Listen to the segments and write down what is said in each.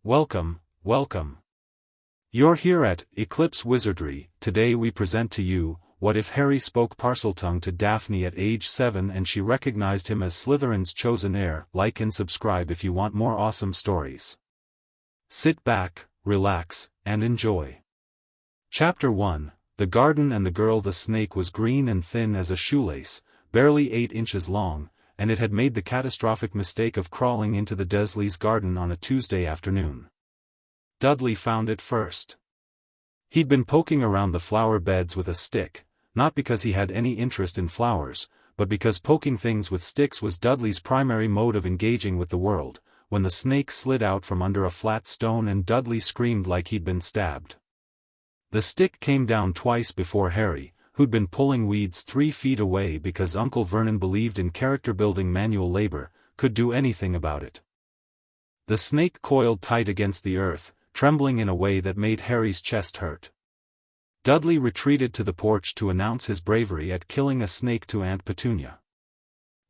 Welcome, welcome. You're here at Eclipse Wizardry. Today we present to you, What If Harry Spoke Parseltongue to Daphne at age 7 and she recognized him as Slytherin's chosen heir. Like and subscribe if you want more awesome stories. Sit back, relax, and enjoy. Chapter 1, The Garden and the Girl. The snake was green and thin as a shoelace, barely 8 inches long, and it had made the catastrophic mistake of crawling into the Dursleys' garden on a Tuesday afternoon. Dudley found it first. He'd been poking around the flower beds with a stick, not because he had any interest in flowers, but because poking things with sticks was Dudley's primary mode of engaging with the world, when the snake slid out from under a flat stone and Dudley screamed like he'd been stabbed. The stick came down twice before Harry, who'd been pulling weeds 3 feet away because Uncle Vernon believed in character-building manual labor, could do anything about it. The snake coiled tight against the earth, trembling in a way that made Harry's chest hurt. Dudley retreated to the porch to announce his bravery at killing a snake to Aunt Petunia.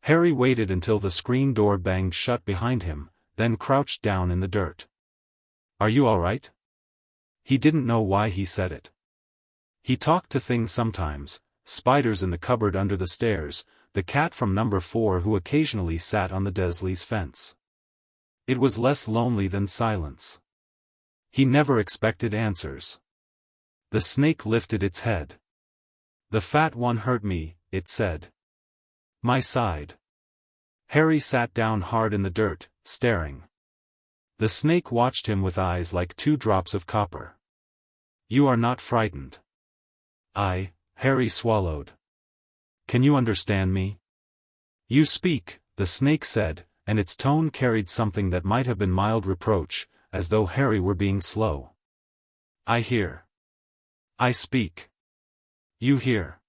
Harry waited until the screen door banged shut behind him, then crouched down in the dirt. "Are you all right?" He didn't know why he said it. He talked to things sometimes, spiders in the cupboard under the stairs, the cat from number 4 who occasionally sat on the Dursleys' fence. It was less lonely than silence. He never expected answers. The snake lifted its head. "The fat one hurt me," it said. "My side." Harry sat down hard in the dirt, staring. The snake watched him with eyes like 2 drops of copper. "You are not frightened?" Harry swallowed. "Can you understand me?" "You speak," the snake said, and its tone carried something that might have been mild reproach, as though Harry were being slow. "I hear. I speak. You hear.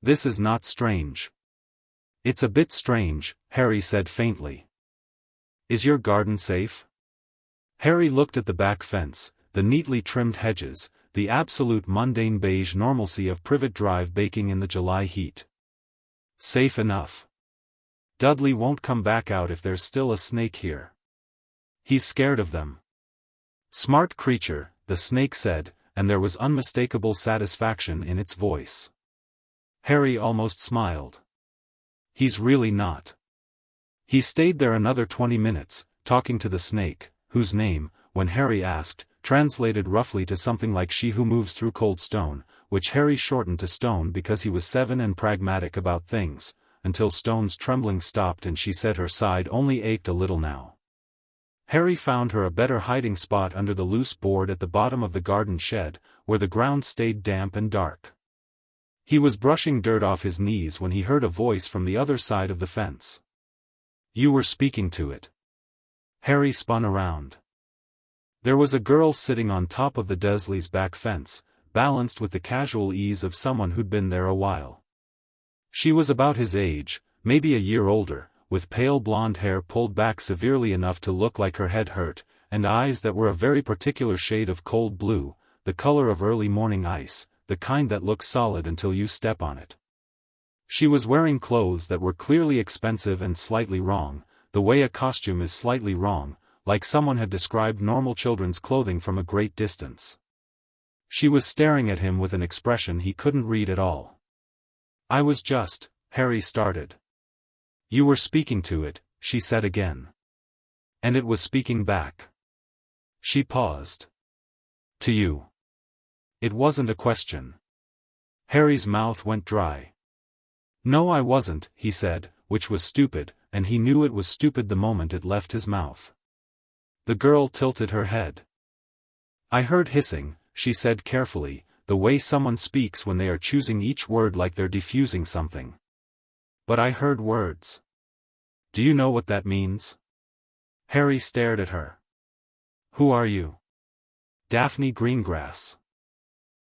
This is not strange." "It's a bit strange," Harry said faintly. "Is your garden safe?" Harry looked at the back fence, the neatly trimmed hedges, the absolute mundane beige normalcy of Privet Drive baking in the July heat. "Safe enough. Dudley won't come back out if there's still a snake here. He's scared of them." "Smart creature," the snake said, and there was unmistakable satisfaction in its voice. Harry almost smiled. "He's really not." He stayed there another 20 minutes, talking to the snake, whose name, when Harry asked, translated roughly to something like "she who moves through cold stone," which Harry shortened to Stone because he was 7 and pragmatic about things, until Stone's trembling stopped and she said her side only ached a little now. Harry found her a better hiding spot under the loose board at the bottom of the garden shed, where the ground stayed damp and dark. He was brushing dirt off his knees when he heard a voice from the other side of the fence. "You were speaking to it." Harry spun around. There was a girl sitting on top of the Dursleys' back fence, balanced with the casual ease of someone who'd been there a while. She was about his age, maybe a year older, with pale blonde hair pulled back severely enough to look like her head hurt, and eyes that were a very particular shade of cold blue, the color of early morning ice, the kind that looks solid until you step on it. She was wearing clothes that were clearly expensive and slightly wrong, the way a costume is slightly wrong, like someone had described normal children's clothing from a great distance. She was staring at him with an expression he couldn't read at all. "I was just," Harry started. "You were speaking to it," she said again. "And it was speaking back." She paused. "To you." It wasn't a question. Harry's mouth went dry. "No, I wasn't," he said, which was stupid, and he knew it was stupid the moment it left his mouth. The girl tilted her head. "I heard hissing," she said carefully, the way someone speaks when they are choosing each word like they're defusing something. "But I heard words. Do you know what that means?" Harry stared at her. "Who are you?" "Daphne Greengrass."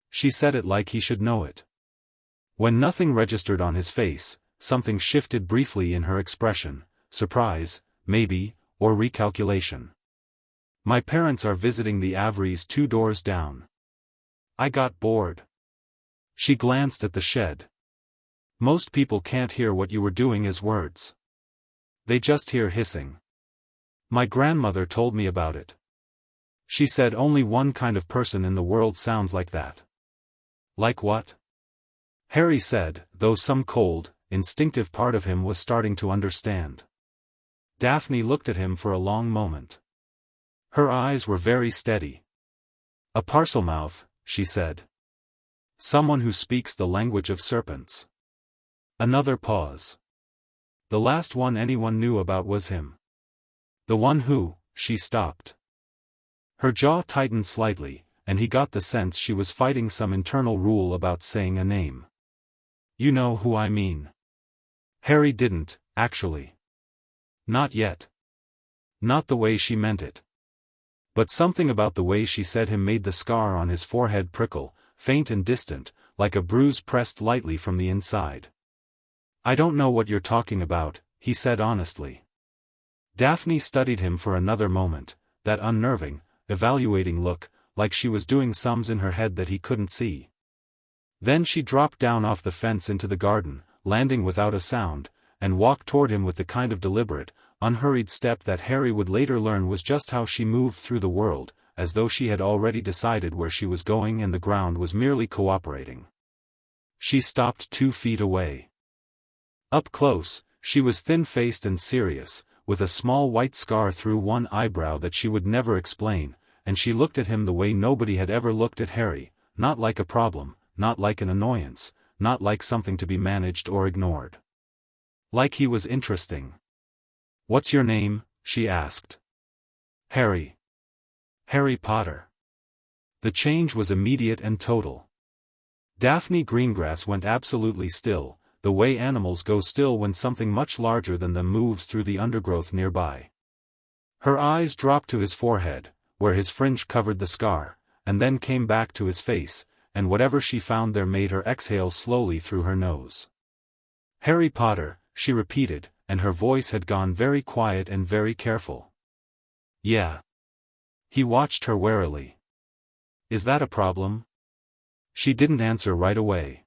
She said it like he should know it. When nothing registered on his face, something shifted briefly in her expression, surprise, maybe, or recalculation. "My parents are visiting the Averys 2 doors down. I got bored." She glanced at the shed. "Most people can't hear what you were doing as words. They just hear hissing. My grandmother told me about it." She said only one kind of person in the world sounds like that. Like what? Harry said, though some cold, instinctive part of him was starting to understand. Daphne looked at him for a long moment. Her eyes were very steady. A Parselmouth, she said. Someone who speaks the language of serpents. Another pause. The last one anyone knew about was him. The one who, she stopped. Her jaw tightened slightly, and he got the sense she was fighting some internal rule about saying a name. You know who I mean. Harry didn't, actually. Not yet. Not the way she meant it. But something about the way she said him made the scar on his forehead prickle, faint and distant, like a bruise pressed lightly from the inside. I don't know what you're talking about, he said honestly. Daphne studied him for another moment, that unnerving, evaluating look, like she was doing sums in her head that he couldn't see. Then she dropped down off the fence into the garden, landing without a sound, and walked toward him with the kind of deliberate, unhurried step that Harry would later learn was just how she moved through the world, as though she had already decided where she was going and the ground was merely cooperating. She stopped 2 feet away. Up close, she was thin-faced and serious, with a small white scar through one eyebrow that she would never explain, and she looked at him the way nobody had ever looked at Harry, not like a problem, not like an annoyance, not like something to be managed or ignored. Like he was interesting. What's your name? She asked. Harry. Harry Potter. The change was immediate and total. Daphne Greengrass went absolutely still, the way animals go still when something much larger than them moves through the undergrowth nearby. Her eyes dropped to his forehead, where his fringe covered the scar, and then came back to his face, and whatever she found there made her exhale slowly through her nose. Harry Potter, she repeated, and her voice had gone very quiet and very careful. Yeah. He watched her warily. Is that a problem? She didn't answer right away.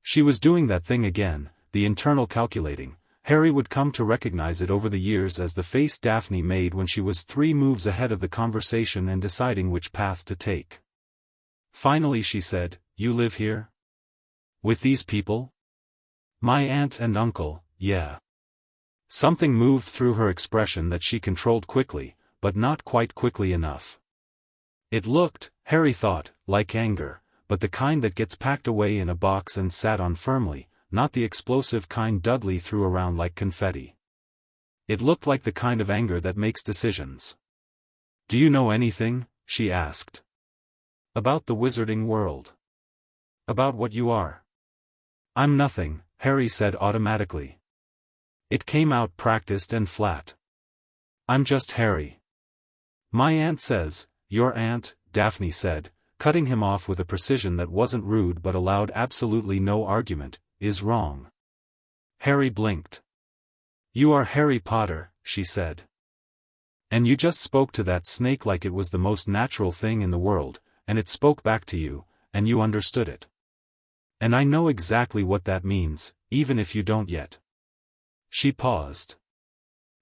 She was doing that thing again, the internal calculating. Harry would come to recognize it over the years as the face Daphne made when she was 3 moves ahead of the conversation and deciding which path to take. Finally she said, You live here? With these people? My aunt and uncle, yeah. Something moved through her expression that she controlled quickly, but not quite quickly enough. It looked, Harry thought, like anger, but the kind that gets packed away in a box and sat on firmly, not the explosive kind Dudley threw around like confetti. It looked like the kind of anger that makes decisions. Do you know anything? She asked. About the wizarding world. About what you are. I'm nothing, Harry said automatically. It came out practiced and flat. I'm just Harry. My aunt says, your aunt, Daphne said, cutting him off with a precision that wasn't rude but allowed absolutely no argument, is wrong. Harry blinked. You are Harry Potter, she said. And you just spoke to that snake like it was the most natural thing in the world, and it spoke back to you, and you understood it. And I know exactly what that means, even if you don't yet. She paused.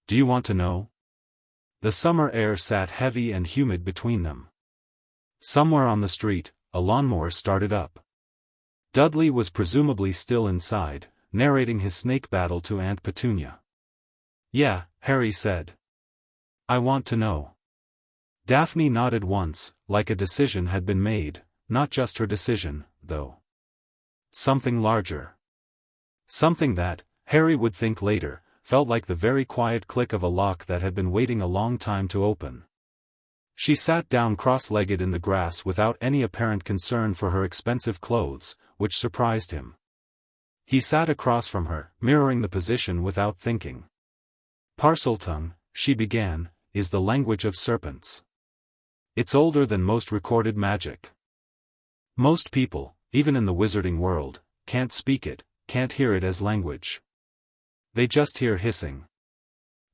Do you want to know? The summer air sat heavy and humid between them. Somewhere on the street, a lawnmower started up. Dudley was presumably still inside, narrating his snake battle to Aunt Petunia. Yeah, Harry said. I want to know. Daphne nodded once, like a decision had been made, not just her decision, though. Something larger. Something that, Harry would think later, felt like the very quiet click of a lock that had been waiting a long time to open. She sat down cross-legged in the grass without any apparent concern for her expensive clothes, which surprised him. He sat across from her, mirroring the position without thinking. Parseltongue, she began, is the language of serpents. It's older than most recorded magic. Most people, even in the wizarding world, can't speak it, can't hear it as language. They just hear hissing.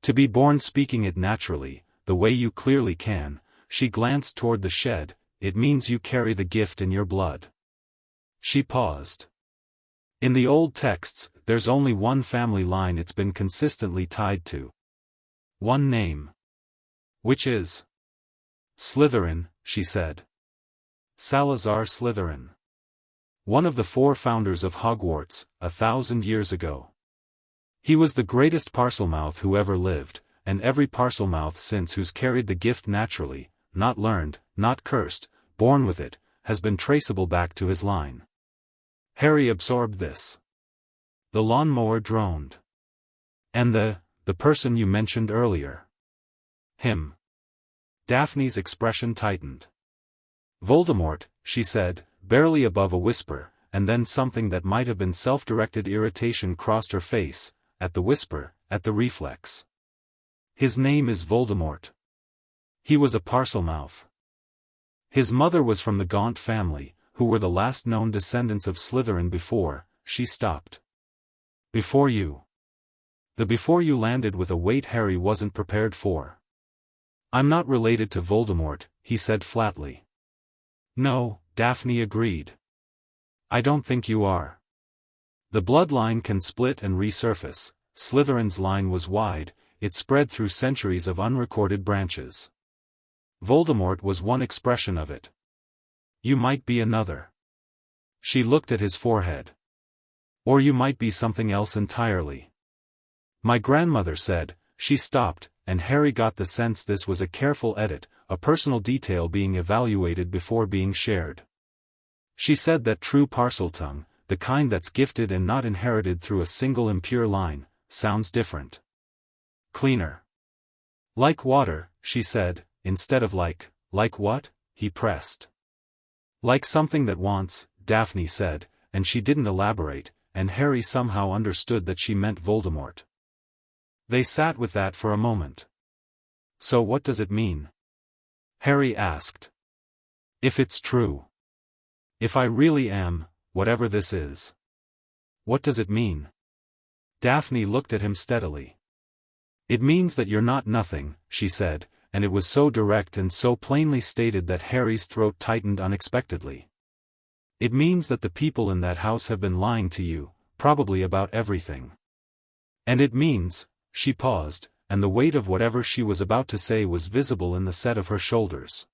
To be born speaking it naturally, the way you clearly can, she glanced toward the shed, it means you carry the gift in your blood. She paused. In the old texts, there's only one family line it's been consistently tied to. One name. Which is Slytherin, she said. Salazar Slytherin. One of the 4 founders of Hogwarts, 1,000 years ago. He was the greatest Parselmouth who ever lived, and every Parselmouth since who's carried the gift naturally, not learned, not cursed, born with it, has been traceable back to his line. Harry absorbed this. The lawnmower droned. And the person you mentioned earlier. Him. Daphne's expression tightened. Voldemort, she said, barely above a whisper, and then something that might have been self-directed irritation crossed her face, at the whisper, at the reflex. His name is Voldemort. He was a Parselmouth. His mother was from the Gaunt family, who were the last known descendants of Slytherin before, she stopped. Before you. The before you landed with a weight Harry wasn't prepared for. I'm not related to Voldemort, he said flatly. No, Daphne agreed. I don't think you are. The bloodline can split and resurface. Slytherin's line was wide, it spread through centuries of unrecorded branches. Voldemort was one expression of it. You might be another. She looked at his forehead. Or you might be something else entirely. My grandmother said, she stopped, and Harry got the sense this was a careful edit, a personal detail being evaluated before being shared. She said that true Parseltongue, the kind that's gifted and not inherited through a single impure line, sounds different. Cleaner. Like water, she said, instead of like what? He pressed. Like something that wants, Daphne said, and she didn't elaborate, and Harry somehow understood that she meant Voldemort. They sat with that for a moment. So what does it mean? Harry asked. If it's true. If I really am, whatever this is. What does it mean? Daphne looked at him steadily. It means that you're not nothing, she said, and it was so direct and so plainly stated that Harry's throat tightened unexpectedly. It means that the people in that house have been lying to you, probably about everything. And it means, she paused, and the weight of whatever she was about to say was visible in the set of her shoulders.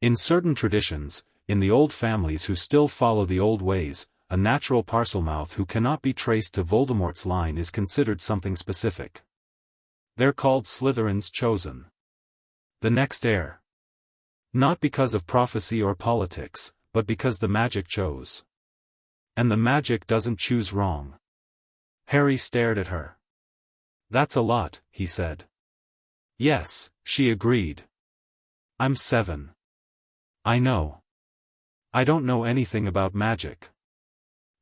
In certain traditions, in the old families who still follow the old ways, a natural Parselmouth who cannot be traced to Voldemort's line is considered something specific. They're called Slytherins chosen. The next heir. Not because of prophecy or politics, but because the magic chose. And the magic doesn't choose wrong. Harry stared at her. That's a lot, he said. Yes, she agreed. I'm 7. I know. I don't know anything about magic.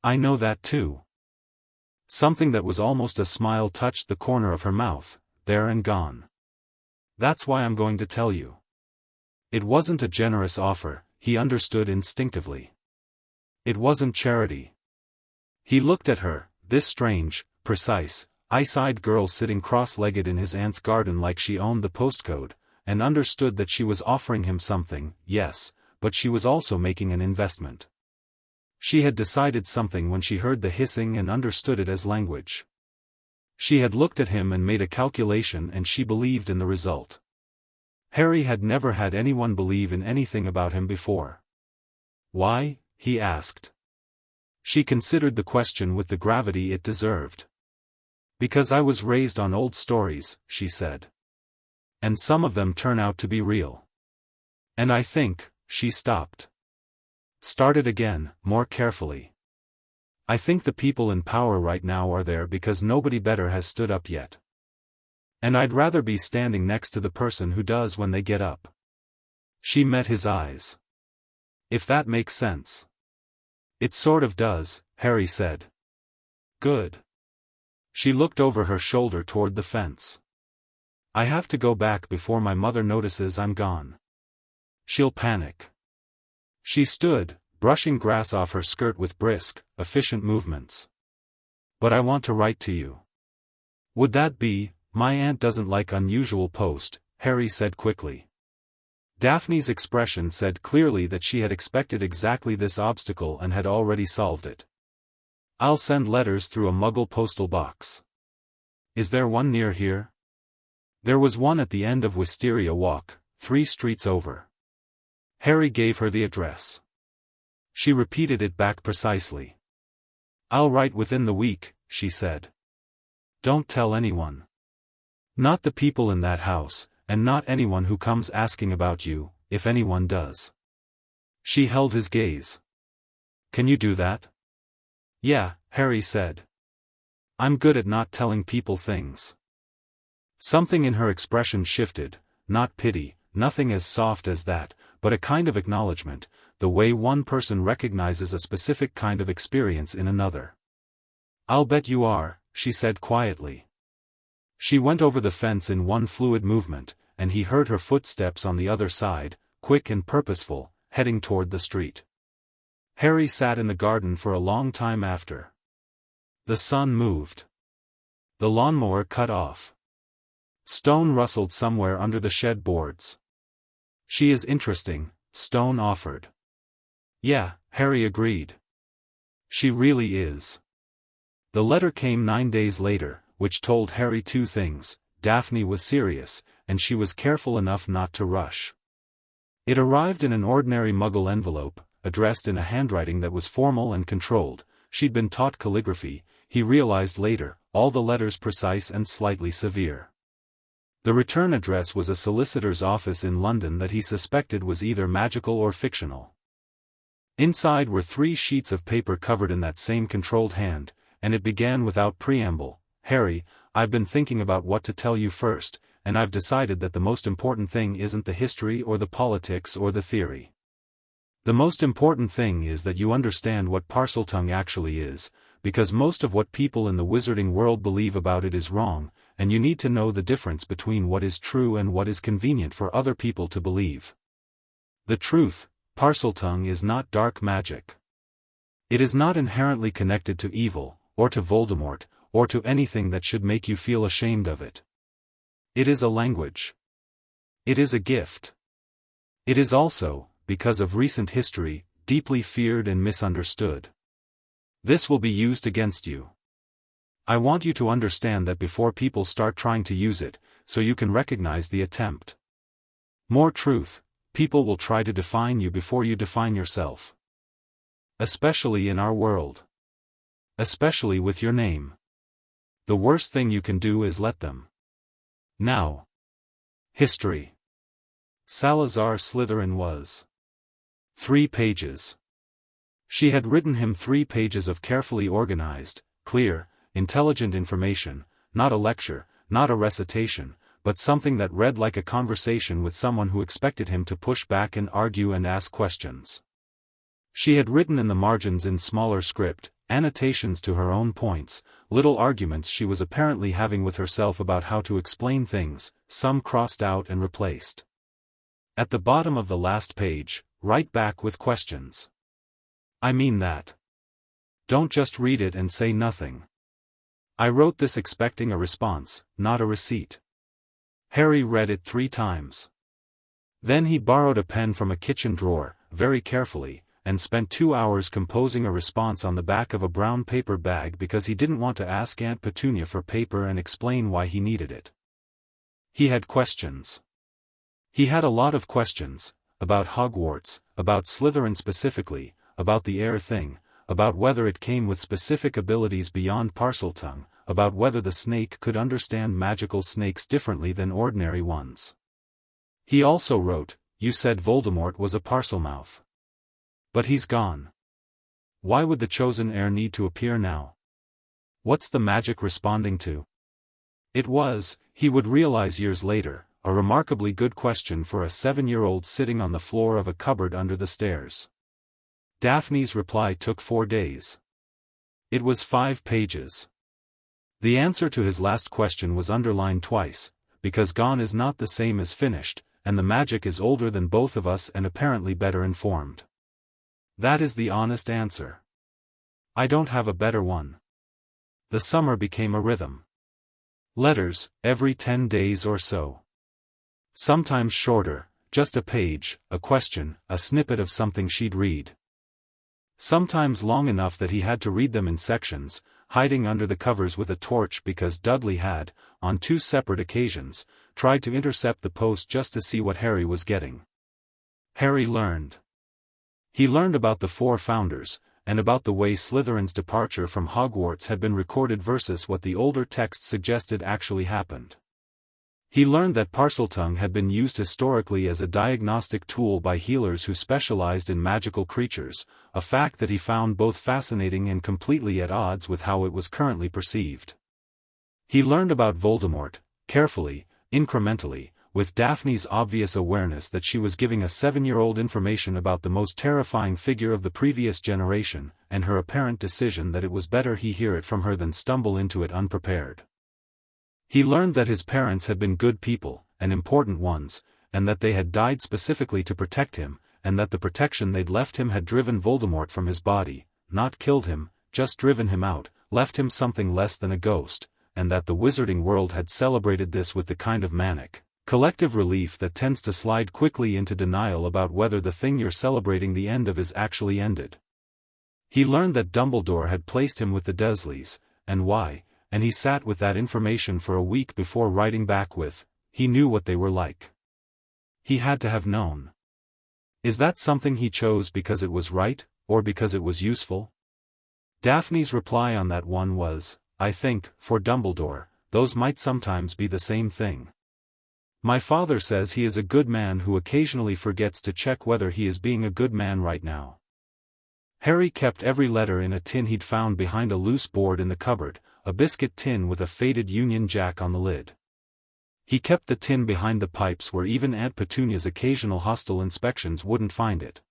I know that too. Something that was almost a smile touched the corner of her mouth, there and gone. That's why I'm going to tell you. It wasn't a generous offer, he understood instinctively. It wasn't charity. He looked at her, this strange, precise, ice-eyed girl sitting cross-legged in his aunt's garden like she owned the postcode, and understood that she was offering him something, yes, but she was also making an investment. She had decided something when she heard the hissing and understood it as language. She had looked at him and made a calculation and she believed in the result. Harry had never had anyone believe in anything about him before. Why? He asked. She considered the question with the gravity it deserved. Because I was raised on old stories, she said. And some of them turn out to be real. And I think, she stopped. Started again, more carefully. I think the people in power right now are there because nobody better has stood up yet. And I'd rather be standing next to the person who does when they get up. She met his eyes. If that makes sense. It sort of does, Harry said. Good. She looked over her shoulder toward the fence. I have to go back before my mother notices I'm gone. She'll panic. She stood, brushing grass off her skirt with brisk, efficient movements. But I want to write to you. Would that be? My aunt doesn't like unusual post, Harry said quickly. Daphne's expression said clearly that she had expected exactly this obstacle and had already solved it. I'll send letters through a Muggle postal box. Is there one near here? There was one at the end of Wisteria Walk, 3 streets over. Harry gave her the address. She repeated it back precisely. "I'll write within the week," she said. "Don't tell anyone. Not the people in that house, and not anyone who comes asking about you, if anyone does." She held his gaze. "Can you do that?" "Yeah," Harry said. "I'm good at not telling people things." Something in her expression shifted, not pity, nothing as soft as that, but a kind of acknowledgement, the way one person recognizes a specific kind of experience in another. "I'll bet you are," she said quietly. She went over the fence in one fluid movement, and he heard her footsteps on the other side, quick and purposeful, heading toward the street. Harry sat in the garden for a long time after. The sun moved. The lawnmower cut off. Stone rustled somewhere under the shed boards. "She is interesting," Stone offered. "Yeah," Harry agreed. "She really is." The letter came 9 days later, which told Harry 2 things: Daphne was serious, and she was careful enough not to rush. It arrived in an ordinary Muggle envelope, addressed in a handwriting that was formal and controlled. She'd been taught calligraphy, he realized later, all the letters precise and slightly severe. The return address was a solicitor's office in London that he suspected was either magical or fictional. Inside were 3 sheets of paper covered in that same controlled hand, and it began without preamble: "Harry, I've been thinking about what to tell you first, and I've decided that the most important thing isn't the history or the politics or the theory. The most important thing is that you understand what Parseltongue actually is, because most of what people in the wizarding world believe about it is wrong, and you need to know the difference between what is true and what is convenient for other people to believe. The truth, Parseltongue is not dark magic. It is not inherently connected to evil, or to Voldemort, or to anything that should make you feel ashamed of it. It is a language. It is a gift. It is also, because of recent history, deeply feared and misunderstood. This will be used against you. I want you to understand that before people start trying to use it, so you can recognize the attempt. More truth, people will try to define you before you define yourself. Especially in our world. Especially with your name. The worst thing you can do is let them. Now. History. Salazar Slytherin was 3 pages. She had written him 3 pages of carefully organized, clear, intelligent information, not a lecture, not a recitation, but something that read like a conversation with someone who expected him to push back and argue and ask questions. She had written in the margins in smaller script, annotations to her own points, little arguments she was apparently having with herself about how to explain things, some crossed out and replaced. At the bottom of the last page, write back with questions. I mean that. Don't just read it and say nothing. I wrote this expecting a response, not a receipt. Harry read it 3 times. Then he borrowed a pen from a kitchen drawer, very carefully, and spent 2 hours composing a response on the back of a brown paper bag because he didn't want to ask Aunt Petunia for paper and explain why he needed it. He had questions. He had a lot of questions, about Hogwarts, about Slytherin specifically, about the Heir thing, about whether it came with specific abilities beyond Parseltongue, about whether the snake could understand magical snakes differently than ordinary ones. He also wrote, "You said Voldemort was a Parselmouth. But he's gone. Why would the chosen heir need to appear now? What's the magic responding to?" It was, he would realize years later, a remarkably good question for a 7-year-old sitting on the floor of a cupboard under the stairs. Daphne's reply took 4 days. It was 5 pages. The answer to his last question was underlined twice, because gone is not the same as finished, and the magic is older than both of us and apparently better informed. That is the honest answer. I don't have a better one. The summer became a rhythm. Letters, every 10 days or so. Sometimes shorter, just a page, a question, a snippet of something she'd read. Sometimes long enough that he had to read them in sections, hiding under the covers with a torch because Dudley had, on 2 separate occasions, tried to intercept the post just to see what Harry was getting. Harry learned. He learned about the 4 founders, and about the way Slytherin's departure from Hogwarts had been recorded versus what the older texts suggested actually happened. He learned that Parseltongue had been used historically as a diagnostic tool by healers who specialized in magical creatures, a fact that he found both fascinating and completely at odds with how it was currently perceived. He learned about Voldemort, carefully, incrementally, with Daphne's obvious awareness that she was giving a 7-year-old information about the most terrifying figure of the previous generation, and her apparent decision that it was better he hear it from her than stumble into it unprepared. He learned that his parents had been good people, and important ones, and that they had died specifically to protect him, and that the protection they'd left him had driven Voldemort from his body, not killed him, just driven him out, left him something less than a ghost, and that the wizarding world had celebrated this with the kind of manic, collective relief that tends to slide quickly into denial about whether the thing you're celebrating the end of is actually ended. He learned that Dumbledore had placed him with the Dursleys, and why, and he sat with that information for a week before writing back with, he knew what they were like. He had to have known. Is that something he chose because it was right, or because it was useful? Daphne's reply on that one was, I think, for Dumbledore, those might sometimes be the same thing. My father says he is a good man who occasionally forgets to check whether he is being a good man right now. Harry kept every letter in a tin he'd found behind a loose board in the cupboard, a biscuit tin with a faded Union Jack on the lid. He kept the tin behind the pipes where even Aunt Petunia's occasional hostile inspections wouldn't find it.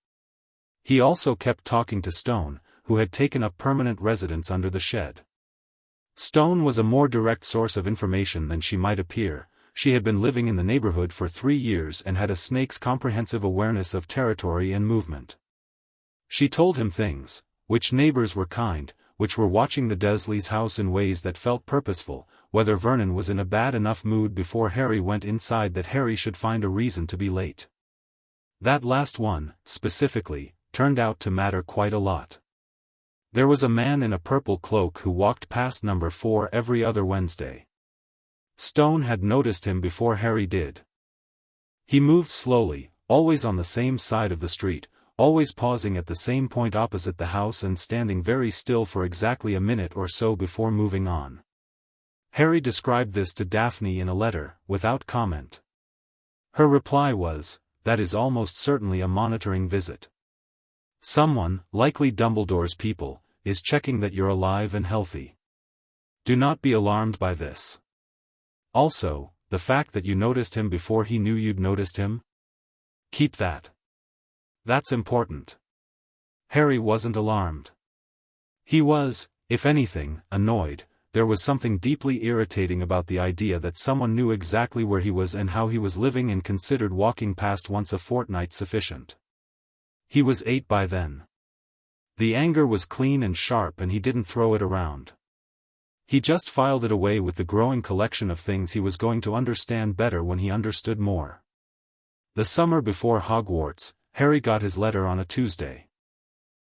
He also kept talking to Stone, who had taken up permanent residence under the shed. Stone was a more direct source of information than she might appear. She had been living in the neighborhood for 3 years and had a snake's comprehensive awareness of territory and movement. She told him things, which neighbors were kind, which were watching the Dursleys' house in ways that felt purposeful, whether Vernon was in a bad enough mood before Harry went inside that Harry should find a reason to be late. That last one, specifically, turned out to matter quite a lot. There was a man in a purple cloak who walked past number 4 every other Wednesday. Stone had noticed him before Harry did. He moved slowly, always on the same side of the street, always pausing at the same point opposite the house and standing very still for exactly a minute or so before moving on. Harry described this to Daphne in a letter, without comment. Her reply was, that is almost certainly a monitoring visit. Someone, likely Dumbledore's people, is checking that you're alive and healthy. Do not be alarmed by this. Also, the fact that you noticed him before he knew you'd noticed him? Keep that. That's important. Harry wasn't alarmed. He was, if anything, annoyed. There was something deeply irritating about the idea that someone knew exactly where he was and how he was living and considered walking past once a fortnight sufficient. He was 8 by then. The anger was clean and sharp and he didn't throw it around. He just filed it away with the growing collection of things he was going to understand better when he understood more. The summer before Hogwarts, Harry got his letter on a Tuesday.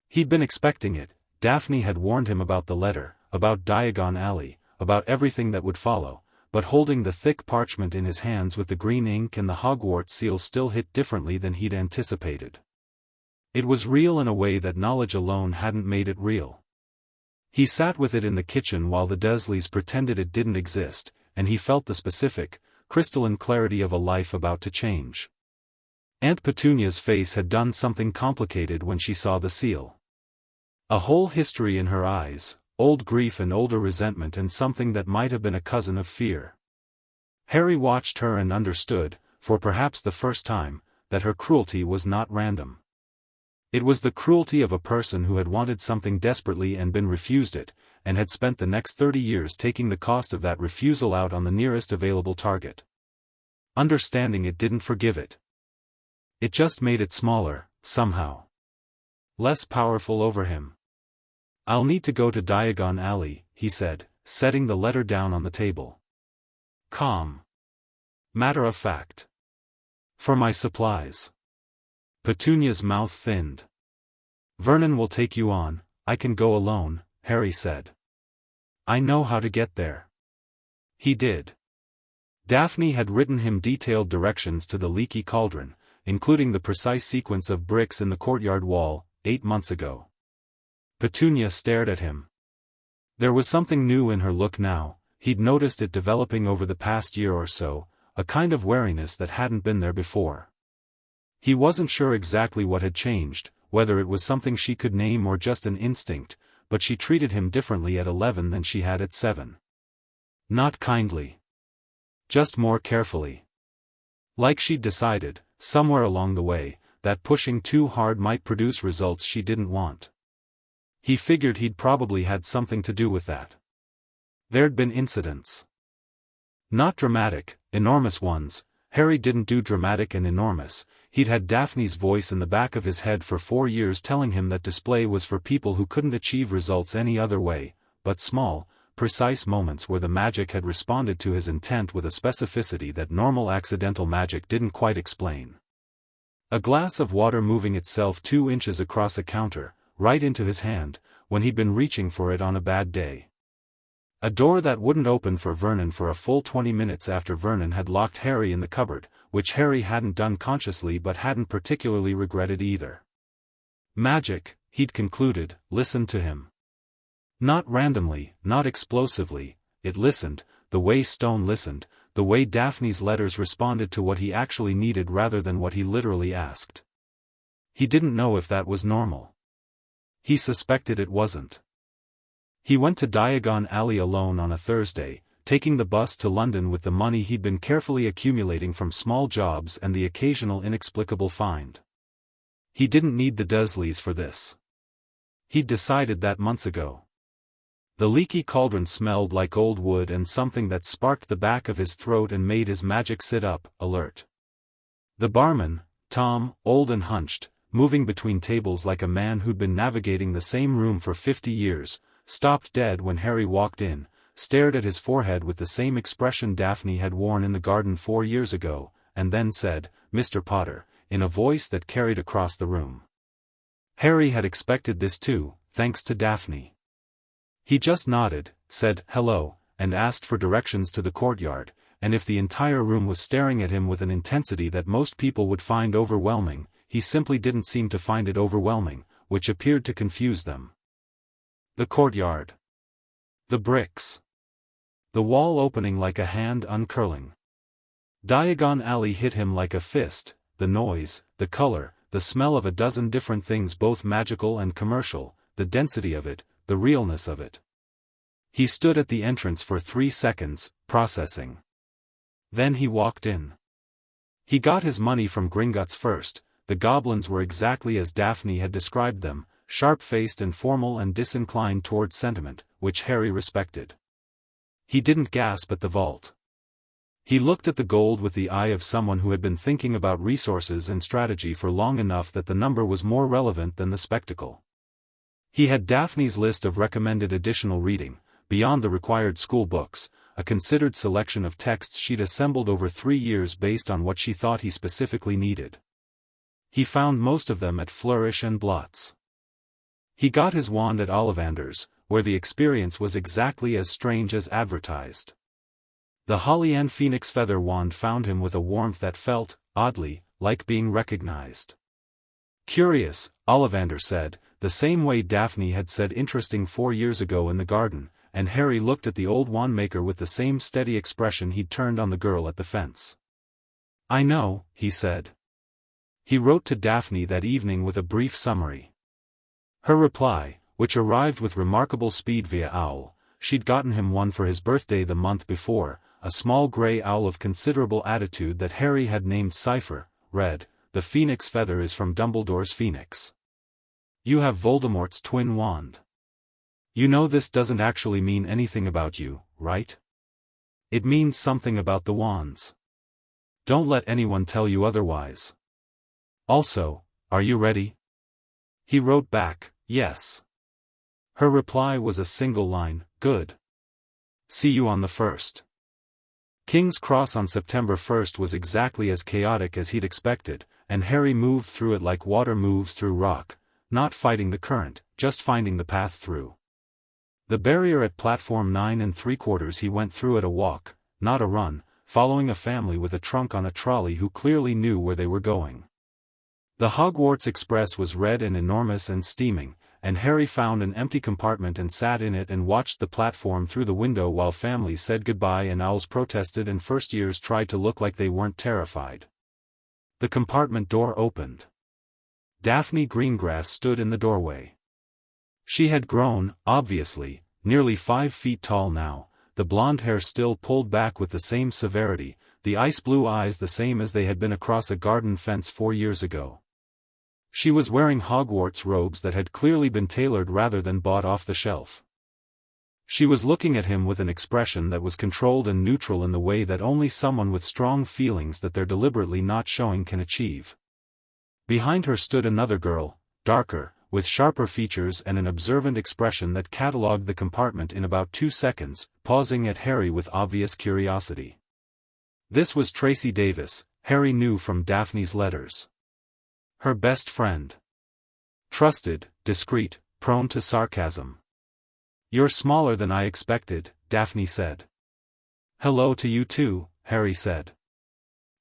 He'd been expecting it. Daphne had warned him about the letter, about Diagon Alley, about everything that would follow, but holding the thick parchment in his hands with the green ink and the Hogwarts seal still hit differently than he'd anticipated. It was real in a way that knowledge alone hadn't made it real. He sat with it in the kitchen while the Dursleys pretended it didn't exist, and he felt the specific, crystalline clarity of a life about to change. Aunt Petunia's face had done something complicated when she saw the seal. A whole history in her eyes, old grief and older resentment and something that might have been a cousin of fear. Harry watched her and understood, for perhaps the first time, that her cruelty was not random. It was the cruelty of a person who had wanted something desperately and been refused it, and had spent the next 30 years taking the cost of that refusal out on the nearest available target. Understanding it didn't forgive it. It just made it smaller, somehow. Less powerful over him. I'll need to go to Diagon Alley, he said, setting the letter down on the table. Calm. Matter of fact. For my supplies. Petunia's mouth thinned. Vernon will take you on, I can go alone, Harry said. I know how to get there. He did. Daphne had written him detailed directions to the leaky cauldron, including the precise sequence of bricks in the courtyard wall, 8 months ago. Petunia stared at him. There was something new in her look now. He'd noticed it developing over the past year or so, a kind of wariness that hadn't been there before. He wasn't sure exactly what had changed, whether it was something she could name or just an instinct, but she treated him differently at 11 than she had at 7. Not kindly. Just more carefully. Like she'd decided, somewhere along the way, that pushing too hard might produce results she didn't want. He figured he'd probably had something to do with that. There'd been incidents. Not dramatic, enormous ones. Harry didn't do dramatic and enormous. He'd had Daphne's voice in the back of his head for 4 years telling him that display was for people who couldn't achieve results any other way, but small, precise moments where the magic had responded to his intent with a specificity that normal accidental magic didn't quite explain. A glass of water moving itself 2 inches across a counter, right into his hand, when he'd been reaching for it on a bad day. A door that wouldn't open for Vernon for a full 20 minutes after Vernon had locked Harry in the cupboard, which Harry hadn't done consciously but hadn't particularly regretted either. Magic, he'd concluded, listened to him. Not randomly, not explosively, it listened, the way stone listened, the way Daphne's letters responded to what he actually needed rather than what he literally asked. He didn't know if that was normal. He suspected it wasn't. He went to Diagon Alley alone on a Thursday, taking the bus to London with the money he'd been carefully accumulating from small jobs and the occasional inexplicable find. He didn't need the Dursleys for this. He'd decided that months ago. The leaky cauldron smelled like old wood and something that sparked the back of his throat and made his magic sit up, alert. The barman, Tom, old and hunched, moving between tables like a man who'd been navigating the same room for 50 years, stopped dead when Harry walked in, stared at his forehead with the same expression Daphne had worn in the garden 4 years ago, and then said, "Mr. Potter," in a voice that carried across the room. Harry had expected this too, thanks to Daphne. He just nodded, said, "Hello," and asked for directions to the courtyard, and if the entire room was staring at him with an intensity that most people would find overwhelming, he simply didn't seem to find it overwhelming, which appeared to confuse them. The courtyard. The bricks. The wall opening like a hand uncurling. Diagon Alley hit him like a fist, the noise, the color, the smell of a dozen different things both magical and commercial, the density of it, the realness of it. He stood at the entrance for 3 seconds, processing. Then he walked in. He got his money from Gringotts first. The goblins were exactly as Daphne had described them, sharp-faced and formal and disinclined toward sentiment, which Harry respected. He didn't gasp at the vault. He looked at the gold with the eye of someone who had been thinking about resources and strategy for long enough that the number was more relevant than the spectacle. He had Daphne's list of recommended additional reading, beyond the required school books, a considered selection of texts she'd assembled over 3 years based on what she thought he specifically needed. He found most of them at Flourish and Blotts. He got his wand at Ollivander's, where the experience was exactly as strange as advertised. The Hollyann Phoenix Feather wand found him with a warmth that felt, oddly, like being recognized. Curious, Ollivander said, the same way Daphne had said interesting 4 years ago in the garden, and Harry looked at the old wandmaker with the same steady expression he'd turned on the girl at the fence. "I know," he said. He wrote to Daphne that evening with a brief summary. Her reply, which arrived with remarkable speed via owl, she'd gotten him one for his birthday the month before, a small grey owl of considerable attitude that Harry had named Cypher, read, "The phoenix feather is from Dumbledore's phoenix. You have Voldemort's twin wand. You know this doesn't actually mean anything about you, right? It means something about the wands. Don't let anyone tell you otherwise. Also, are you ready?" He wrote back, "Yes." Her reply was a single line, "Good. See you on the 1st. King's Cross on September 1st was exactly as chaotic as he'd expected, and Harry moved through it like water moves through rock, not fighting the current, just finding the path through. The barrier at platform 9 3/4 he went through at a walk, not a run, following a family with a trunk on a trolley who clearly knew where they were going. The Hogwarts Express was red and enormous and steaming, and Harry found an empty compartment and sat in it and watched the platform through the window while families said goodbye and owls protested and first-years tried to look like they weren't terrified. The compartment door opened. Daphne Greengrass stood in the doorway. She had grown, obviously, nearly 5 feet tall now, the blonde hair still pulled back with the same severity, the ice-blue eyes the same as they had been across a garden fence 4 years ago. She was wearing Hogwarts robes that had clearly been tailored rather than bought off the shelf. She was looking at him with an expression that was controlled and neutral in the way that only someone with strong feelings that they're deliberately not showing can achieve. Behind her stood another girl, darker, with sharper features and an observant expression that catalogued the compartment in about 2 seconds, pausing at Harry with obvious curiosity. This was Tracy Davis, Harry knew from Daphne's letters. Her best friend. Trusted, discreet, prone to sarcasm. "You're smaller than I expected," Daphne said. "Hello to you too," Harry said.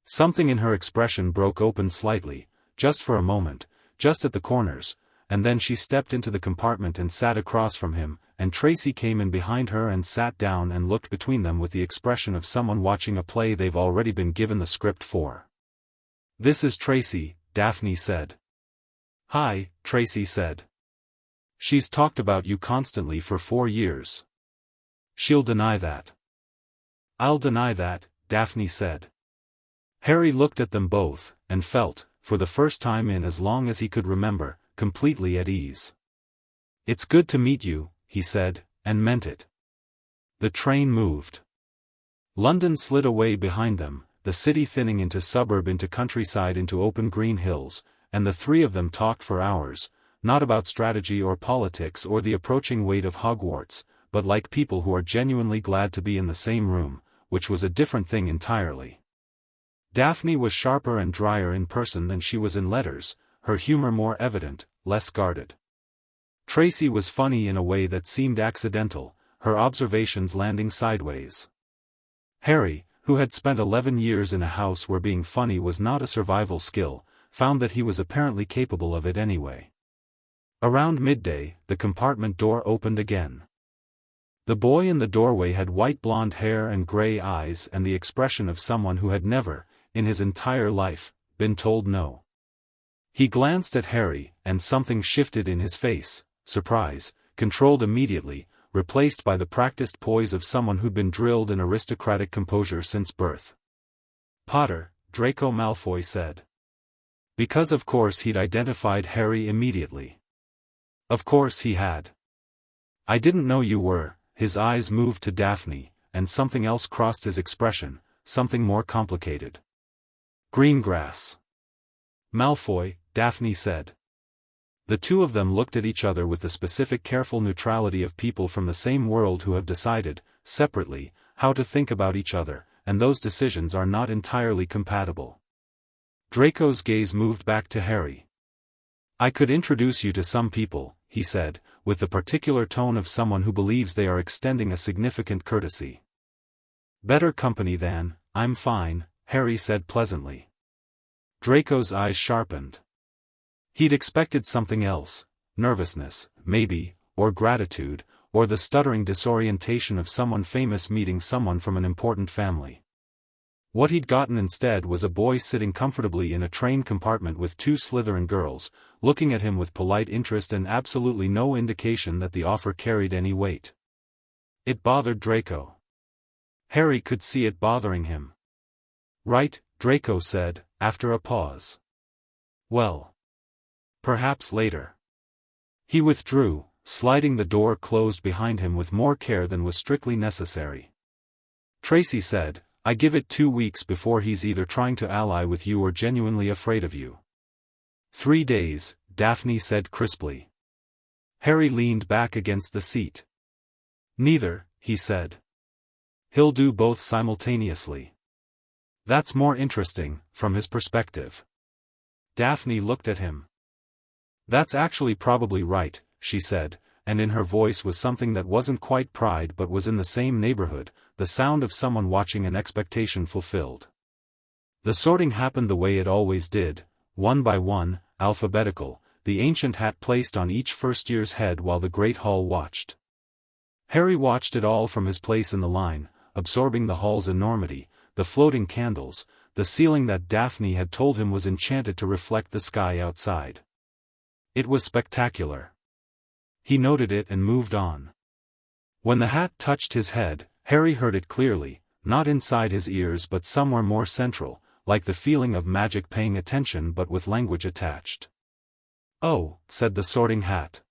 Something in her expression broke open slightly, just for a moment, just at the corners, and then she stepped into the compartment and sat across from him, and Tracy came in behind her and sat down and looked between them with the expression of someone watching a play they've already been given the script for. "This is Tracy," Daphne said. "Hi," Tracy said. "She's talked about you constantly for 4 years. She'll deny that." "I'll deny that," Daphne said. Harry looked at them both, and felt, for the first time in as long as he could remember, completely at ease. "It's good to meet you," he said, and meant it. The train moved. London slid away behind them, the city thinning into suburb into countryside into open green hills, and the three of them talked for hours, not about strategy or politics or the approaching weight of Hogwarts, but like people who are genuinely glad to be in the same room, which was a different thing entirely. Daphne was sharper and drier in person than she was in letters, her humor more evident, less guarded. Tracy was funny in a way that seemed accidental, her observations landing sideways. Harry, who had spent 11 years in a house where being funny was not a survival skill, found that he was apparently capable of it anyway. Around midday, the compartment door opened again. The boy in the doorway had white blonde hair and gray eyes and the expression of someone who had never, in his entire life, been told no. He glanced at Harry, and something shifted in his face, surprise, controlled immediately, replaced by the practiced poise of someone who'd been drilled in aristocratic composure since birth. "Potter," Draco Malfoy said. Because of course he'd identified Harry immediately. Of course he had. "I didn't know you were." His eyes moved to Daphne, and something else crossed his expression, something more complicated. "Greengrass." "Malfoy," Daphne said. The two of them looked at each other with the specific careful neutrality of people from the same world who have decided, separately, how to think about each other, and those decisions are not entirely compatible. Draco's gaze moved back to Harry. "I could introduce you to some people," he said, with the particular tone of someone who believes they are extending a significant courtesy. "Better company than, I'm fine," Harry said pleasantly. Draco's eyes sharpened. He'd expected something else, nervousness, maybe, or gratitude, or the stuttering disorientation of someone famous meeting someone from an important family. What he'd gotten instead was a boy sitting comfortably in a train compartment with 2 Slytherin girls, looking at him with polite interest and absolutely no indication that the offer carried any weight. It bothered Draco. Harry could see it bothering him. "Right," Draco said, after a pause. "Well. Perhaps later." He withdrew, sliding the door closed behind him with more care than was strictly necessary. Tracy said, "I give it 2 weeks before he's either trying to ally with you or genuinely afraid of you." 3 days, Daphne said crisply. Harry leaned back against the seat. "Neither," he said. "He'll do both simultaneously." "That's more interesting, from his perspective." Daphne looked at him. "That's actually probably right," she said, and in her voice was something that wasn't quite pride but was in the same neighborhood, the sound of someone watching an expectation fulfilled. The sorting happened the way it always did, one by one, alphabetical, the ancient hat placed on each first year's head while the Great Hall watched. Harry watched it all from his place in the line, absorbing the hall's enormity, the floating candles, the ceiling that Daphne had told him was enchanted to reflect the sky outside. It was spectacular. He noted it and moved on. When the hat touched his head, Harry heard it clearly, not inside his ears but somewhere more central, like the feeling of magic paying attention but with language attached. "Oh," said the sorting hat.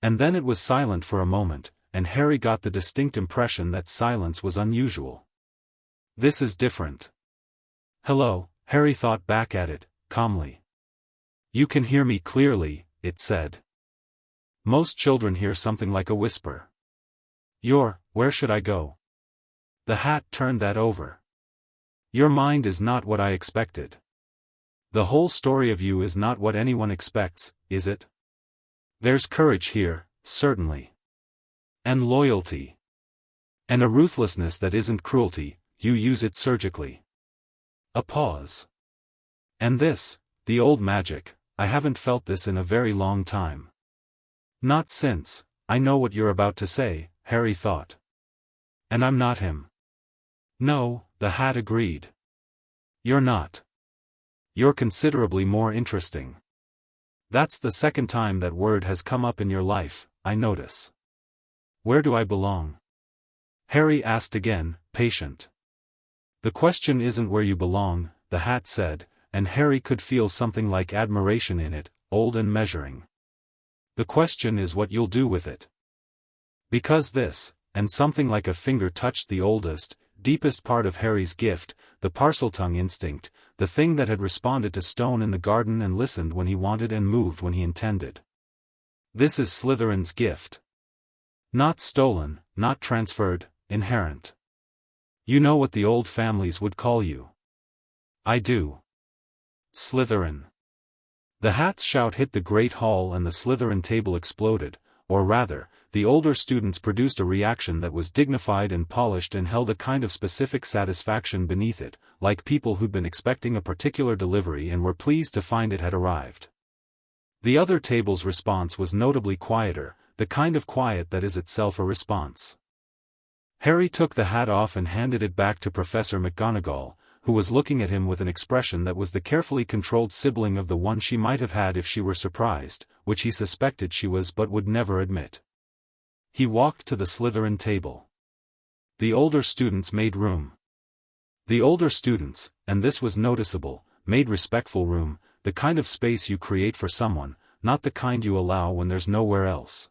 And then it was silent for a moment, and Harry got the distinct impression that silence was unusual. "This is different." "Hello," Harry thought back at it, calmly. "You can hear me clearly," it said. Most children hear something like a whisper. Where should I go?" The hat turned that over. "Your mind is not what I expected. The whole story of you is not what anyone expects, is it? There's courage here, certainly. And loyalty. And a ruthlessness that isn't cruelty, you use it surgically." A pause. "And this, the old magic, I haven't felt this in a very long time." "Not since, I know what you're about to say," Harry thought. "And I'm not him." "No," the hat agreed. "You're not. You're considerably more interesting. That's the second time that word has come up in your life, I notice." "Where do I belong?" Harry asked again, patient. "The question isn't where you belong," the hat said, and Harry could feel something like admiration in it, old and measuring. "The question is what you'll do with it." Because this, and something like a finger touched the oldest, deepest part of Harry's gift, the Parseltongue instinct, the thing that had responded to stone in the garden and listened when he wanted and moved when he intended. This is Slytherin's gift. Not stolen, not transferred, inherent. You know what the old families would call you. I do. Slytherin. The hat's shout hit the Great Hall and the Slytherin table exploded, or rather, the older students produced a reaction that was dignified and polished and held a kind of specific satisfaction beneath it, like people who'd been expecting a particular delivery and were pleased to find it had arrived. The other table's response was notably quieter, the kind of quiet that is itself a response. Harry took the hat off and handed it back to Professor McGonagall, who was looking at him with an expression that was the carefully controlled sibling of the one she might have had if she were surprised, which he suspected she was but would never admit. He walked to the Slytherin table. The older students made room. The older students, and this was noticeable, made respectful room, the kind of space you create for someone, not the kind you allow when there's nowhere else.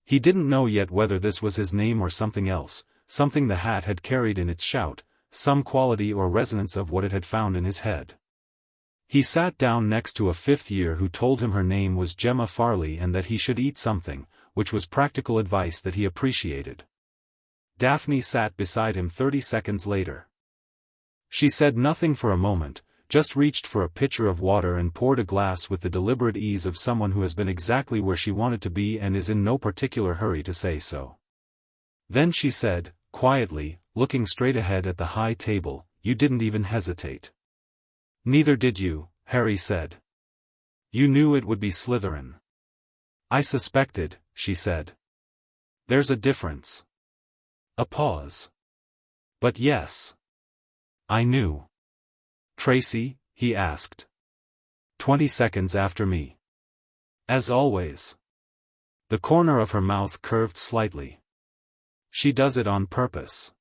He didn't know yet whether this was his name or something else, something the hat had carried in its shout, some quality or resonance of what it had found in his head. He sat down next to a fifth year who told him her name was Gemma Farley and that he should eat something, which was practical advice that he appreciated. Daphne sat beside him 30 seconds later. She said nothing for a moment, just reached for a pitcher of water and poured a glass with the deliberate ease of someone who has been exactly where she wanted to be and is in no particular hurry to say so. Then she said, quietly, looking straight ahead at the high table, "You didn't even hesitate." "Neither did you," Harry said. "You knew it would be Slytherin." "I suspected," she said. "There's a difference." A pause. "But yes. I knew." "Tracy?" he asked. 20 seconds after me. As always. The corner of her mouth curved slightly. She does it on purpose.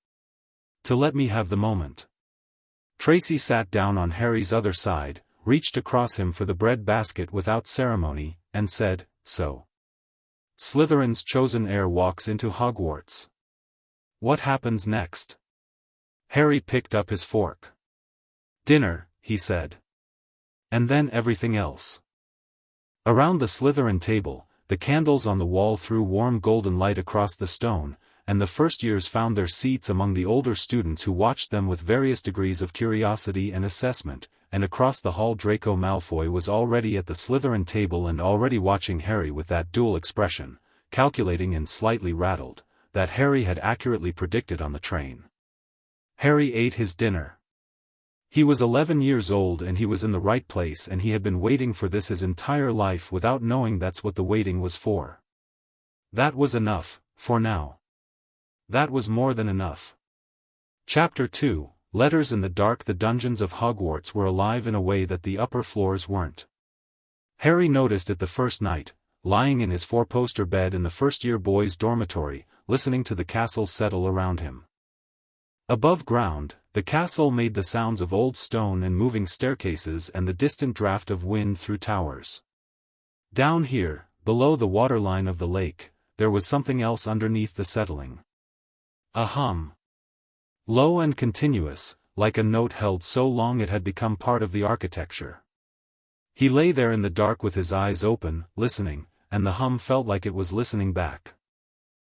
To let me have the moment. Tracy sat down on Harry's other side, reached across him for the bread basket without ceremony, and said, "So. Slytherin's chosen heir walks into Hogwarts. What happens next?" Harry picked up his fork. "Dinner," he said. "And then everything else." Around the Slytherin table, the candles on the wall threw warm golden light across the stone, and the first years found their seats among the older students who watched them with various degrees of curiosity and assessment, and across the hall Draco Malfoy was already at the Slytherin table and already watching Harry with that dual expression, calculating and slightly rattled, that Harry had accurately predicted on the train. Harry ate his dinner. He was 11 years old and he was in the right place, and he had been waiting for this his entire life without knowing that's what the waiting was for. That was enough, for now. That was more than enough. Chapter 2, Letters in the Dark. The dungeons of Hogwarts were alive in a way that the upper floors weren't. Harry noticed it the first night, lying in his four-poster bed in the first-year boys' dormitory, listening to the castle settle around him. Above ground, the castle made the sounds of old stone and moving staircases and the distant draft of wind through towers. Down here, below the waterline of the lake, there was something else underneath the settling. A hum. Low and continuous, like a note held so long it had become part of the architecture. He lay there in the dark with his eyes open, listening, and the hum felt like it was listening back.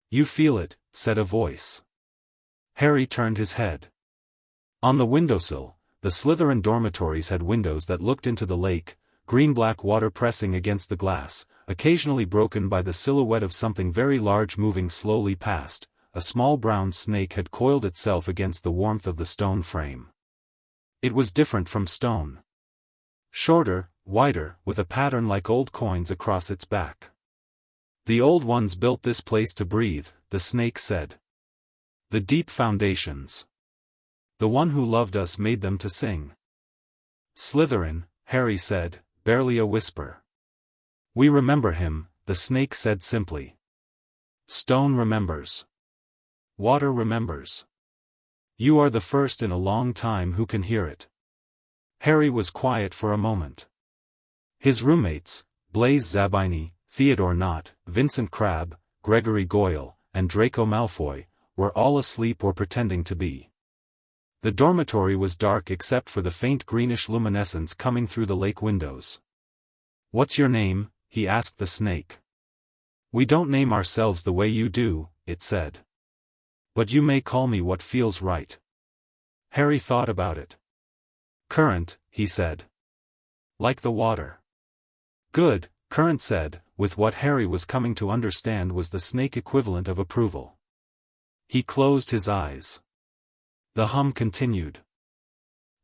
"You feel it," said a voice. Harry turned his head. On the windowsill, the Slytherin dormitories had windows that looked into the lake, green-black water pressing against the glass, occasionally broken by the silhouette of something very large moving slowly past. A small brown snake had coiled itself against the warmth of the stone frame. It was different from stone. Shorter, wider, with a pattern like old coins across its back. "The old ones built this place to breathe," the snake said. "The deep foundations. The one who loved us made them to sing." "Slytherin," Harry said, barely a whisper. "We remember him," the snake said simply. "Stone remembers. Water remembers. You are the first in a long time who can hear it." Harry was quiet for a moment. His roommates, Blaise Zabini, Theodore Nott, Vincent Crabbe, Gregory Goyle, and Draco Malfoy, were all asleep or pretending to be. The dormitory was dark except for the faint greenish luminescence coming through the lake windows. "What's your name?" he asked the snake. "We don't name ourselves the way you do," it said. "But you may call me what feels right." Harry thought about it. "Current," he said. "Like the water." "Good," Current said, with what Harry was coming to understand was the snake equivalent of approval. He closed his eyes. The hum continued.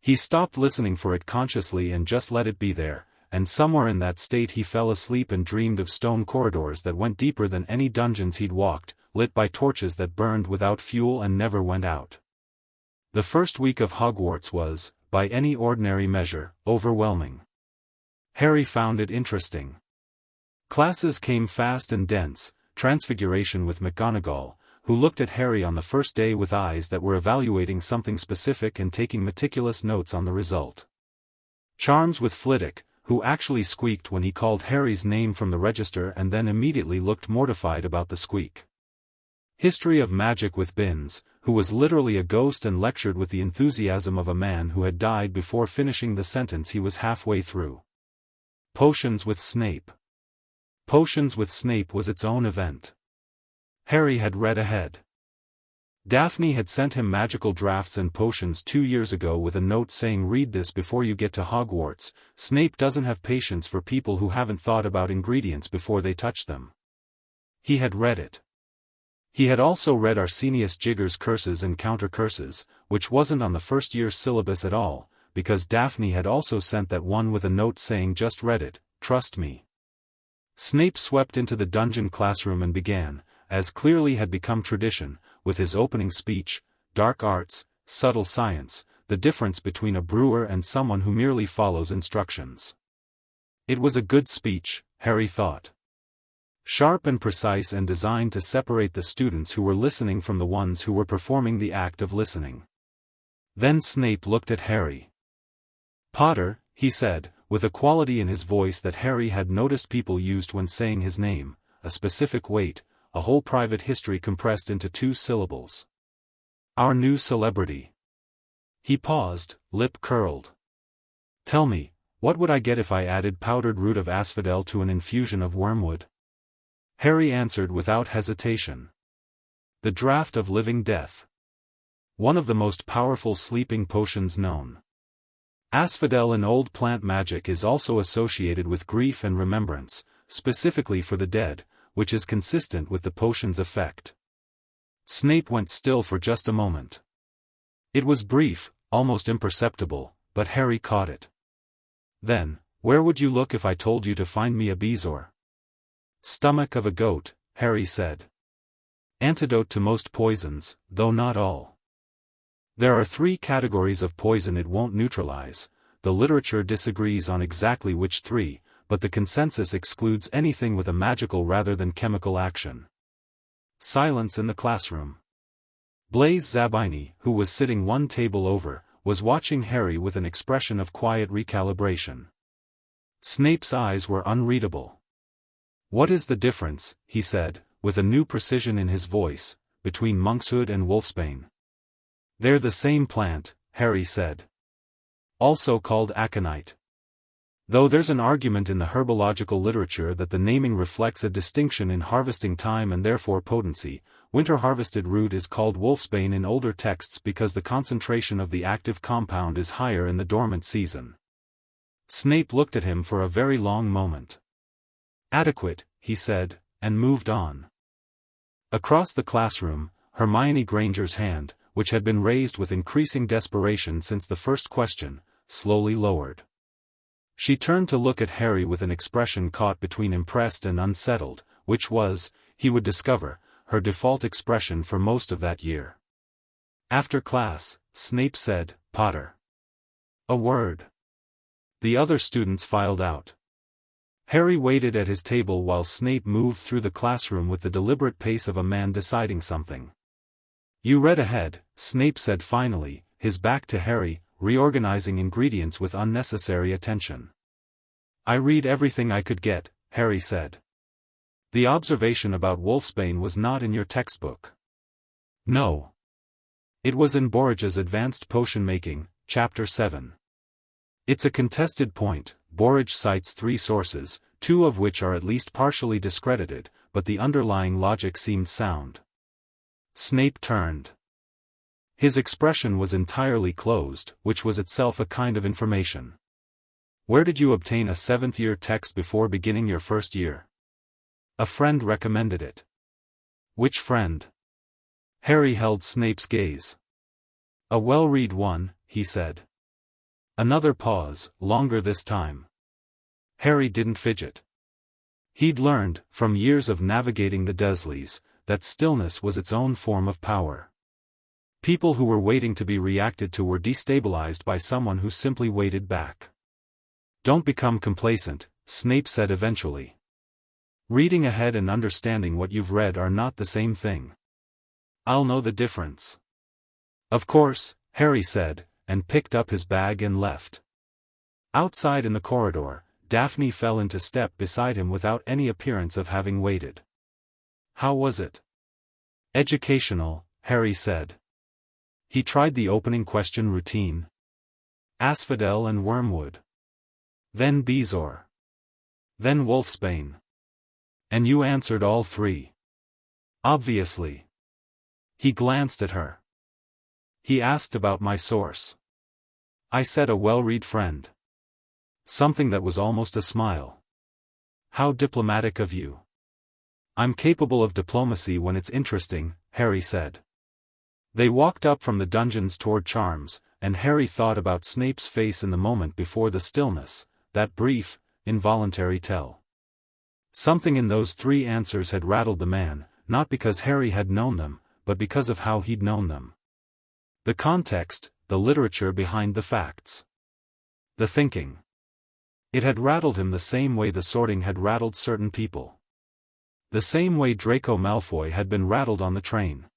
He stopped listening for it consciously and just let it be there, and somewhere in that state he fell asleep and dreamed of stone corridors that went deeper than any dungeons he'd walked, lit by torches that burned without fuel and never went out. The first week of Hogwarts was, by any ordinary measure, overwhelming. Harry found it interesting. Classes came fast and dense, Transfiguration with McGonagall, who looked at Harry on the first day with eyes that were evaluating something specific and taking meticulous notes on the result. Charms with Flitwick, who actually squeaked when he called Harry's name from the register and then immediately looked mortified about the squeak. History of Magic with Binns, who was literally a ghost and lectured with the enthusiasm of a man who had died before finishing the sentence he was halfway through. Potions with Snape. Potions with Snape was its own event. Harry had read ahead. Daphne had sent him magical drafts and potions 2 years ago with a note saying, "Read this before you get to Hogwarts. Snape doesn't have patience for people who haven't thought about ingredients before they touch them." He had read it. He had also read Arsenius Jigger's Curses and Counter-Curses, which wasn't on the first year's syllabus at all, because Daphne had also sent that one with a note saying, "Just read it, trust me." Snape swept into the dungeon classroom and began, as clearly had become tradition, with his opening speech, "Dark arts, subtle science, the difference between a brewer and someone who merely follows instructions." It was a good speech, Harry thought. Sharp and precise and designed to separate the students who were listening from the ones who were performing the act of listening. Then Snape looked at Harry. "Potter," he said, with a quality in his voice that Harry had noticed people used when saying his name, a specific weight, a whole private history compressed into 2 syllables. "Our new celebrity." He paused, lip curled. "Tell me, what would I get if I added powdered root of asphodel to an infusion of wormwood?" Harry answered without hesitation. "The Draught of Living Death. One of the most powerful sleeping potions known. Asphodel in old plant magic is also associated with grief and remembrance, specifically for the dead, which is consistent with the potion's effect." Snape went still for just a moment. It was brief, almost imperceptible, but Harry caught it. Then, where would you look if I told you to find me a bezoar? Stomach of a goat, Harry said. Antidote to most poisons, though not all. There are 3 categories of poison it won't neutralize. The literature disagrees on exactly which 3, but the consensus excludes anything with a magical rather than chemical action. Silence in the classroom. Blaise Zabini, who was sitting one table over, was watching Harry with an expression of quiet recalibration. Snape's eyes were unreadable. What is the difference, he said, with a new precision in his voice, between monkshood and wolfsbane? They're the same plant, Harry said. Also called aconite. Though there's an argument in the herbological literature that the naming reflects a distinction in harvesting time and therefore potency, winter-harvested root is called wolfsbane in older texts because the concentration of the active compound is higher in the dormant season. Snape looked at him for a very long moment. Adequate, he said, and moved on. Across the classroom, Hermione Granger's hand, which had been raised with increasing desperation since the first question, slowly lowered. She turned to look at Harry with an expression caught between impressed and unsettled, which was, he would discover, her default expression for most of that year. After class, Snape said, "Potter." A word. The other students filed out. Harry waited at his table while Snape moved through the classroom with the deliberate pace of a man deciding something. "You read ahead," Snape said finally, his back to Harry, reorganizing ingredients with unnecessary attention. "I read everything I could get," Harry said. "The observation about wolfsbane was not in your textbook." "No. It was in Borrage's Advanced Potion Making, Chapter 7. It's a contested point. Borrage cites 3 sources, 2 of which are at least partially discredited, but the underlying logic seemed sound." Snape turned. His expression was entirely closed, which was itself a kind of information. "Where did you obtain a 7th-year text before beginning your first year?" "A friend recommended it." "Which friend?" Harry held Snape's gaze. "A well-read one," he said. Another pause, longer this time. Harry didn't fidget. He'd learned, from years of navigating the Dursleys, that stillness was its own form of power. People who were waiting to be reacted to were destabilized by someone who simply waited back. "Don't become complacent," Snape said eventually. "Reading ahead and understanding what you've read are not the same thing." "I'll know the difference." "Of course," Harry said, and picked up his bag and left. Outside in the corridor, Daphne fell into step beside him without any appearance of having waited. "How was it?" "Educational," Harry said. He tried the opening question routine. Asphodel and wormwood. Then bezoar. Then wolfsbane. "And you answered all 3. "Obviously." He glanced at her. "He asked about my source. I said a well-read friend." Something that was almost a smile. "How diplomatic of you." "I'm capable of diplomacy when it's interesting," Harry said. They walked up from the dungeons toward Charms, and Harry thought about Snape's face in the moment before the stillness, that brief, involuntary tell. Something in those 3 answers had rattled the man, not because Harry had known them, but because of how he'd known them. The context, the literature behind the facts. The thinking. It had rattled him the same way the sorting had rattled certain people. The same way Draco Malfoy had been rattled on the train.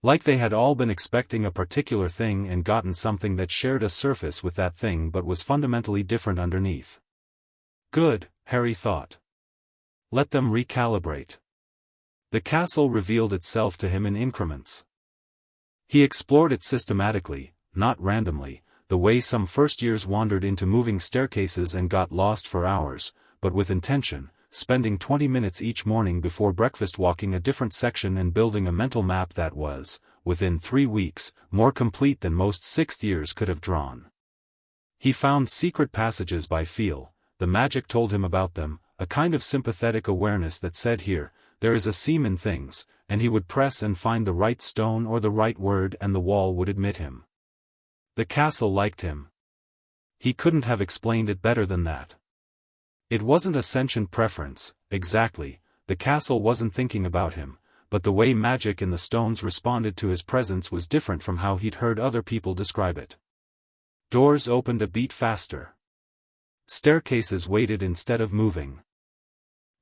Like they had all been expecting a particular thing and gotten something that shared a surface with that thing but was fundamentally different underneath. Good, Harry thought. Let them recalibrate. The castle revealed itself to him in increments. He explored it systematically, not randomly, the way some first-years wandered into moving staircases and got lost for hours, but with intention, spending 20 minutes each morning before breakfast walking a different section and building a mental map that was, within 3 weeks, more complete than most 6th-years could have drawn. He found secret passages by feel, the magic told him about them, a kind of sympathetic awareness that said here, there is a seam in things, and he would press and find the right stone or the right word and the wall would admit him. The castle liked him. He couldn't have explained it better than that. It wasn't a sentient preference, exactly, the castle wasn't thinking about him, but the way magic in the stones responded to his presence was different from how he'd heard other people describe it. Doors opened a beat faster. Staircases waited instead of moving.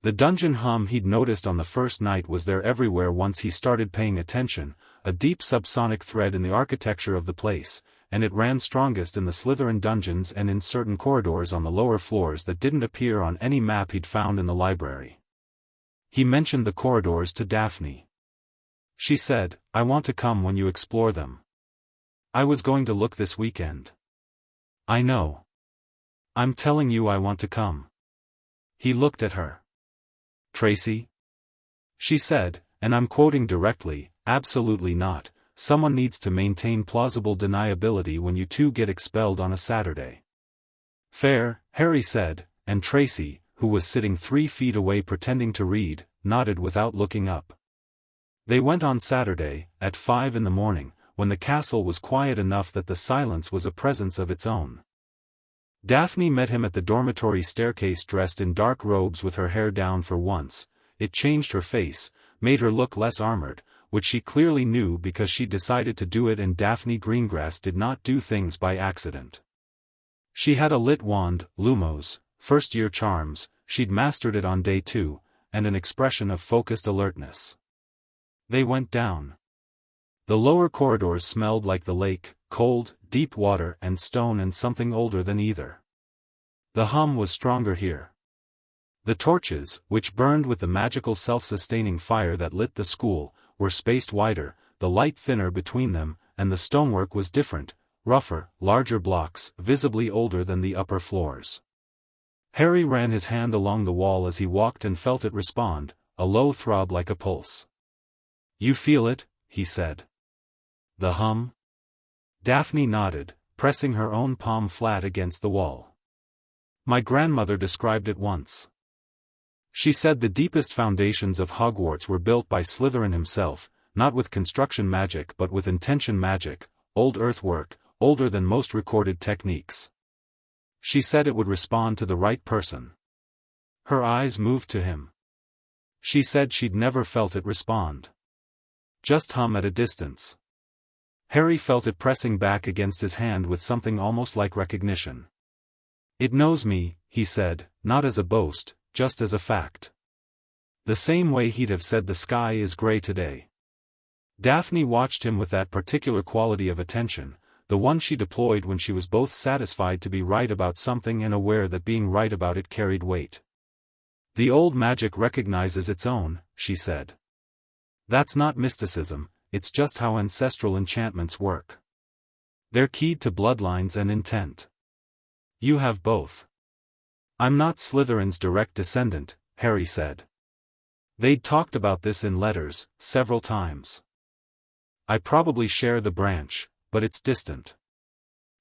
The dungeon hum he'd noticed on the first night was there everywhere once he started paying attention, a deep subsonic thread in the architecture of the place, and it ran strongest in the Slytherin dungeons and in certain corridors on the lower floors that didn't appear on any map he'd found in the library. He mentioned the corridors to Daphne. She said, "I want to come when you explore them. I was going to look this weekend." "I know. I'm telling you I want to come." He looked at her. "Tracy?" She said, and I'm quoting directly, "Absolutely not. Someone needs to maintain plausible deniability when you two get expelled on a Saturday." "Fair," Harry said, and Tracy, who was sitting 3 feet away pretending to read, nodded without looking up. They went on Saturday, at 5 in the morning, when the castle was quiet enough that the silence was a presence of its own. Daphne met him at the dormitory staircase dressed in dark robes with her hair down for once. It changed her face, made her look less armored, which she clearly knew because she decided to do it, and Daphne Greengrass did not do things by accident. She had a lit wand, Lumos, first-year charms, she'd mastered it on day 2, and an expression of focused alertness. They went down. The lower corridors smelled like the lake, cold, deep water and stone and something older than either. The hum was stronger here. The torches, which burned with the magical self-sustaining fire that lit the school, were spaced wider, the light thinner between them, and the stonework was different, rougher, larger blocks, visibly older than the upper floors. Harry ran his hand along the wall as he walked and felt it respond, a low throb like a pulse. "You feel it?" he said. "The hum?" Daphne nodded, pressing her own palm flat against the wall. "My grandmother described it once. She said the deepest foundations of Hogwarts were built by Slytherin himself, not with construction magic but with intention magic, old earthwork, older than most recorded techniques. She said it would respond to the right person." Her eyes moved to him. She said she'd never felt it respond. Just hum at a distance. Harry felt it pressing back against his hand with something almost like recognition. "It knows me," he said, not as a boast, just as a fact. The same way he'd have said the sky is gray today. Daphne watched him with that particular quality of attention, the one she deployed when she was both satisfied to be right about something and aware that being right about it carried weight. "The old magic recognizes its own," she said. "That's not mysticism, it's just how ancestral enchantments work. They're keyed to bloodlines and intent. You have both." "I'm not Slytherin's direct descendant," Harry said. They'd talked about this in letters, several times. "I probably share the branch, but it's distant.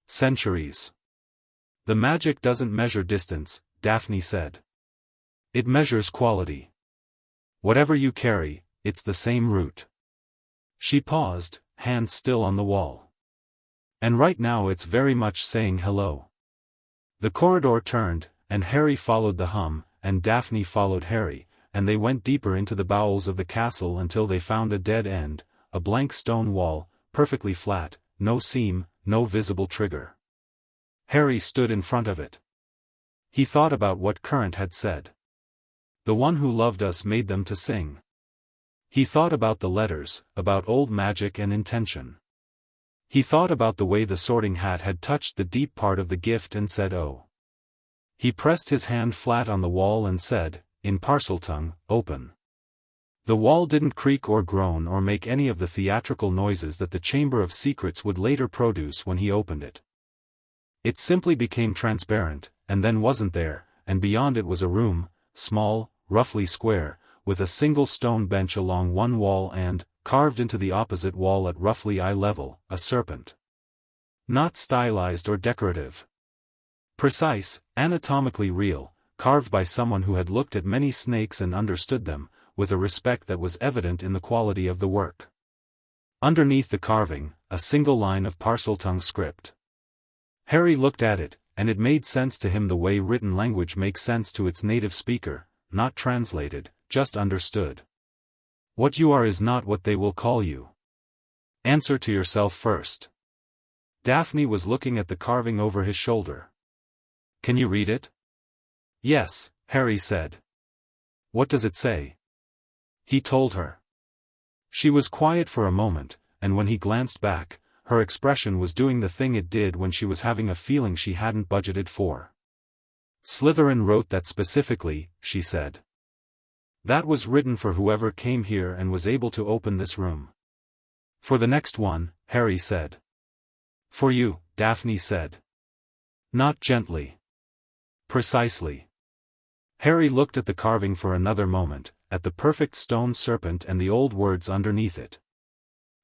Centuries." "The magic doesn't measure distance," Daphne said. "It measures quality. Whatever you carry, it's the same root." She paused, hands still on the wall. "And right now it's very much saying hello." The corridor turned, and Harry followed the hum, and Daphne followed Harry, and they went deeper into the bowels of the castle until they found a dead end, a blank stone wall, perfectly flat, no seam, no visible trigger. Harry stood in front of it. He thought about what Current had said. "The one who loved us made them to sing." He thought about the letters, about old magic and intention. He thought about the way the Sorting Hat had touched the deep part of the gift and said oh. He pressed his hand flat on the wall and said, in Parseltongue, "Open." The wall didn't creak or groan or make any of the theatrical noises that the Chamber of Secrets would later produce when he opened it. It simply became transparent, and then wasn't there, and beyond it was a room, small, roughly square, with a single stone bench along one wall and, carved into the opposite wall at roughly eye level, a serpent. Not stylized or decorative. Precise, anatomically real, carved by someone who had looked at many snakes and understood them, with a respect that was evident in the quality of the work. Underneath the carving, a single line of Parseltongue script. Harry looked at it, and it made sense to him the way written language makes sense to its native speaker, not translated, just understood. What you are is not what they will call you. Answer to yourself first. Daphne was looking at the carving over his shoulder. Can you read it? Yes, Harry said. What does it say? He told her. She was quiet for a moment, and when he glanced back, her expression was doing the thing it did when she was having a feeling she hadn't budgeted for. Slytherin wrote that specifically, she said. That was written for whoever came here and was able to open this room. For the next one, Harry said. For you, Daphne said. Not gently. Precisely. Harry looked at the carving for another moment, at the perfect stone serpent and the old words underneath it.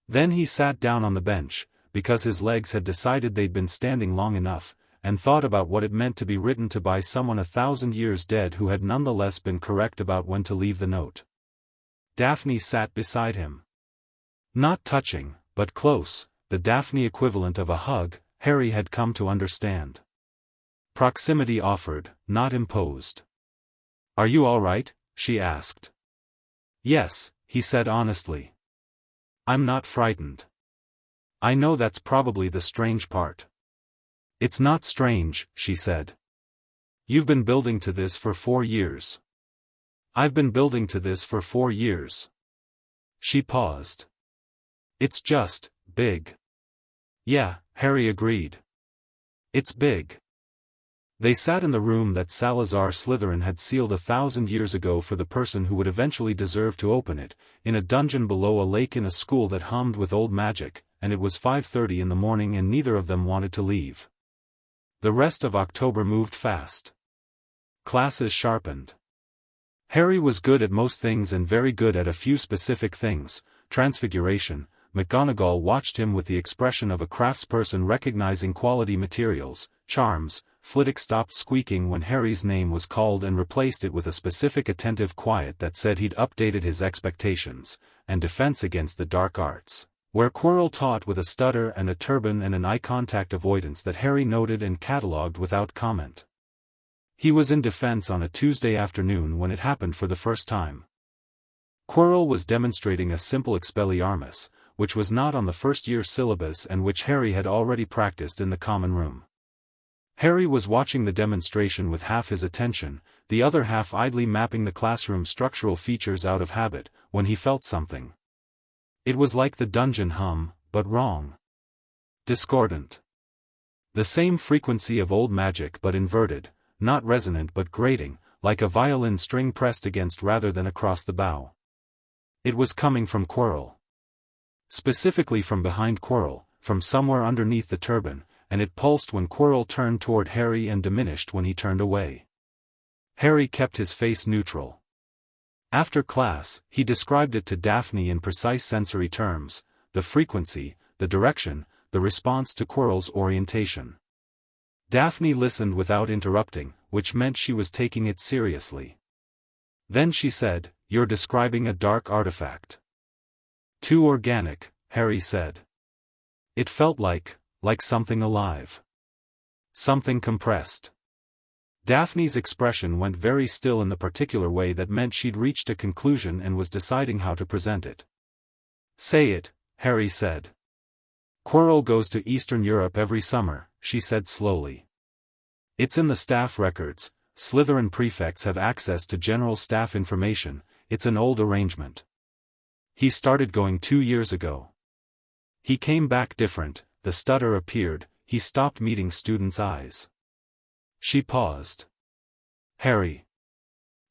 Then he sat down on the bench, because his legs had decided they'd been standing long enough, and thought about what it meant to be written to by someone 1,000 years dead who had nonetheless been correct about when to leave the note. Daphne sat beside him. Not touching, but close, the Daphne equivalent of a hug, Harry had come to understand. Proximity offered, not imposed. Are you all right? She asked. Yes, he said honestly. I'm not frightened. I know that's probably the strange part. It's not strange, she said. You've been building to this for 4 years. I've been building to this for 4 years. She paused. It's just, big. Yeah, Harry agreed. It's big. They sat in the room that Salazar Slytherin had sealed 1,000 years ago for the person who would eventually deserve to open it, in a dungeon below a lake in a school that hummed with old magic, and it was 5:30 in the morning and neither of them wanted to leave. The rest of October moved fast. Classes sharpened. Harry was good at most things and very good at a few specific things, transfiguration. McGonagall watched him with the expression of a craftsperson recognizing quality materials. Charms. Flitwick stopped squeaking when Harry's name was called and replaced it with a specific attentive quiet that said he'd updated his expectations, and defense against the dark arts, where Quirrell taught with a stutter and a turban and an eye-contact avoidance that Harry noted and catalogued without comment. He was in defense on a Tuesday afternoon when it happened for the first time. Quirrell was demonstrating a simple Expelliarmus, which was not on the first-year syllabus and which Harry had already practiced in the common room. Harry was watching the demonstration with half his attention, the other half idly mapping the classroom structural features out of habit, when he felt something. It was like the dungeon hum, but wrong. Discordant. The same frequency of old magic but inverted, not resonant but grating, like a violin string pressed against rather than across the bow. It was coming from Quirrell. Specifically from behind Quirrell, from somewhere underneath the turban, and it pulsed when Quirrell turned toward Harry and diminished when he turned away. Harry kept his face neutral. After class, he described it to Daphne in precise sensory terms, the frequency, the direction, the response to Quirrell's orientation. Daphne listened without interrupting, which meant she was taking it seriously. Then she said, "You're describing a dark artifact." "Too organic," Harry said. "It felt like something alive. Something compressed." Daphne's expression went very still in the particular way that meant she'd reached a conclusion and was deciding how to present it. "Say it," Harry said. "Quirrell goes to Eastern Europe every summer," she said slowly. "It's in the staff records. Slytherin prefects have access to general staff information. It's an old arrangement. He started going 2 years ago. He came back different. The stutter appeared, he stopped meeting students' eyes." She paused. "Harry.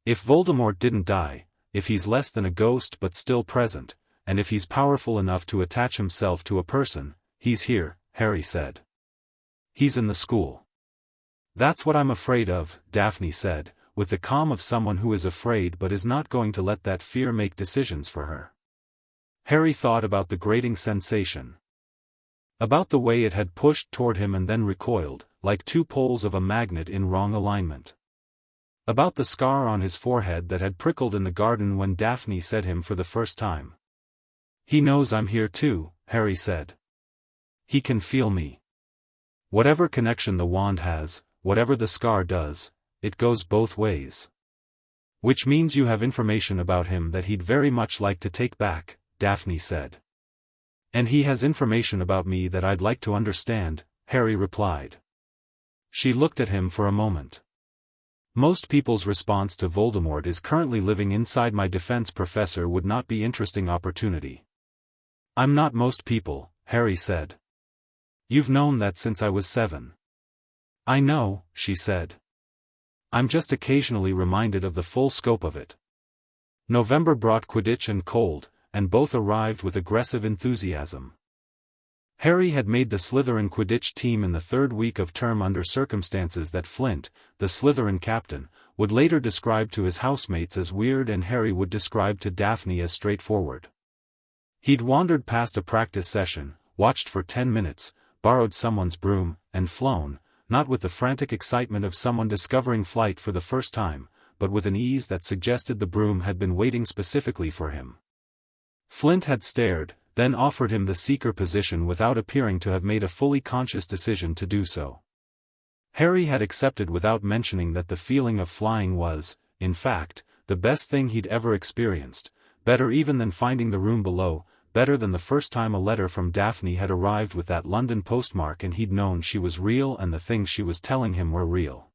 If Voldemort didn't die, if he's less than a ghost but still present, and if he's powerful enough to attach himself to a person, he's here," Harry said. "He's in the school." "That's what I'm afraid of," Daphne said, with the calm of someone who is afraid but is not going to let that fear make decisions for her. Harry thought about the grating sensation. About the way it had pushed toward him and then recoiled, like two poles of a magnet in wrong alignment. About the scar on his forehead that had prickled in the garden when Daphne said him for the first time. He knows I'm here too, Harry said. He can feel me. Whatever connection the wand has, whatever the scar does, it goes both ways. Which means you have information about him that he'd very much like to take back, Daphne said. And he has information about me that I'd like to understand, Harry replied. She looked at him for a moment. Most people's response to Voldemort is currently living inside my defense professor would not be interesting opportunity. I'm not most people, Harry said. You've known that since I was 7. I know, she said. I'm just occasionally reminded of the full scope of it. November brought Quidditch and cold, and both arrived with aggressive enthusiasm. Harry had made the Slytherin Quidditch team in the 3rd week of term under circumstances that Flint, the Slytherin captain, would later describe to his housemates as weird and Harry would describe to Daphne as straightforward. He'd wandered past a practice session, watched for 10 minutes, borrowed someone's broom, and flown, not with the frantic excitement of someone discovering flight for the first time, but with an ease that suggested the broom had been waiting specifically for him. Flint had stared, then offered him the seeker position without appearing to have made a fully conscious decision to do so. Harry had accepted without mentioning that the feeling of flying was, in fact, the best thing he'd ever experienced, better even than finding the room below, better than the first time a letter from Daphne had arrived with that London postmark and he'd known she was real and the things she was telling him were real.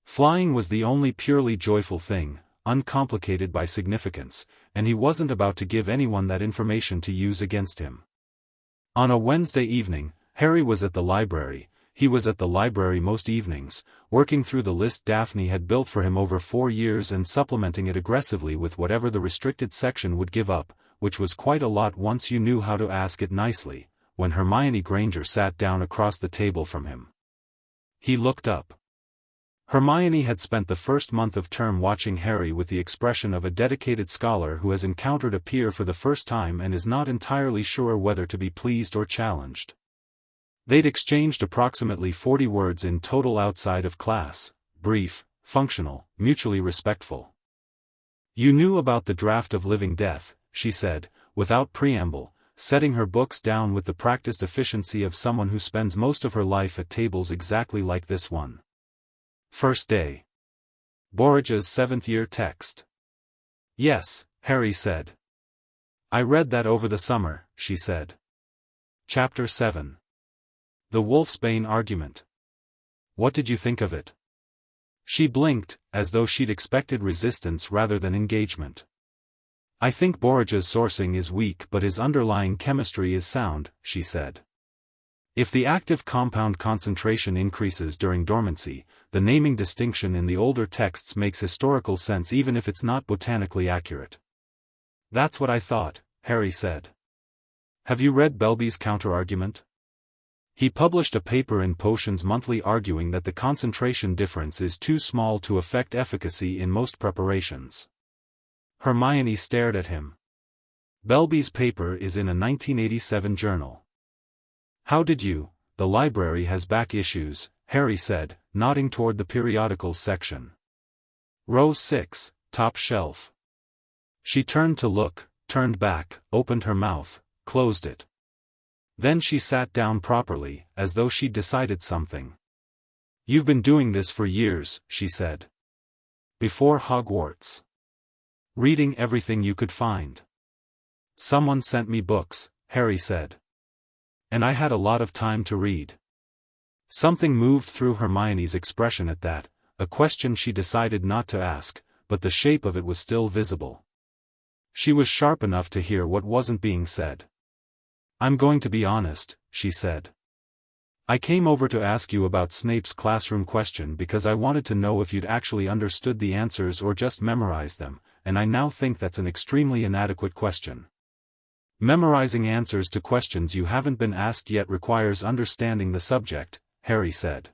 Flying was the only purely joyful thing, uncomplicated by significance, and he wasn't about to give anyone that information to use against him. On a Wednesday evening, Harry was at the library. He was at the library most evenings, working through the list Daphne had built for him over 4 years and supplementing it aggressively with whatever the restricted section would give up, which was quite a lot once you knew how to ask it nicely, when Hermione Granger sat down across the table from him. He looked up. Hermione had spent the first month of term watching Harry with the expression of a dedicated scholar who has encountered a peer for the first time and is not entirely sure whether to be pleased or challenged. They'd exchanged approximately 40 words in total outside of class, brief, functional, mutually respectful. You knew about the draft of Living Death, she said, without preamble, setting her books down with the practiced efficiency of someone who spends most of her life at tables exactly like this one. First day. Borgia's 7th-year text. Yes, Harry said. I read that over the summer, she said. Chapter 7. The Wolfsbane Argument. What did you think of it? She blinked, as though she'd expected resistance rather than engagement. I think Borgia's sourcing is weak but his underlying chemistry is sound, she said. If the active compound concentration increases during dormancy, the naming distinction in the older texts makes historical sense even if it's not botanically accurate. That's what I thought, Harry said. Have you read Belby's counterargument? He published a paper in Potions Monthly arguing that the concentration difference is too small to affect efficacy in most preparations. Hermione stared at him. Belby's paper is in a 1987 journal. How did you? The library has back issues, Harry said, nodding toward the periodicals section. Row 6, top shelf. She turned to look, turned back, opened her mouth, closed it. Then she sat down properly, as though she'd decided something. You've been doing this for years, she said. Before Hogwarts. Reading everything you could find. Someone sent me books, Harry said. And I had a lot of time to read. Something moved through Hermione's expression at that, a question she decided not to ask, but the shape of it was still visible. She was sharp enough to hear what wasn't being said. I'm going to be honest, she said. I came over to ask you about Snape's classroom question because I wanted to know if you'd actually understood the answers or just memorized them, and I now think that's an extremely inadequate question. Memorizing answers to questions you haven't been asked yet requires understanding the subject, Harry said.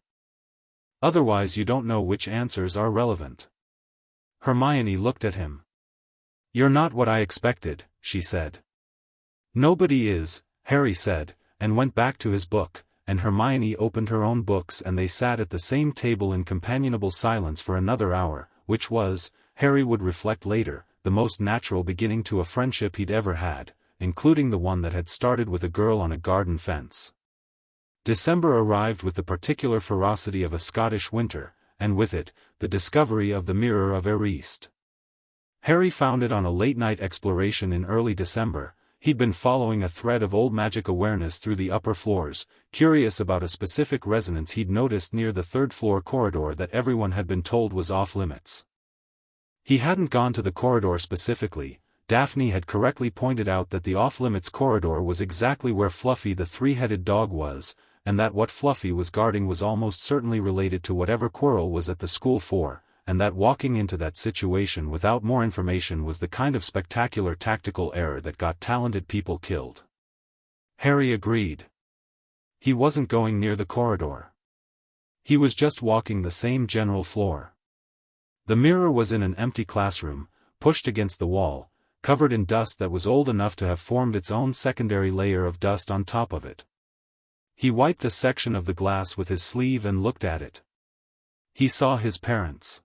Otherwise you don't know which answers are relevant. Hermione looked at him. You're not what I expected, she said. Nobody is, Harry said, and went back to his book, and Hermione opened her own books and they sat at the same table in companionable silence for another hour, which was, Harry would reflect later, the most natural beginning to a friendship he'd ever had, including the one that had started with a girl on a garden fence. December arrived with the particular ferocity of a Scottish winter, and with it, the discovery of the Mirror of Heir. Harry found it on a late-night exploration in early December. He'd been following a thread of old magic awareness through the upper floors, curious about a specific resonance he'd noticed near the third-floor corridor that everyone had been told was off-limits. He hadn't gone to the corridor specifically. Daphne had correctly pointed out that the off-limits corridor was exactly where Fluffy the three-headed dog was, and that what Fluffy was guarding was almost certainly related to whatever Quirrell was at the school for, and that walking into that situation without more information was the kind of spectacular tactical error that got talented people killed. Harry agreed. He wasn't going near the corridor. He was just walking the same general floor. The mirror was in an empty classroom, pushed against the wall, covered in dust that was old enough to have formed its own secondary layer of dust on top of it. He wiped a section of the glass with his sleeve and looked at it. He saw his parents.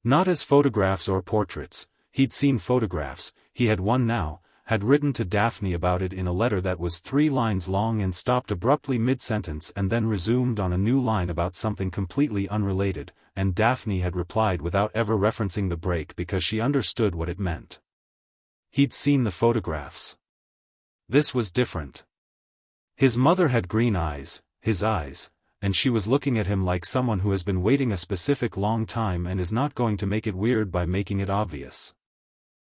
Not as photographs or portraits. He'd seen photographs, he had one now, had written to Daphne about it in a letter that was 3 lines long and stopped abruptly mid-sentence and then resumed on a new line about something completely unrelated, and Daphne had replied without ever referencing the break because she understood what it meant. He'd seen the photographs. This was different. His mother had green eyes, his eyes, and she was looking at him like someone who has been waiting a specific long time and is not going to make it weird by making it obvious.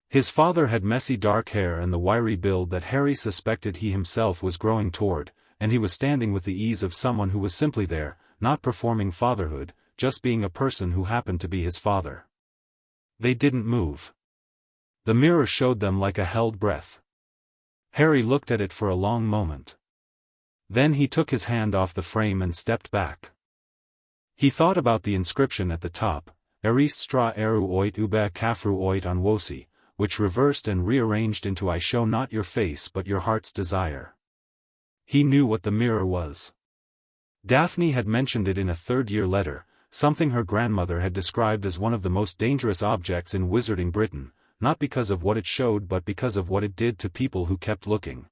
His father had messy dark hair and the wiry build that Harry suspected he himself was growing toward, and he was standing with the ease of someone who was simply there, not performing fatherhood, just being a person who happened to be his father. They didn't move. The mirror showed them like a held breath. Harry looked at it for a long moment. Then he took his hand off the frame and stepped back. He thought about the inscription at the top, Erist stra eru oit ube kafru oit on wosi, which reversed and rearranged into I show not your face but your heart's desire. He knew what the mirror was. Daphne had mentioned it in a third-year letter, something her grandmother had described as one of the most dangerous objects in wizarding Britain, not because of what it showed but because of what it did to people who kept looking.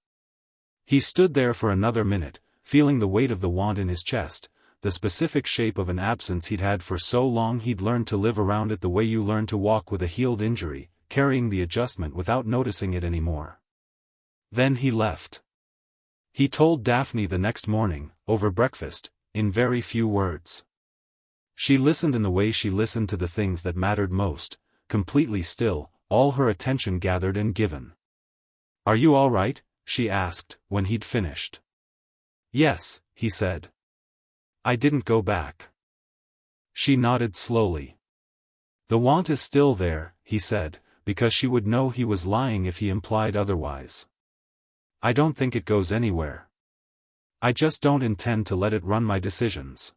He stood there for another minute, feeling the weight of the wand in his chest, the specific shape of an absence he'd had for so long he'd learned to live around it the way you learn to walk with a healed injury, carrying the adjustment without noticing it anymore. Then he left. He told Daphne the next morning, over breakfast, in very few words. She listened in the way she listened to the things that mattered most, completely still, all her attention gathered and given. "Are you all right?" she asked, when he'd finished. "Yes," he said. "I didn't go back." She nodded slowly. "The want is still there," he said, because she would know he was lying if he implied otherwise. "I don't think it goes anywhere. I just don't intend to let it run my decisions."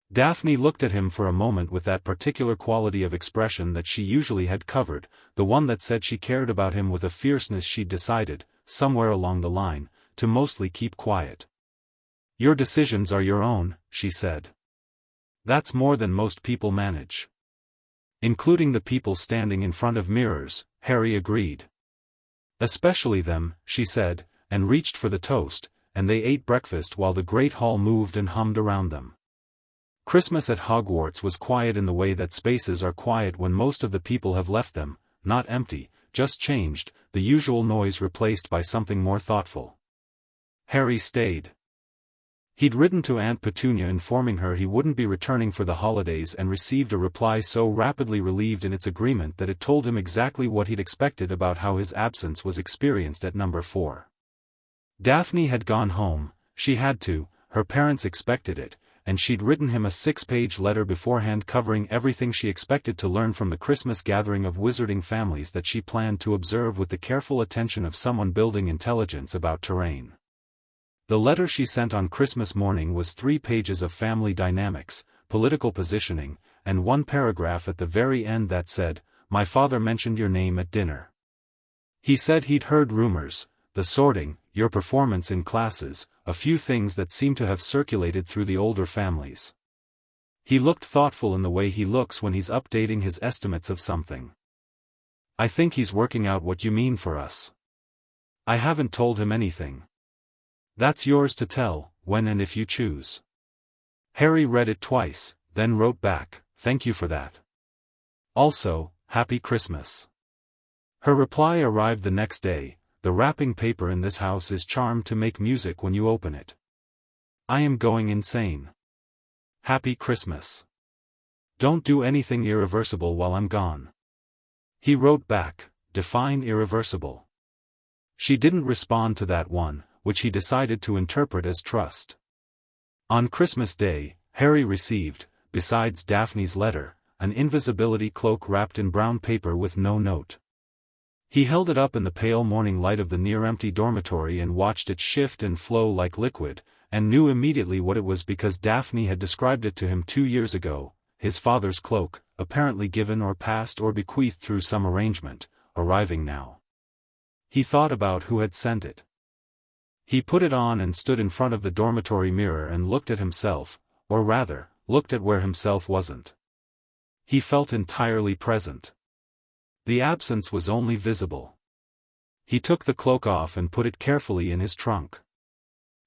Daphne looked at him for a moment with that particular quality of expression that she usually had covered, the one that said she cared about him with a fierceness she'd decided, somewhere along the line, to mostly keep quiet. "Your decisions are your own," she said. "That's more than most people manage." "Including the people standing in front of mirrors," Harry agreed. "Especially them," she said, and reached for the toast, and they ate breakfast while the Great Hall moved and hummed around them. Christmas at Hogwarts was quiet in the way that spaces are quiet when most of the people have left them, not empty, just changed, the usual noise replaced by something more thoughtful. Harry stayed. He'd written to Aunt Petunia informing her he wouldn't be returning for the holidays and received a reply so rapidly relieved in its agreement that it told him exactly what he'd expected about how his absence was experienced at number 4. Daphne had gone home, she had to, her parents expected it, and she'd written him a 6-page letter beforehand covering everything she expected to learn from the Christmas gathering of wizarding families that she planned to observe with the careful attention of someone building intelligence about terrain. The letter she sent on Christmas morning was 3 pages of family dynamics, political positioning, and 1 paragraph at the very end that said, "My father mentioned your name at dinner. He said he'd heard rumors, the sorting, your performance in classes, a few things that seem to have circulated through the older families. He looked thoughtful in the way he looks when he's updating his estimates of something. I think he's working out what you mean for us. I haven't told him anything. That's yours to tell, when and if you choose. Harry read it twice, then wrote back, "Thank you for that. Also, Happy Christmas." Her reply arrived the next day. "The wrapping paper in this house is charmed to make music when you open it. I am going insane. Happy Christmas. Don't do anything irreversible while I'm gone." He wrote back, "Define irreversible." She didn't respond to that one, which he decided to interpret as trust. On Christmas Day, Harry received, besides Daphne's letter, an invisibility cloak wrapped in brown paper with no note. He held it up in the pale morning light of the near-empty dormitory and watched it shift and flow like liquid, and knew immediately what it was because Daphne had described it to him 2 years ago, his father's cloak, apparently given or passed or bequeathed through some arrangement, arriving now. He thought about who had sent it. He put it on and stood in front of the dormitory mirror and looked at himself, or rather, looked at where himself wasn't. He felt entirely present. The absence was only visible. He took the cloak off and put it carefully in his trunk.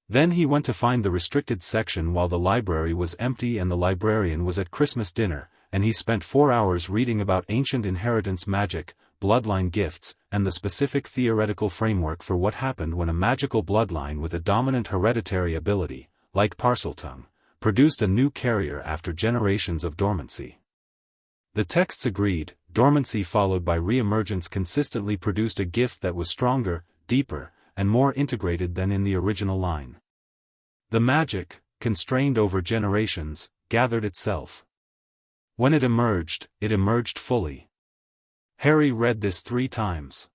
Then he went to find the restricted section while the library was empty and the librarian was at Christmas dinner, and he spent 4 hours reading about ancient inheritance magic, bloodline gifts, and the specific theoretical framework for what happened when a magical bloodline with a dominant hereditary ability, like Parseltongue, produced a new carrier after generations of dormancy. The texts agreed, dormancy followed by re-emergence consistently produced a gift that was stronger, deeper, and more integrated than in the original line. The magic, constrained over generations, gathered itself. When it emerged fully. Harry read this 3 times.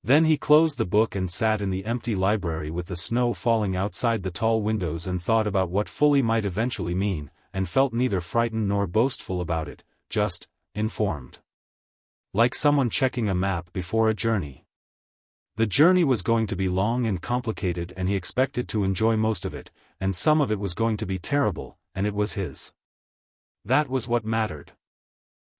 Then he closed the book and sat in the empty library with the snow falling outside the tall windows and thought about what fully might eventually mean, and felt neither frightened nor boastful about it, just informed. Like someone checking a map before a journey. The journey was going to be long and complicated and he expected to enjoy most of it, and some of it was going to be terrible, and it was his. That was what mattered.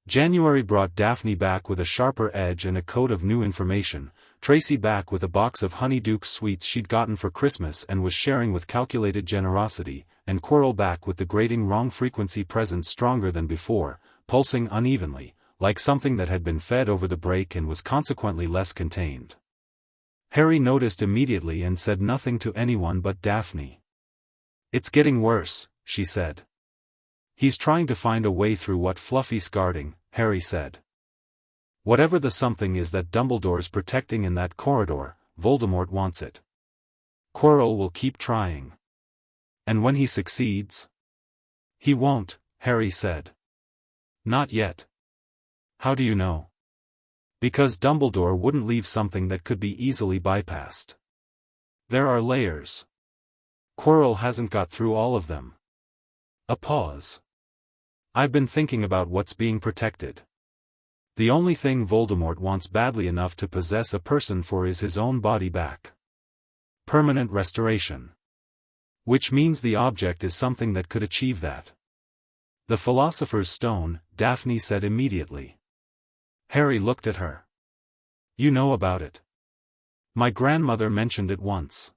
January brought Daphne back with a sharper edge and a coat of new information, Tracy back with a box of Honeydukes sweets she'd gotten for Christmas and was sharing with calculated generosity, and Quirrell back with the grating wrong-frequency present stronger than before, pulsing unevenly, like something that had been fed over the break and was consequently less contained. Harry noticed immediately and said nothing to anyone but Daphne. "It's getting worse," she said. "He's trying to find a way through what fluffy skarding," Harry said. "Whatever the something is that Dumbledore's protecting in that corridor, Voldemort wants it. Quirrell will keep trying. And when he succeeds?" "He won't," Harry said. "Not yet." "How do you know?" "Because Dumbledore wouldn't leave something that could be easily bypassed. There are layers. Quirrell hasn't got through all of them." A pause. "I've been thinking about what's being protected. The only thing Voldemort wants badly enough to possess a person for is his own body back. Permanent restoration. Which means the object is something that could achieve that." "The Philosopher's Stone," Daphne said immediately. Harry looked at her. "You know about it." "My grandmother mentioned it once.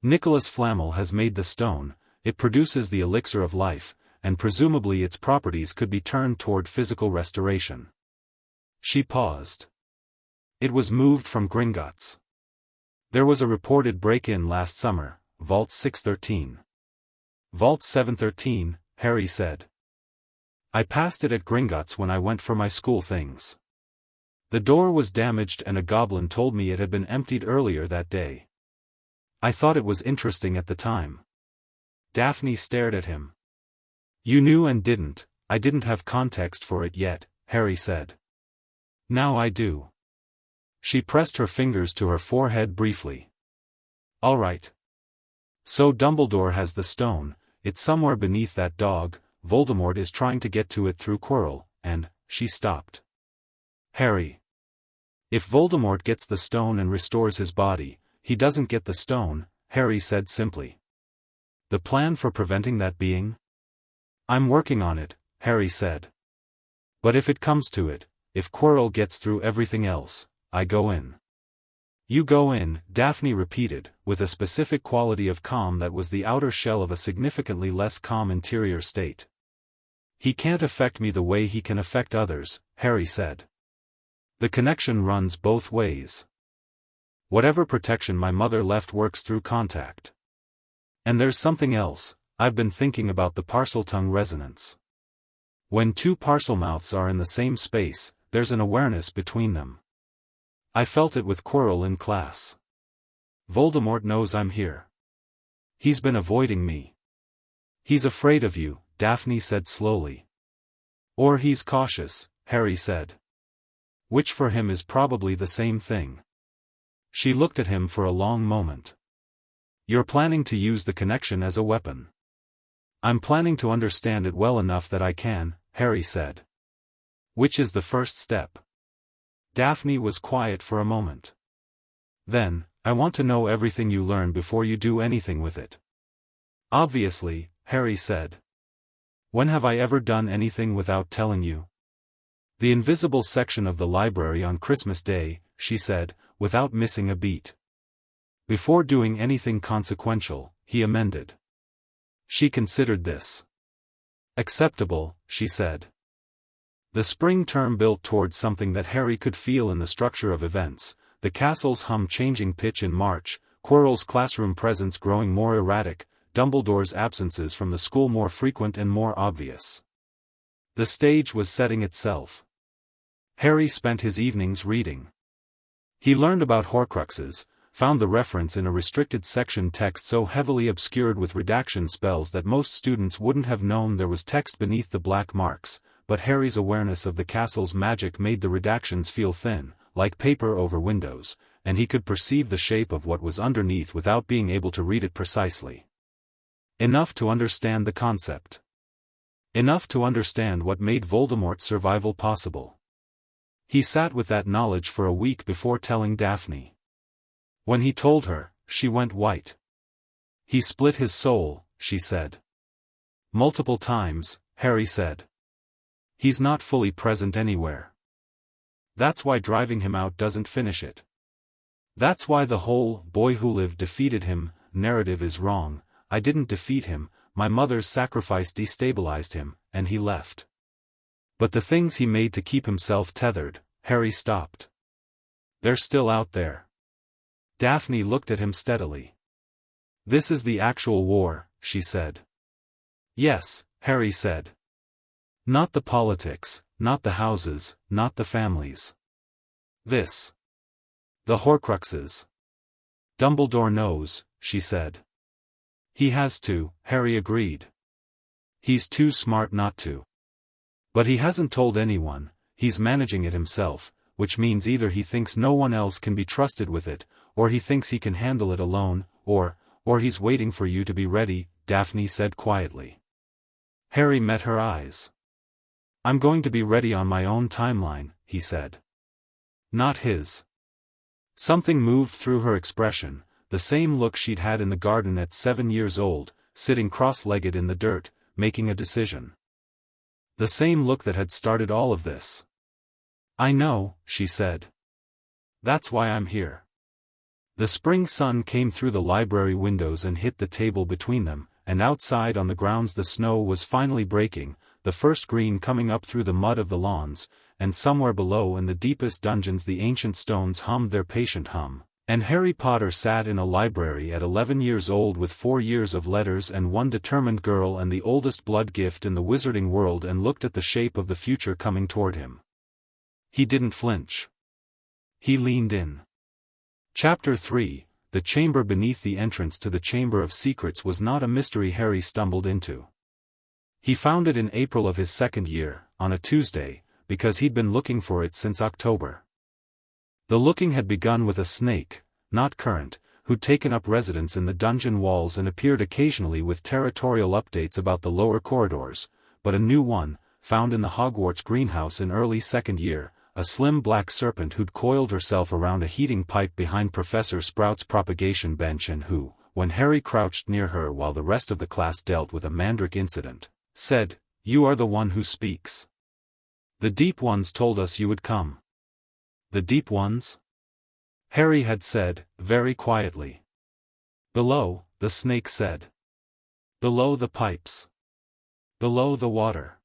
Nicholas Flamel has made the stone, it produces the elixir of life, and presumably its properties could be turned toward physical restoration." She paused. "It was moved from Gringotts. There was a reported break-in last summer, Vault 613. "Vault 713, Harry said. "I passed it at Gringotts when I went for my school things. The door was damaged and a goblin told me it had been emptied earlier that day. I thought it was interesting at the time." Daphne stared at him. "You knew and didn't, I didn't have context for it yet," Harry said. "Now I do." She pressed her fingers to her forehead briefly. "All right. So Dumbledore has the stone, it's somewhere beneath that dog, Voldemort is trying to get to it through Quirrell, and," she stopped. "Harry. If Voldemort gets the stone and restores his body, he doesn't get the stone, Harry said simply. The plan for preventing that being? I'm working on it, Harry said. But if it comes to it, if Quirrell gets through everything else, I go in. You go in, Daphne repeated, with a specific quality of calm that was the outer shell of a significantly less calm interior state. He can't affect me the way he can affect others, Harry said. The connection runs both ways. Whatever protection my mother left works through contact. And there's something else, I've been thinking about the Parseltongue resonance. When two Parselmouths are in the same space, there's an awareness between them. I felt it with Quirrell in class. Voldemort knows I'm here. He's been avoiding me. He's afraid of you, Daphne said slowly. Or he's cautious, Harry said. Which for him is probably the same thing. She looked at him for a long moment. You're planning to use the connection as a weapon. I'm planning to understand it well enough that I can, Harry said. Which is the first step. Daphne was quiet for a moment. Then, I want to know everything you learn before you do anything with it. Obviously, Harry said. When have I ever done anything without telling you? The invisible section of the library on Christmas Day, she said, without missing a beat. Before doing anything consequential, he amended. She considered this acceptable, she said. The spring term built towards something that Harry could feel in the structure of events, the castle's hum changing pitch in March, Quirrell's classroom presence growing more erratic, Dumbledore's absences from the school more frequent and more obvious. The stage was setting itself. Harry spent his evenings reading. He learned about Horcruxes, found the reference in a restricted section text so heavily obscured with redaction spells that most students wouldn't have known there was text beneath the black marks, but Harry's awareness of the castle's magic made the redactions feel thin, like paper over windows, and he could perceive the shape of what was underneath without being able to read it precisely. Enough to understand the concept. Enough to understand what made Voldemort's survival possible. He sat with that knowledge for a week before telling Daphne. When he told her, she went white. He split his soul, she said. Multiple times, Harry said. He's not fully present anywhere. That's why driving him out doesn't finish it. That's why the whole "boy who lived defeated him" narrative is wrong. I didn't defeat him, my mother's sacrifice destabilized him, and he left. But the things he made to keep himself tethered, Harry stopped. They're still out there. Daphne looked at him steadily. This is the actual war, she said. Yes, Harry said. Not the politics, not the houses, not the families. This. The Horcruxes. Dumbledore knows, she said. He has to, Harry agreed. He's too smart not to. But he hasn't told anyone, he's managing it himself, which means either he thinks no one else can be trusted with it, or he thinks he can handle it alone, or he's waiting for you to be ready, Daphne said quietly. Harry met her eyes. I'm going to be ready on my own timeline, he said. Not his. Something moved through her expression, the same look she'd had in the garden at 7 years old, sitting cross-legged in the dirt, making a decision. The same look that had started all of this. I know, she said. That's why I'm here. The spring sun came through the library windows and hit the table between them, and outside on the grounds the snow was finally breaking, the first green coming up through the mud of the lawns, and somewhere below in the deepest dungeons the ancient stones hummed their patient hum. And Harry Potter sat in a library at 11 years old with 4 years of letters and one determined girl and the oldest blood gift in the wizarding world and looked at the shape of the future coming toward him. He didn't flinch. He leaned in. Chapter 3, The chamber beneath the entrance to the Chamber of Secrets was not a mystery Harry stumbled into. He found it in April of his second year, on a Tuesday, because he'd been looking for it since October. The looking had begun with a snake, not Current, who'd taken up residence in the dungeon walls and appeared occasionally with territorial updates about the lower corridors, but a new one, found in the Hogwarts greenhouse in early second year, a slim black serpent who'd coiled herself around a heating pipe behind Professor Sprout's propagation bench and who, when Harry crouched near her while the rest of the class dealt with a mandrake incident, said, "You are the one who speaks. The Deep Ones told us you would come." "The Deep Ones?" Harry had said, very quietly. "Below," the snake said. "Below the pipes. Below the water.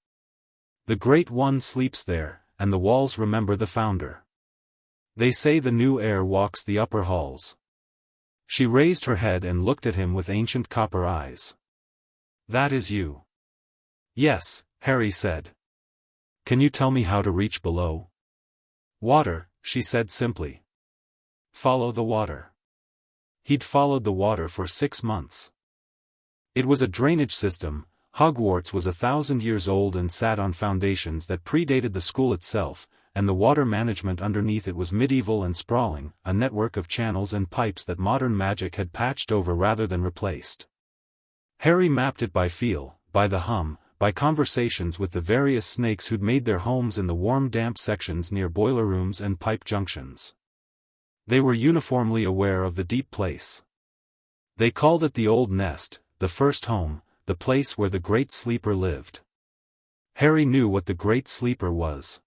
The Great One sleeps there, and the walls remember the Founder. They say the new heir walks the upper halls." She raised her head and looked at him with ancient copper eyes. "That is you." "Yes," Harry said. "Can you tell me how to reach below?" "Water," she said simply. "Follow the water." He'd followed the water for 6 months. It was a drainage system. Hogwarts was 1,000 years old and sat on foundations that predated the school itself, and the water management underneath it was medieval and sprawling, a network of channels and pipes that modern magic had patched over rather than replaced. Harry mapped it by feel, by the hum, by conversations with the various snakes who'd made their homes in the warm damp sections near boiler rooms and pipe junctions. They were uniformly aware of the deep place. They called it the Old Nest, the first home, the place where the Great Sleeper lived. Harry knew what the Great Sleeper was.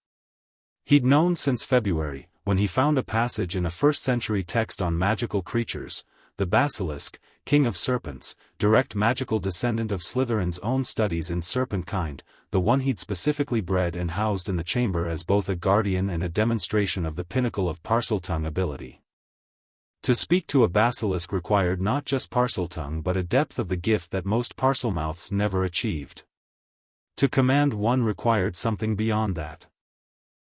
He'd known since February, when he found a passage in a first-century text on magical creatures, the basilisk, king of serpents, direct magical descendant of Slytherin's own studies in serpent-kind, the one he'd specifically bred and housed in the chamber as both a guardian and a demonstration of the pinnacle of Parseltongue ability. To speak to a basilisk required not just Parseltongue but a depth of the gift that most Parselmouths never achieved. To command one required something beyond that.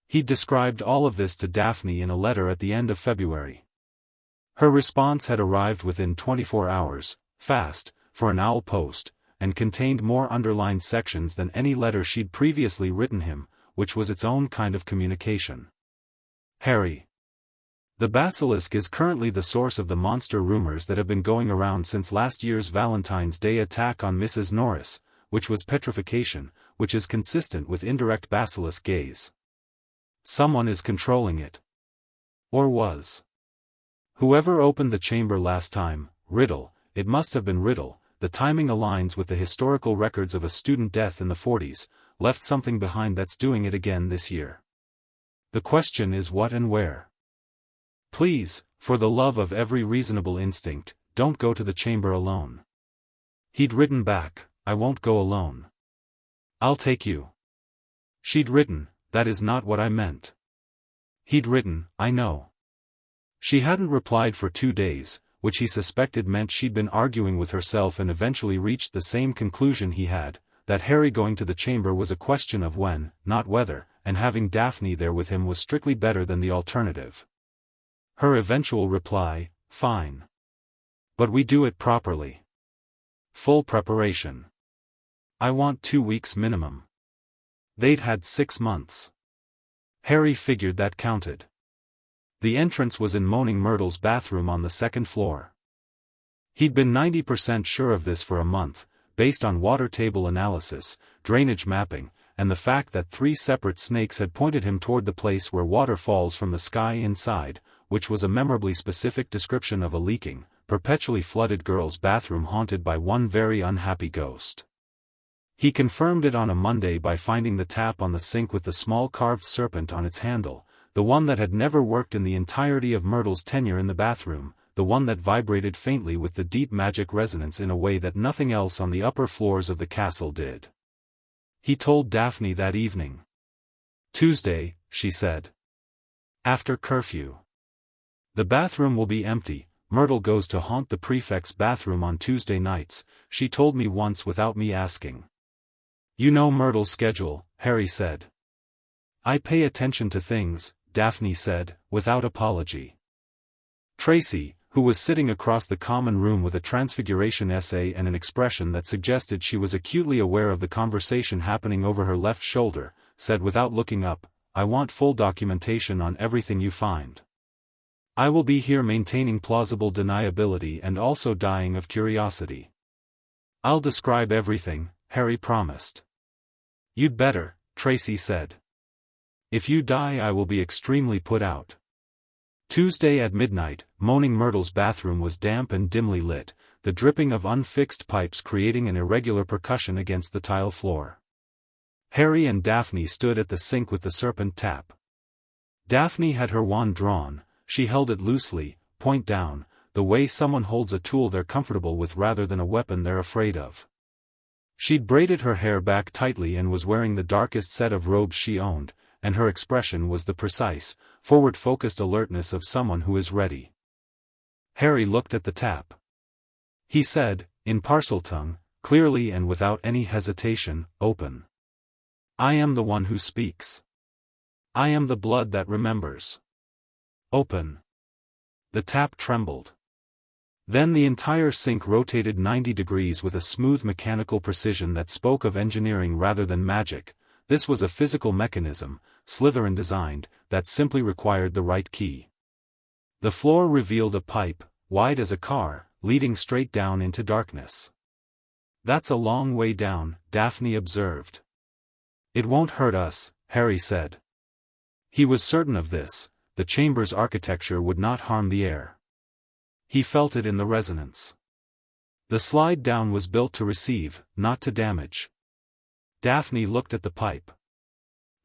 He'd described all of this to Daphne in a letter at the end of February. Her response had arrived within 24 hours, fast, for an owl post, and contained more underlined sections than any letter she'd previously written him, which was its own kind of communication. Harry. The basilisk is currently the source of the monster rumors that have been going around since last year's Valentine's Day attack on Mrs. Norris, which was petrification, which is consistent with indirect basilisk gaze. Someone is controlling it. Or was. Whoever opened the chamber last time, Riddle, it must have been Riddle, the timing aligns with the historical records of a student death in the 40s, left something behind that's doing it again this year. The question is what and where. "Please, for the love of every reasonable instinct, don't go to the chamber alone." He'd written back, "I won't go alone. I'll take you." She'd written, "That is not what I meant." He'd written, "I know." She hadn't replied for 2 days, which he suspected meant she'd been arguing with herself and eventually reached the same conclusion he had, that Harry going to the chamber was a question of when, not whether, and having Daphne there with him was strictly better than the alternative. Her eventual reply, "Fine. But we do it properly. Full preparation. I want 2 weeks minimum." They'd had 6 months. Harry figured that counted. The entrance was in Moaning Myrtle's bathroom on the 2nd floor. He'd been 90% sure of this for a month, based on water table analysis, drainage mapping, and the fact that 3 separate snakes had pointed him toward the place where water falls from the sky inside, which was a memorably specific description of a leaking, perpetually flooded girl's bathroom haunted by one very unhappy ghost. He confirmed it on a Monday by finding the tap on the sink with the small carved serpent on its handle, the one that had never worked in the entirety of Myrtle's tenure in the bathroom, the one that vibrated faintly with the deep magic resonance in a way that nothing else on the upper floors of the castle did. He told Daphne that evening. "Tuesday," she said. "After curfew. The bathroom will be empty. Myrtle goes to haunt the prefect's bathroom on Tuesday nights," she told me once without me asking. "You know Myrtle's schedule," Harry said. "I pay attention to things," Daphne said, without apology. Tracy, who was sitting across the common room with a transfiguration essay and an expression that suggested she was acutely aware of the conversation happening over her left shoulder, said without looking up, "I want full documentation on everything you find. I will be here maintaining plausible deniability and also dying of curiosity." "I'll describe everything," Harry promised. "You'd better," Tracy said. If you die I will be extremely put out. Tuesday at midnight, Moaning Myrtle's bathroom was damp and dimly lit, the dripping of unfixed pipes creating an irregular percussion against the tile floor. Harry and Daphne stood at the sink with the serpent tap. Daphne had her wand drawn, she held it loosely, point down, the way someone holds a tool they're comfortable with rather than a weapon they're afraid of. She'd braided her hair back tightly and was wearing the darkest set of robes she owned, and her expression was the precise, forward-focused alertness of someone who is ready. Harry looked at the tap. He said, in Parseltongue, clearly and without any hesitation, "Open. I am the one who speaks. I am the blood that remembers. Open." The tap trembled. Then the entire sink rotated 90 degrees with a smooth mechanical precision that spoke of engineering rather than magic. This was a physical mechanism, Slytherin designed, that simply required the right key. The floor revealed a pipe, wide as a car, leading straight down into darkness. "That's a long way down," Daphne observed. "It won't hurt us," Harry said. He was certain of this, the chamber's architecture would not harm the air. He felt it in the resonance. The slide down was built to receive, not to damage. Daphne looked at the pipe.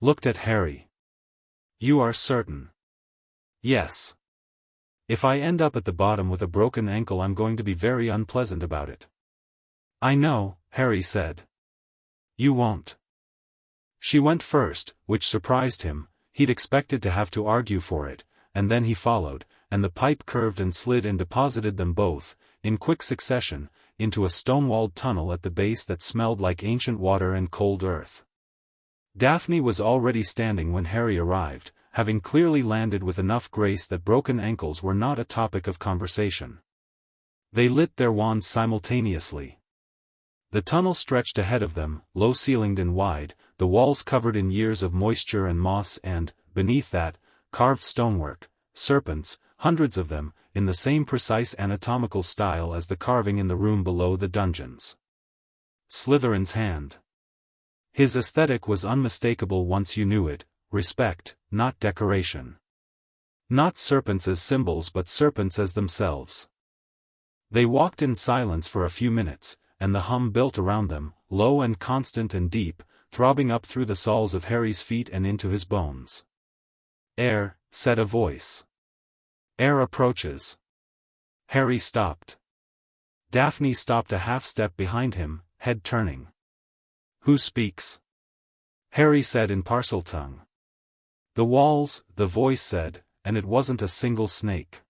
Looked at Harry. "You are certain?" "Yes. If I end up at the bottom with a broken ankle I'm going to be very unpleasant about it." "I know," Harry said. "You won't." She went first, which surprised him. He'd expected to have to argue for it, and then he followed, and the pipe curved and slid and deposited them both, in quick succession, into a stone-walled tunnel at the base that smelled like ancient water and cold earth. Daphne was already standing when Harry arrived, having clearly landed with enough grace that broken ankles were not a topic of conversation. They lit their wands simultaneously. The tunnel stretched ahead of them, low-ceilinged and wide, the walls covered in years of moisture and moss and, beneath that, carved stonework, serpents, hundreds of them, in the same precise anatomical style as the carving in the room below the dungeons. Slytherin's hand. His aesthetic was unmistakable once you knew it, respect, not decoration. Not serpents as symbols but serpents as themselves. They walked in silence for a few minutes, and the hum built around them, low and constant and deep, throbbing up through the soles of Harry's feet and into his bones. "Heir," said a voice. "Heir approaches." Harry stopped. Daphne stopped a half-step behind him, head turning. "Who speaks?" Harry said in Parseltongue. "The walls," the voice said, and it wasn't a single snake.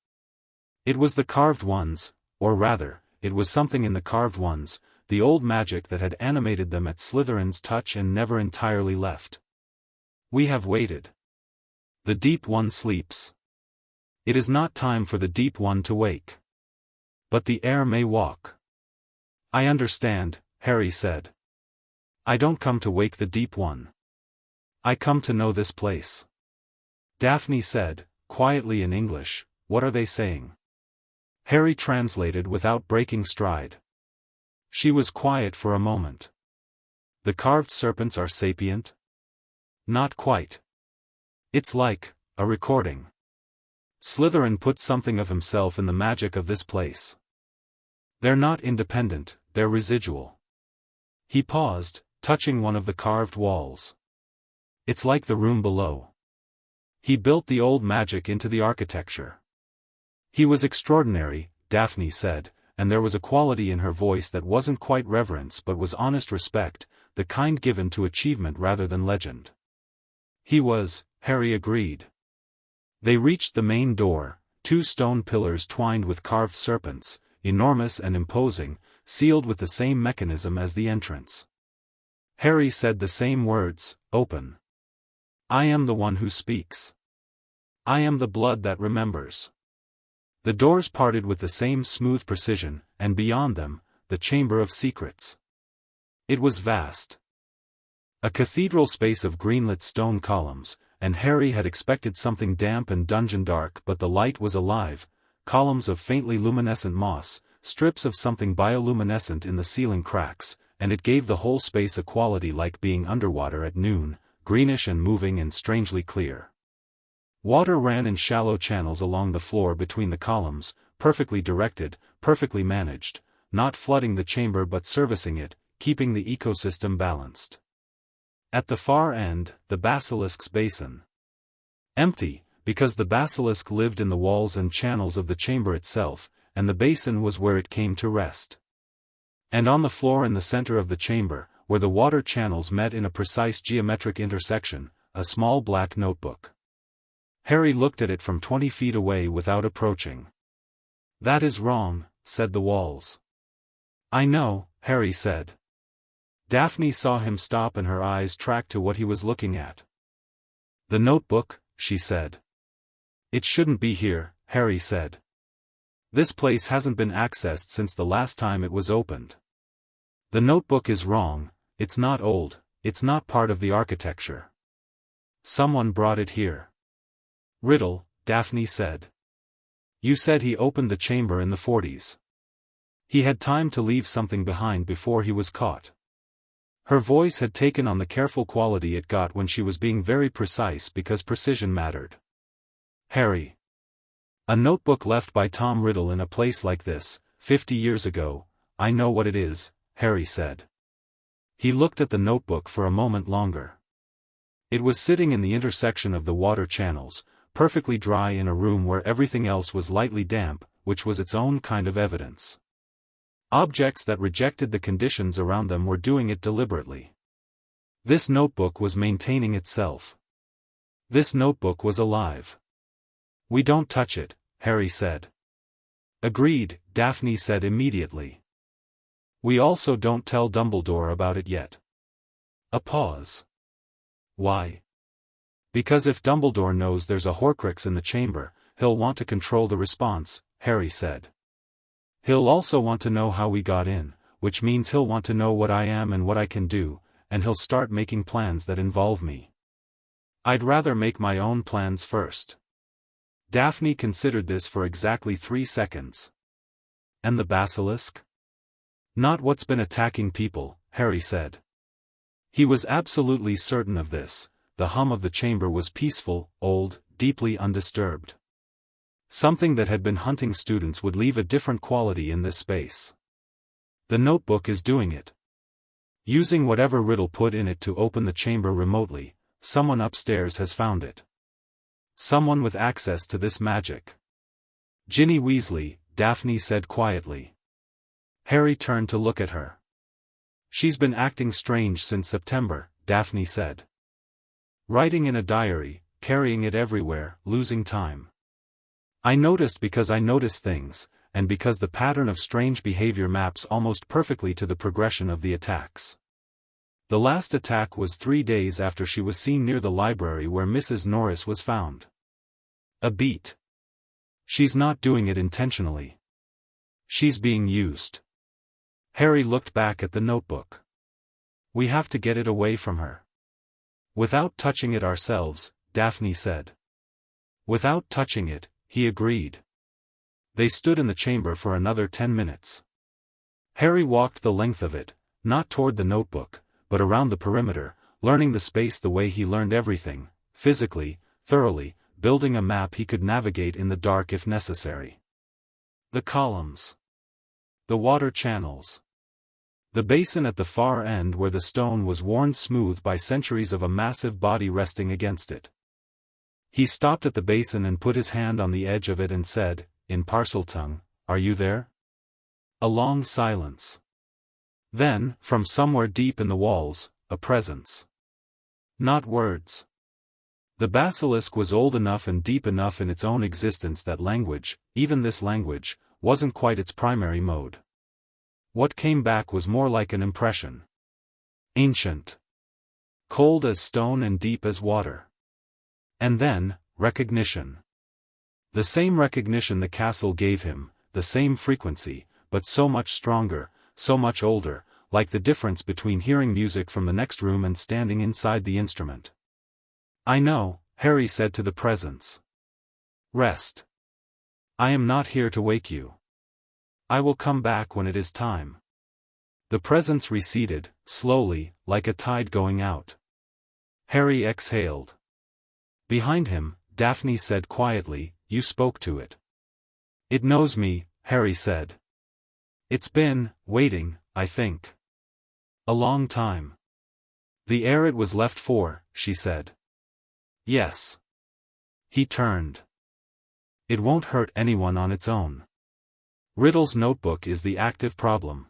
It was the carved ones, or rather, it was something in the carved ones, the old magic that had animated them at Slytherin's touch and never entirely left. "We have waited. The Deep One sleeps. It is not time for the Deep One to wake. But the Heir may walk." "I understand," Harry said. "I don't come to wake the Deep One. I come to know this place." Daphne said, quietly in English, "What are they saying?" Harry translated without breaking stride. She was quiet for a moment. "The carved serpents are sapient?" "Not quite. It's like a recording. Slytherin put something of himself in the magic of this place. They're not independent, they're residual." He paused, touching one of the carved walls. "It's like the room below. He built the old magic into the architecture." "He was extraordinary," Daphne said, and there was a quality in her voice that wasn't quite reverence but was honest respect, the kind given to achievement rather than legend. "He was," Harry agreed. They reached the main door, two stone pillars twined with carved serpents, enormous and imposing, sealed with the same mechanism as the entrance. Harry said the same words, "Open. I am the one who speaks. I am the blood that remembers." The doors parted with the same smooth precision, and beyond them, the Chamber of Secrets. It was vast. A cathedral space of greenlit stone columns, and Harry had expected something damp and dungeon dark but the light was alive, columns of faintly luminescent moss, strips of something bioluminescent in the ceiling cracks, and it gave the whole space a quality like being underwater at noon, greenish and moving and strangely clear. Water ran in shallow channels along the floor between the columns, perfectly directed, perfectly managed, not flooding the chamber but servicing it, keeping the ecosystem balanced. At the far end, the basilisk's basin. Empty, because the basilisk lived in the walls and channels of the chamber itself, and the basin was where it came to rest. And on the floor in the center of the chamber, where the water channels met in a precise geometric intersection, a small black notebook. Harry looked at it from 20 feet away without approaching. "That is wrong," said the walls. "I know," Harry said. Daphne saw him stop and her eyes tracked to what he was looking at. "The notebook," she said. "It shouldn't be here," Harry said. "This place hasn't been accessed since the last time it was opened. The notebook is wrong, it's not old, it's not part of the architecture. Someone brought it here." "Riddle," Daphne said. "You said he opened the chamber in the 40s. He had time to leave something behind before he was caught." Her voice had taken on the careful quality it got when she was being very precise because precision mattered. "Harry. A notebook left by Tom Riddle in a place like this, 50 years ago, I know what it is," Harry said. He looked at the notebook for a moment longer. It was sitting in the intersection of the water channels, perfectly dry in a room where everything else was lightly damp, which was its own kind of evidence. Objects that rejected the conditions around them were doing it deliberately. This notebook was maintaining itself. This notebook was alive. "We don't touch it," Harry said. "Agreed," Daphne said immediately. "We also don't tell Dumbledore about it yet." A pause. "Why?" "Because if Dumbledore knows there's a Horcrux in the chamber, he'll want to control the response," Harry said. "He'll also want to know how we got in, which means he'll want to know what I am and what I can do, and he'll start making plans that involve me. I'd rather make my own plans first." Daphne considered this for exactly 3 seconds. "And the basilisk?" "Not what's been attacking people," Harry said. He was absolutely certain of this. The hum of the chamber was peaceful, old, deeply undisturbed. Something that had been hunting students would leave a different quality in this space. "The notebook is doing it. Using whatever Riddle put in it to open the chamber remotely, someone upstairs has found it. Someone with access to this magic." "Ginny Weasley," Daphne said quietly. Harry turned to look at her. "She's been acting strange since September," Daphne said. "Writing in a diary, carrying it everywhere, losing time. I noticed because I notice things, and because the pattern of strange behavior maps almost perfectly to the progression of the attacks. The last attack was 3 days after she was seen near the library where Mrs. Norris was found. A beat. She's not doing it intentionally. She's being used." Harry looked back at the notebook. "We have to get it away from her." "Without touching it ourselves," Daphne said. "Without touching it," he agreed. They stood in the chamber for another 10 minutes. Harry walked the length of it, not toward the notebook, but around the perimeter, learning the space the way he learned everything, physically, thoroughly, building a map he could navigate in the dark if necessary. The columns. The water channels. The basin at the far end where the stone was worn smooth by centuries of a massive body resting against it. He stopped at the basin and put his hand on the edge of it and said, in Parseltongue, "Are you there?" A long silence. Then, from somewhere deep in the walls, a presence. Not words. The basilisk was old enough and deep enough in its own existence that language, even this language, wasn't quite its primary mode. What came back was more like an impression. Ancient. Cold as stone and deep as water. And then, recognition. The same recognition the castle gave him, the same frequency, but so much stronger, so much older, like the difference between hearing music from the next room and standing inside the instrument. "I know," Harry said to the presence. "Rest. I am not here to wake you. I will come back when it is time." The presence receded, slowly, like a tide going out. Harry exhaled. Behind him, Daphne said quietly, "You spoke to it." "It knows me," Harry said. "It's been waiting, I think. A long time." "The heir it was left for," she said. "Yes." He turned. "It won't hurt anyone on its own. Riddle's notebook is the active problem.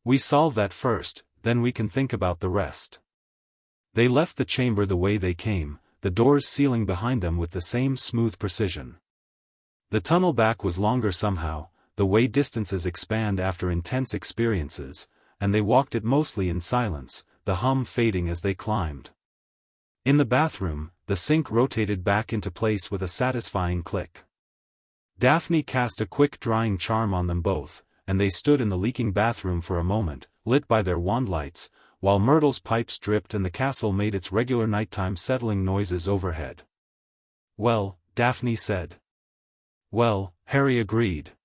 We solve that first, then we can think about the rest." They left the chamber the way they came, the doors sealing behind them with the same smooth precision. The tunnel back was longer somehow, the way distances expand after intense experiences, and they walked it mostly in silence, the hum fading as they climbed. In the bathroom, the sink rotated back into place with a satisfying click. Daphne cast a quick drying charm on them both, and they stood in the leaking bathroom for a moment, lit by their wand lights, while Myrtle's pipes dripped and the castle made its regular nighttime settling noises overhead. "Well," Daphne said. "Well," Harry agreed.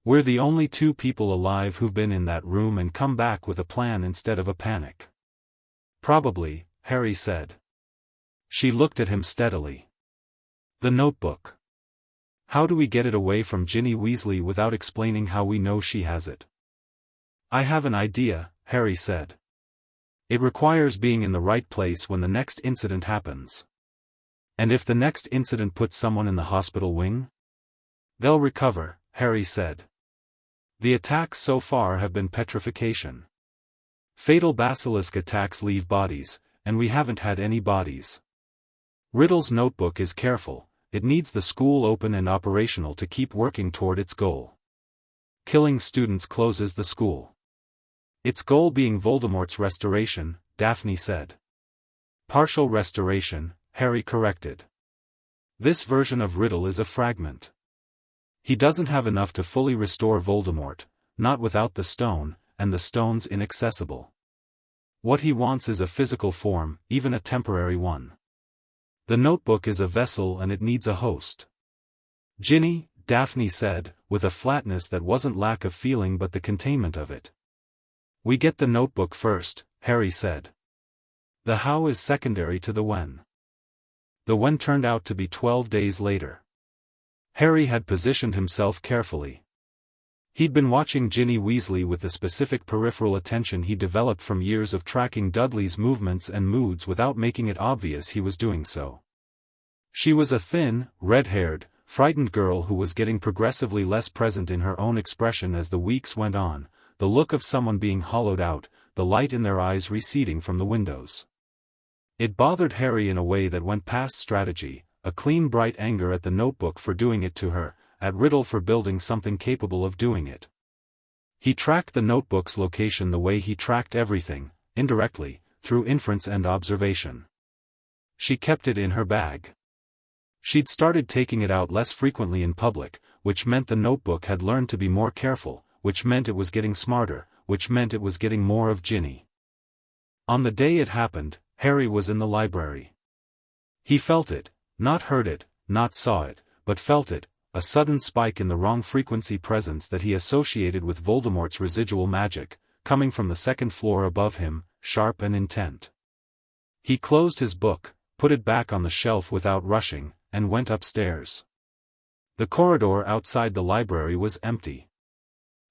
"We're the only two people alive who've been in that room and come back with a plan instead of a panic." "Probably," Harry said. She looked at him steadily. "The notebook. How do we get it away from Ginny Weasley without explaining how we know she has it?" "I have an idea," Harry said. "It requires being in the right place when the next incident happens." "And if the next incident puts someone in the hospital wing?" "They'll recover," Harry said. "The attacks so far have been petrification. Fatal basilisk attacks leave bodies, and we haven't had any bodies. Riddle's notebook is careful, it needs the school open and operational to keep working toward its goal. Killing students closes the school. Its goal being Voldemort's restoration," Daphne said. "Partial restoration," Harry corrected. "This version of Riddle is a fragment. He doesn't have enough to fully restore Voldemort, not without the stone, and the stone's inaccessible. What he wants is a physical form, even a temporary one. The notebook is a vessel and it needs a host." "Ginny," Daphne said, with a flatness that wasn't lack of feeling but the containment of it. "We get the notebook first," Harry said. "The how is secondary to the when." The when turned out to be 12 days later. Harry had positioned himself carefully. He'd been watching Ginny Weasley with the specific peripheral attention he developed from years of tracking Dudley's movements and moods without making it obvious he was doing so. She was a thin, red-haired, frightened girl who was getting progressively less present in her own expression as the weeks went on, the look of someone being hollowed out, the light in their eyes receding from the windows. It bothered Harry in a way that went past strategy, a clean bright anger at the notebook for doing it to her, at Riddle for building something capable of doing it. He tracked the notebook's location the way he tracked everything, indirectly, through inference and observation. She kept it in her bag. She'd started taking it out less frequently in public, which meant the notebook had learned to be more careful, which meant it was getting smarter, which meant it was getting more of Ginny. On the day it happened, Harry was in the library. He felt it, not heard it, not saw it, but felt it, a sudden spike in the wrong frequency presence that he associated with Voldemort's residual magic, coming from the second floor above him, sharp and intent. He closed his book, put it back on the shelf without rushing, and went upstairs. The corridor outside the library was empty.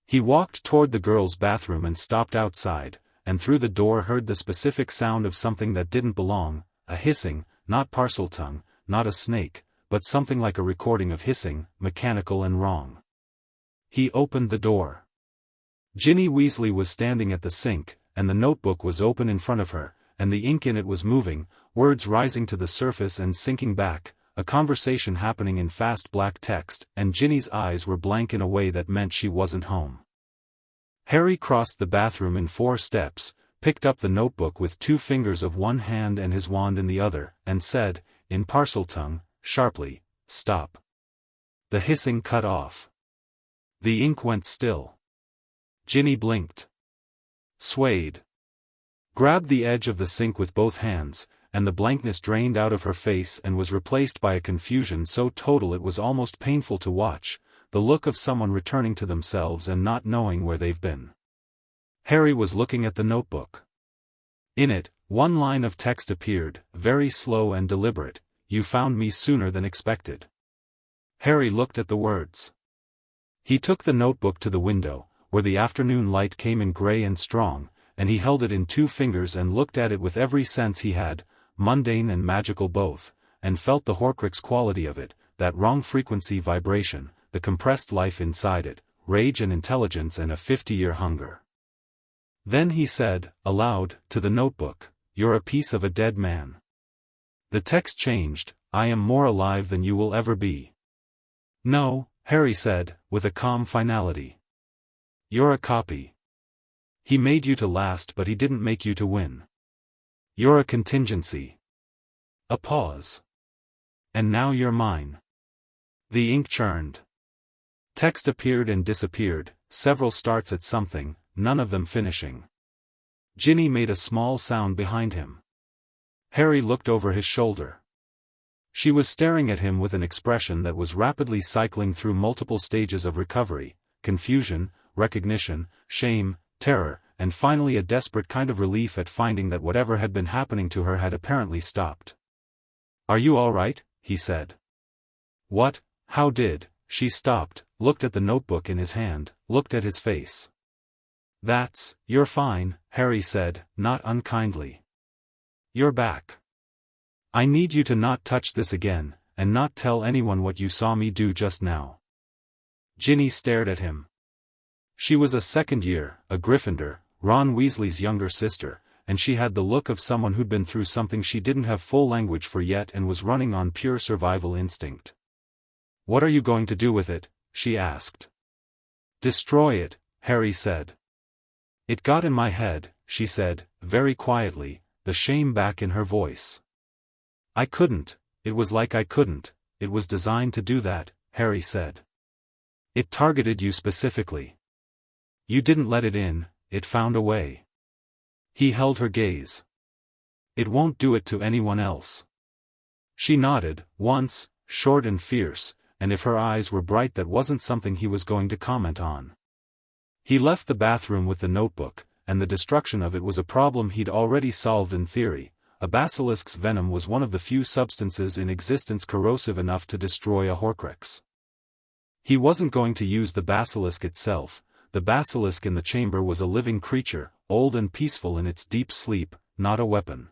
He walked toward the girls' bathroom and stopped outside, and through the door heard the specific sound of something that didn't belong, a hissing, not Parseltongue, not a snake, but something like a recording of hissing, mechanical and wrong. He opened the door. Ginny Weasley was standing at the sink, and the notebook was open in front of her, and the ink in it was moving, words rising to the surface and sinking back, a conversation happening in fast black text, and Ginny's eyes were blank in a way that meant she wasn't home. Harry crossed the bathroom in 4 steps, picked up the notebook with 2 fingers of one hand and his wand in the other, and said, in Parseltongue, sharply, "Stop." The hissing cut off. The ink went still. Ginny blinked. Swayed. Grabbed the edge of the sink with both hands, and the blankness drained out of her face and was replaced by a confusion so total it was almost painful to watch, the look of someone returning to themselves and not knowing where they've been. Harry was looking at the notebook. In it, One line of text appeared, very slow and deliberate. You found me sooner than expected. Harry looked at the words. He took the notebook to the window, where the afternoon light came in grey and strong, and he held it in 2 fingers and looked at it with every sense he had, mundane and magical both, and felt the Horcrux quality of it, that wrong frequency vibration, the compressed life inside it, rage and intelligence and a 50-year hunger. Then he said, aloud, to the notebook, "You're a piece of a dead man." The text changed, "I am more alive than you will ever be." "No," Harry said, with a calm finality. "You're a copy. He made you to last but he didn't make you to win. You're a contingency." A pause. "And now you're mine." The ink churned. Text appeared and disappeared, several starts at something, none of them finishing. Ginny made a small sound behind him. Harry looked over his shoulder. She was staring at him with an expression that was rapidly cycling through multiple stages of recovery, confusion, recognition, shame, terror, and finally a desperate kind of relief at finding that whatever had been happening to her had apparently stopped. "Are you all right?" he said. "What? How did?" She stopped, looked at the notebook in his hand, looked at his face. You're fine," Harry said, not unkindly. "You're back. I need you to not touch this again, and not tell anyone what you saw me do just now." Ginny stared at him. She was a second year, a Gryffindor, Ron Weasley's younger sister, and she had the look of someone who'd been through something she didn't have full language for yet and was running on pure survival instinct. "What are you going to do with it?" she asked. "Destroy it," Harry said. "It got in my head," she said, very quietly, the shame back in her voice. "I couldn't, it was like I couldn't, it was designed to do that," Harry said. "It targeted you specifically. You didn't let it in, it found a way." He held her gaze. "It won't do it to anyone else." She nodded, once, short and fierce, and if her eyes were bright that wasn't something he was going to comment on. He left the bathroom with the notebook, and the destruction of it was a problem he'd already solved in theory. A basilisk's venom was one of the few substances in existence corrosive enough to destroy a Horcrux. He wasn't going to use the basilisk itself. The basilisk in the chamber was a living creature, old and peaceful in its deep sleep, not a weapon.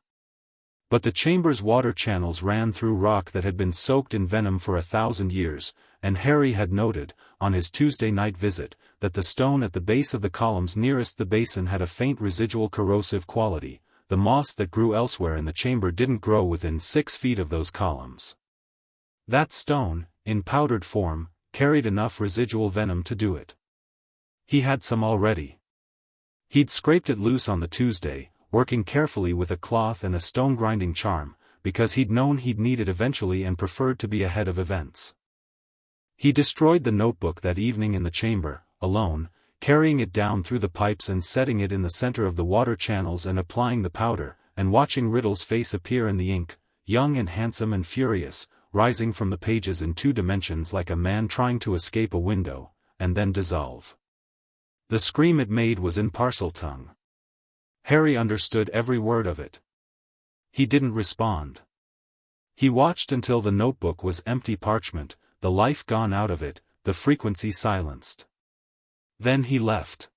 But the chamber's water channels ran through rock that had been soaked in venom for 1,000 years, and Harry had noted, on his Tuesday night visit, that the stone at the base of the columns nearest the basin had a faint residual corrosive quality. The moss that grew elsewhere in the chamber didn't grow within 6 feet of those columns. That stone, in powdered form, carried enough residual venom to do it. He had some already. He'd scraped it loose on the Tuesday, working carefully with a cloth and a stone-grinding charm, because he'd known he'd need it eventually and preferred to be ahead of events. He destroyed the notebook that evening in the chamber, alone, carrying it down through the pipes and setting it in the center of the water channels and applying the powder, and watching Riddle's face appear in the ink, young and handsome and furious, rising from the pages in 2 dimensions like a man trying to escape a window, and then dissolve. The scream it made was in Parseltongue. Harry understood every word of it. He didn't respond. He watched until the notebook was empty parchment, the life gone out of it, the frequency silenced. Then he left.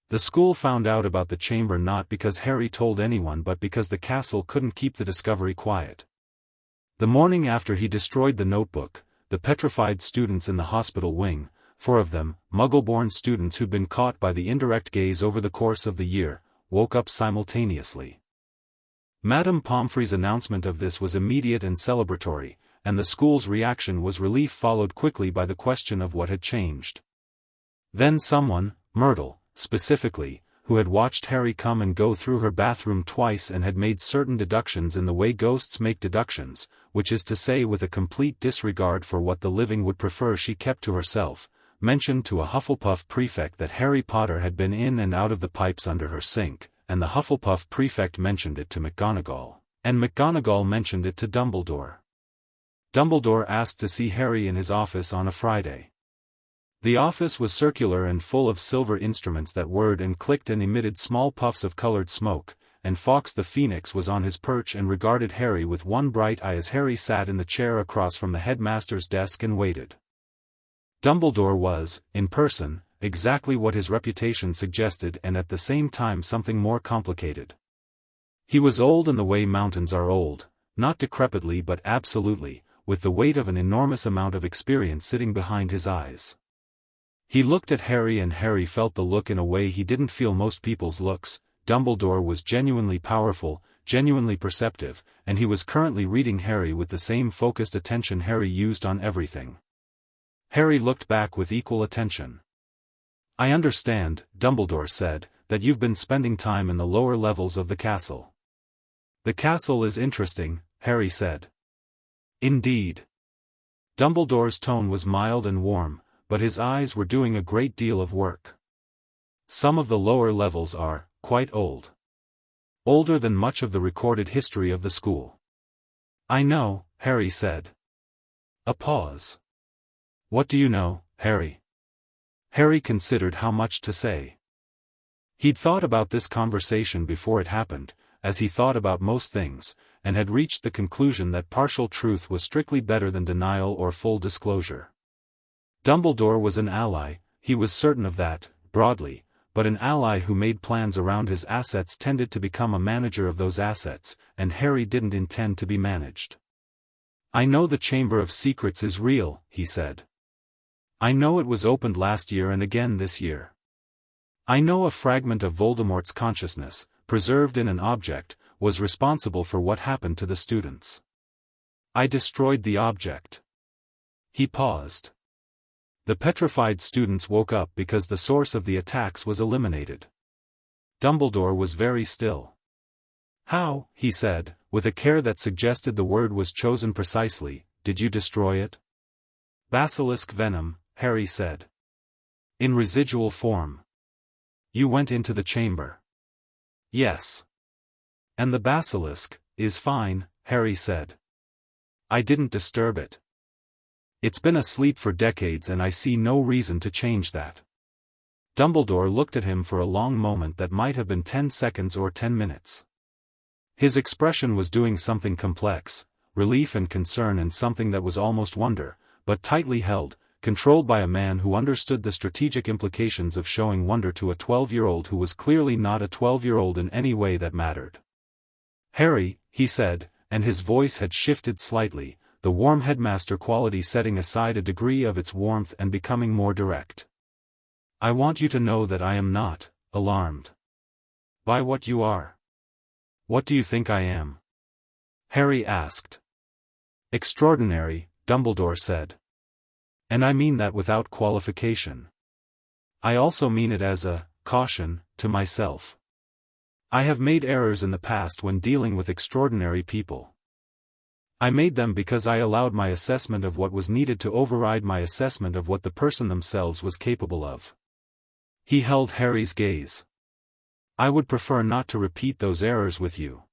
The school found out about the chamber not because Harry told anyone but because the castle couldn't keep the discovery quiet. The morning after he destroyed the notebook, the petrified students in the hospital wing, 4 of them, Muggle-born students who'd been caught by the indirect gaze over the course of the year, woke up simultaneously. Madame Pomfrey's announcement of this was immediate and celebratory, and the school's reaction was relief followed quickly by the question of what had changed. Then someone, Myrtle, specifically, who had watched Harry come and go through her bathroom twice and had made certain deductions in the way ghosts make deductions, which is to say with a complete disregard for what the living would prefer she kept to herself, mentioned to a Hufflepuff prefect that Harry Potter had been in and out of the pipes under her sink, and the Hufflepuff prefect mentioned it to McGonagall, and McGonagall mentioned it to Dumbledore. Dumbledore asked to see Harry in his office on a Friday. The office was circular and full of silver instruments that whirred and clicked and emitted small puffs of colored smoke, and Fawkes the Phoenix was on his perch and regarded Harry with one bright eye as Harry sat in the chair across from the headmaster's desk and waited. Dumbledore was, in person, exactly what his reputation suggested and at the same time something more complicated. He was old in the way mountains are old, not decrepitly but absolutely, with the weight of an enormous amount of experience sitting behind his eyes. He looked at Harry and Harry felt the look in a way he didn't feel most people's looks. Dumbledore was genuinely powerful, genuinely perceptive, and he was currently reading Harry with the same focused attention Harry used on everything. Harry looked back with equal attention. "I understand," Dumbledore said, "that you've been spending time in the lower levels of the castle." "The castle is interesting," Harry said. "Indeed." Dumbledore's tone was mild and warm, but his eyes were doing a great deal of work. "Some of the lower levels are quite old. Older than much of the recorded history of the school." "I know," Harry said. A pause. "What do you know, Harry?" Harry considered how much to say. He'd thought about this conversation before it happened, as he thought about most things, and had reached the conclusion that partial truth was strictly better than denial or full disclosure. Dumbledore was an ally, he was certain of that, broadly, but an ally who made plans around his assets tended to become a manager of those assets, and Harry didn't intend to be managed. "I know the Chamber of Secrets is real," he said. "I know it was opened last year and again this year. I know a fragment of Voldemort's consciousness, preserved in an object, was responsible for what happened to the students. I destroyed the object." He paused. "The petrified students woke up because the source of the attacks was eliminated." Dumbledore was very still. "How," he said, with a care that suggested the word was chosen precisely, "did you destroy it?" "Basilisk venom," Harry said. "In residual form." "You went into the chamber?" "Yes." "And the basilisk is fine," Harry said. "I didn't disturb it. It's been asleep for decades and I see no reason to change that." Dumbledore looked at him for a long moment that might have been 10 seconds or 10 minutes. His expression was doing something complex, relief and concern and something that was almost wonder, but tightly held, controlled by a man who understood the strategic implications of showing wonder to a 12-year-old who was clearly not a 12-year-old in any way that mattered. "Harry," he said, and his voice had shifted slightly, the warm headmaster quality setting aside a degree of its warmth and becoming more direct. "I want you to know that I am not alarmed by what you are." "What do you think I am?" Harry asked. "Extraordinary," Dumbledore said. "And I mean that without qualification. I also mean it as a caution to myself. I have made errors in the past when dealing with extraordinary people. I made them because I allowed my assessment of what was needed to override my assessment of what the person themselves was capable of." He held Harry's gaze. "I would prefer not to repeat those errors with you."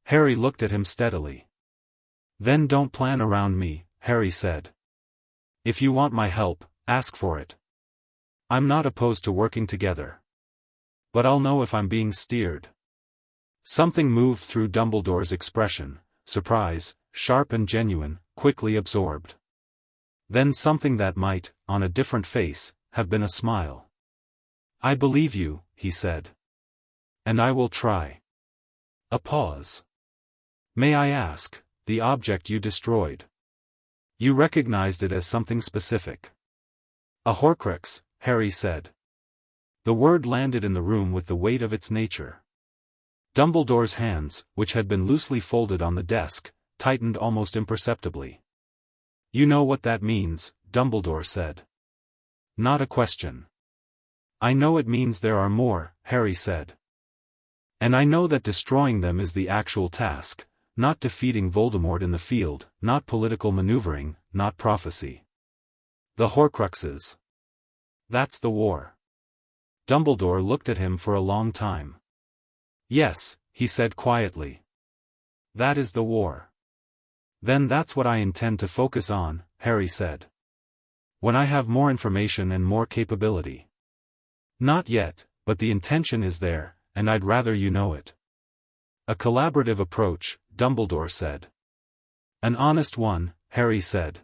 Harry looked at him steadily. "Then don't plan around me," Harry said. "If you want my help, ask for it. I'm not opposed to working together. But I'll know if I'm being steered." Something moved through Dumbledore's expression, surprise, sharp and genuine, quickly absorbed. Then something that might, on a different face, have been a smile. "I believe you," he said. "And I will try." A pause. "May I ask, the object you destroyed? You recognized it as something specific?" "A Horcrux," Harry said. The word landed in the room with the weight of its nature. Dumbledore's hands, which had been loosely folded on the desk, tightened almost imperceptibly. "You know what that means," Dumbledore said. "Not a question." "I know it means there are more," Harry said. "And I know that destroying them is the actual task, not defeating Voldemort in the field, not political maneuvering, not prophecy. The Horcruxes. That's the war." Dumbledore looked at him for a long time. "Yes," he said quietly. "That is the war." "Then that's what I intend to focus on," Harry said. "When I have more information and more capability." "Not yet, but the intention is there, and I'd rather you know it." A collaborative approach, Dumbledore said. An honest one, Harry said.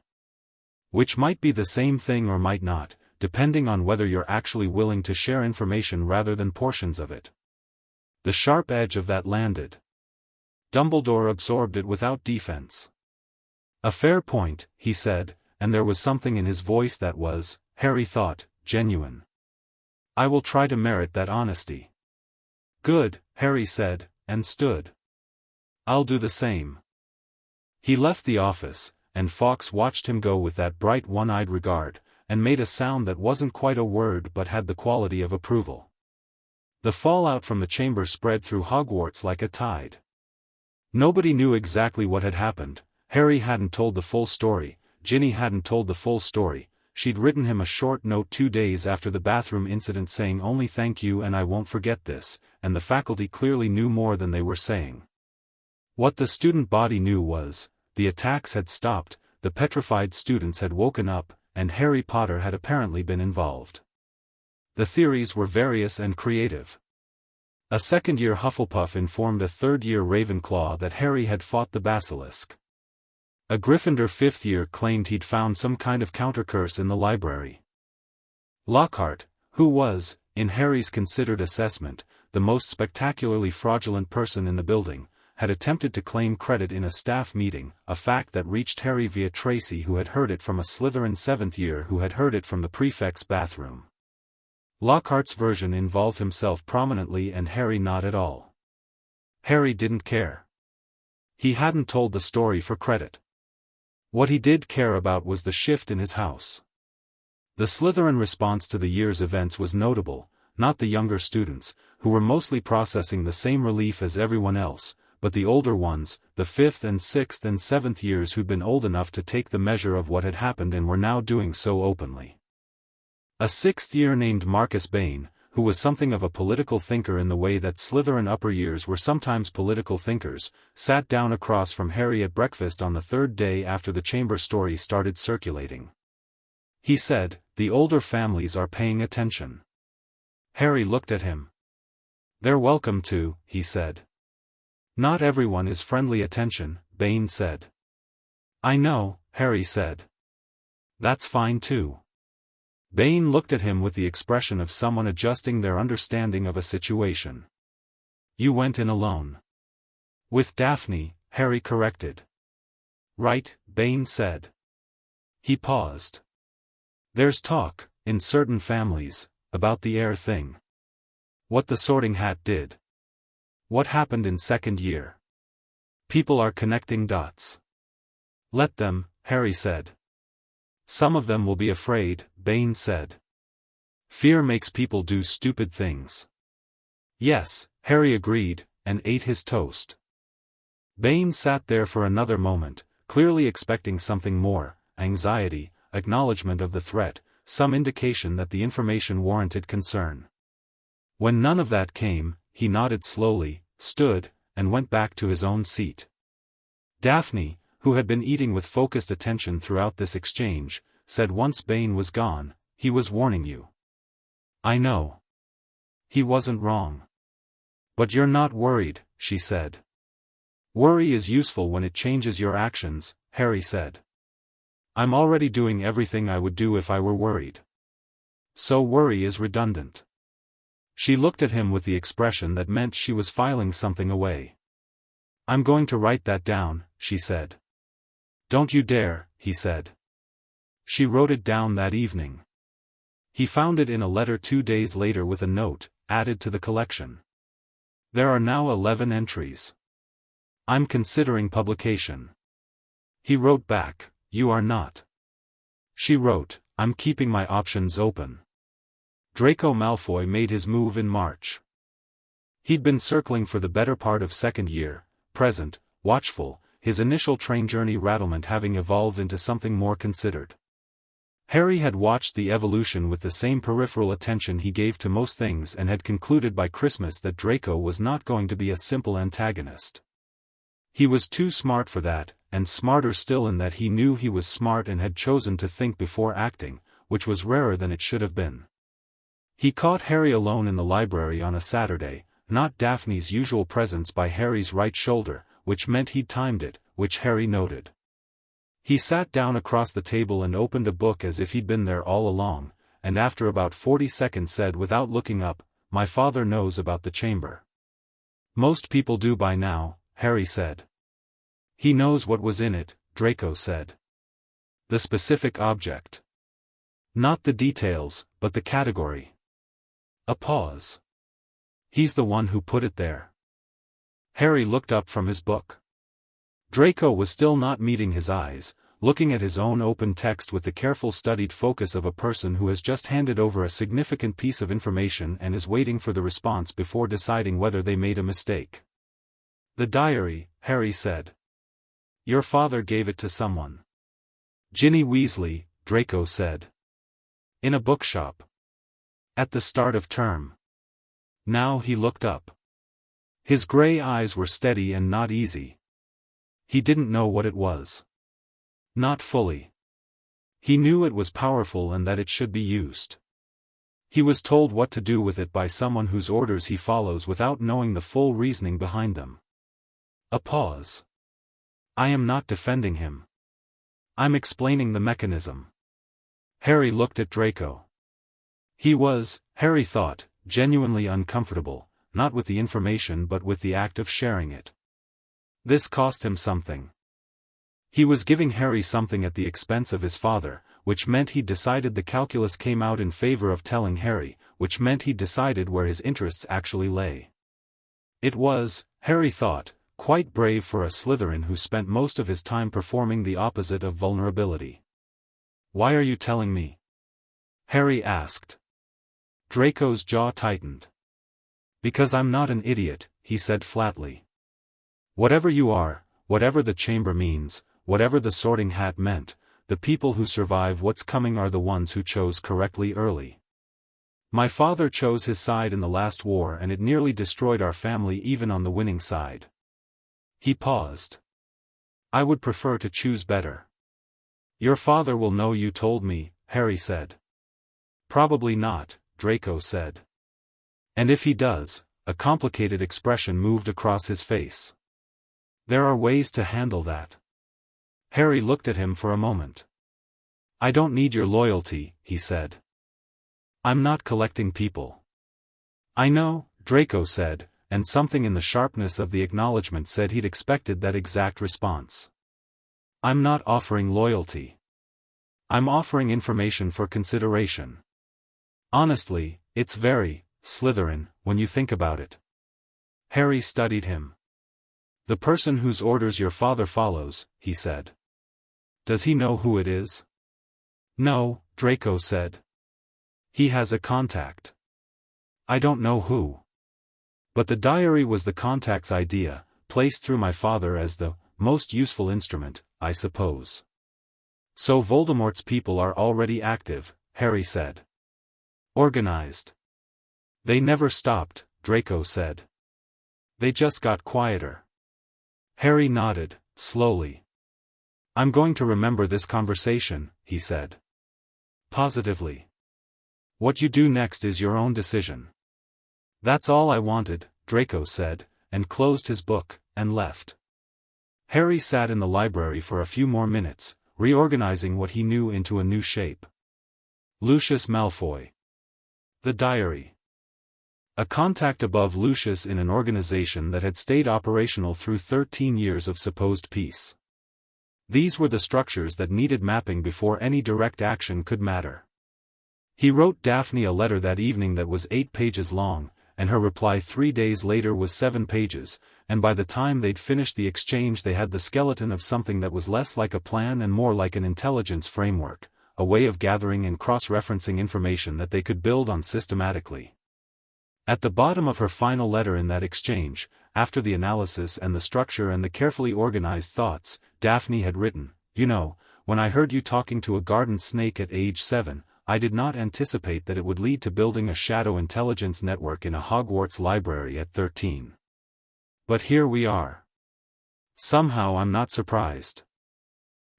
Which might be the same thing or might not, depending on whether you're actually willing to share information rather than portions of it. The sharp edge of that landed. Dumbledore absorbed it without defense. A fair point, he said, and there was something in his voice that was, Harry thought, genuine. I will try to merit that honesty. Good, Harry said, and stood. I'll do the same. He left the office, and Fawkes watched him go with that bright one-eyed regard, and made a sound that wasn't quite a word but had the quality of approval. The fallout from the chamber spread through Hogwarts like a tide. Nobody knew exactly what had happened. Harry hadn't told the full story, Ginny hadn't told the full story. She'd written him a short note 2 days after the bathroom incident saying only thank you and I won't forget this, and the faculty clearly knew more than they were saying. What the student body knew was, the attacks had stopped, the petrified students had woken up, and Harry Potter had apparently been involved. The theories were various and creative. A second-year Hufflepuff informed a third-year Ravenclaw that Harry had fought the basilisk. A Gryffindor fifth-year claimed he'd found some kind of countercurse in the library. Lockhart, who was, in Harry's considered assessment, the most spectacularly fraudulent person in the building, had attempted to claim credit in a staff meeting, a fact that reached Harry via Tracy who had heard it from a Slytherin seventh-year who had heard it from the prefect's bathroom. Lockhart's version involved himself prominently and Harry not at all. Harry didn't care. He hadn't told the story for credit. What he did care about was the shift in his house. The Slytherin response to the year's events was notable, not the younger students, who were mostly processing the same relief as everyone else, but the older ones, the 5th and 6th and 7th years who'd been old enough to take the measure of what had happened and were now doing so openly. A 6th year named Marcus Bain, who was something of a political thinker in the way that Slytherin upper years were sometimes political thinkers, sat down across from Harry at breakfast on the third day after the chamber story started circulating. He said, "The older families are paying attention." Harry looked at him. "They're welcome to," he said. "Not everyone is friendly attention," Bain said. "I know," Harry said. "That's fine too." Bain looked at him with the expression of someone adjusting their understanding of a situation. "You went in alone." "With Daphne," Harry corrected. "Right," Bain said. He paused. "There's talk, in certain families, about the Heir thing. What the Sorting Hat did. What happened in second year. People are connecting dots." "Let them," Harry said. "Some of them will be afraid," Bain said. "Fear makes people do stupid things." "Yes," Harry agreed, and ate his toast. Bain sat there for another moment, clearly expecting something more, anxiety, acknowledgement of the threat, some indication that the information warranted concern. When none of that came, he nodded slowly, stood, and went back to his own seat. Daphne, who had been eating with focused attention throughout this exchange, said once Bain was gone, "He was warning you." "I know. He wasn't wrong. But you're not worried," she said. "Worry is useful when it changes your actions," Harry said. "I'm already doing everything I would do if I were worried. So worry is redundant." She looked at him with the expression that meant she was filing something away. "I'm going to write that down," she said. "Don't you dare," he said. She wrote it down that evening. He found it in a letter 2 days later with a note, added to the collection. "There are now 11 entries. I'm considering publication." He wrote back, "You are not." She wrote, "I'm keeping my options open." Draco Malfoy made his move in March. He'd been circling for the better part of second year, present, watchful, his initial train journey rattlement having evolved into something more considered. Harry had watched the evolution with the same peripheral attention he gave to most things and had concluded by Christmas that Draco was not going to be a simple antagonist. He was too smart for that, and smarter still in that he knew he was smart and had chosen to think before acting, which was rarer than it should have been. He caught Harry alone in the library on a Saturday, not Daphne's usual presence by Harry's right shoulder, which meant he'd timed it, which Harry noted. He sat down across the table and opened a book as if he'd been there all along, and after about 40 seconds said without looking up, "My father knows about the chamber." "Most people do by now," Harry said. "He knows what was in it," Draco said. "The specific object. Not the details, but the category." A pause. "He's the one who put it there." Harry looked up from his book. Draco was still not meeting his eyes, looking at his own open text with the careful studied focus of a person who has just handed over a significant piece of information and is waiting for the response before deciding whether they made a mistake. "The diary," Harry said. "Your father gave it to someone." "Ginny Weasley," Draco said. "In a bookshop. At the start of term." Now he looked up. His gray eyes were steady and not easy. He didn't know what it was. Not fully. He knew it was powerful and that it should be used. He was told what to do with it by someone whose orders he follows without knowing the full reasoning behind them. A pause. "I am not defending him. I'm explaining the mechanism." Harry looked at Draco. He was, Harry thought, genuinely uncomfortable, not with the information but with the act of sharing it. This cost him something. He was giving Harry something at the expense of his father, which meant he'd decided the calculus came out in favor of telling Harry, which meant he'd decided where his interests actually lay. It was, Harry thought, quite brave for a Slytherin who spent most of his time performing the opposite of vulnerability. "Why are you telling me?" Harry asked. Draco's jaw tightened. "Because I'm not an idiot," he said flatly. "Whatever you are, whatever the chamber means, whatever the Sorting Hat meant, the people who survive what's coming are the ones who chose correctly early. My father chose his side in the last war and it nearly destroyed our family even on the winning side." He paused. "I would prefer to choose better." "Your father will know you told me," Harry said. "Probably not," Draco said. "And if he does," a complicated expression moved across his face. "There are ways to handle that." Harry looked at him for a moment. "I don't need your loyalty," he said. "I'm not collecting people." "I know," Draco said, and something in the sharpness of the acknowledgement said he'd expected that exact response. "I'm not offering loyalty. I'm offering information for consideration. Honestly, it's very Slytherin, when you think about it." Harry studied him. "The person whose orders your father follows," he said. "Does he know who it is?" "No," Draco said. "He has a contact. I don't know who. But the diary was the contact's idea, placed through my father as the most useful instrument, I suppose." "So Voldemort's people are already active," Harry said. "Organized." "They never stopped," Draco said. "They just got quieter." Harry nodded, slowly. "I'm going to remember this conversation," he said. Positively. "What you do next is your own decision." "That's all I wanted," Draco said, and closed his book, and left. Harry sat in the library for a few more minutes, reorganizing what he knew into a new shape. Lucius Malfoy. The diary. A contact above Lucius in an organization that had stayed operational through 13 years of supposed peace. These were the structures that needed mapping before any direct action could matter. He wrote Daphne a letter that evening that was 8 pages long, and her reply 3 days later was 7 pages, and by the time they'd finished the exchange they had the skeleton of something that was less like a plan and more like an intelligence framework, a way of gathering and cross-referencing information that they could build on systematically. At the bottom of her final letter in that exchange, after the analysis and the structure and the carefully organized thoughts, Daphne had written, "You know, when I heard you talking to a garden snake at age 7, I did not anticipate that it would lead to building a shadow intelligence network in a Hogwarts library at 13. But here we are. Somehow I'm not surprised."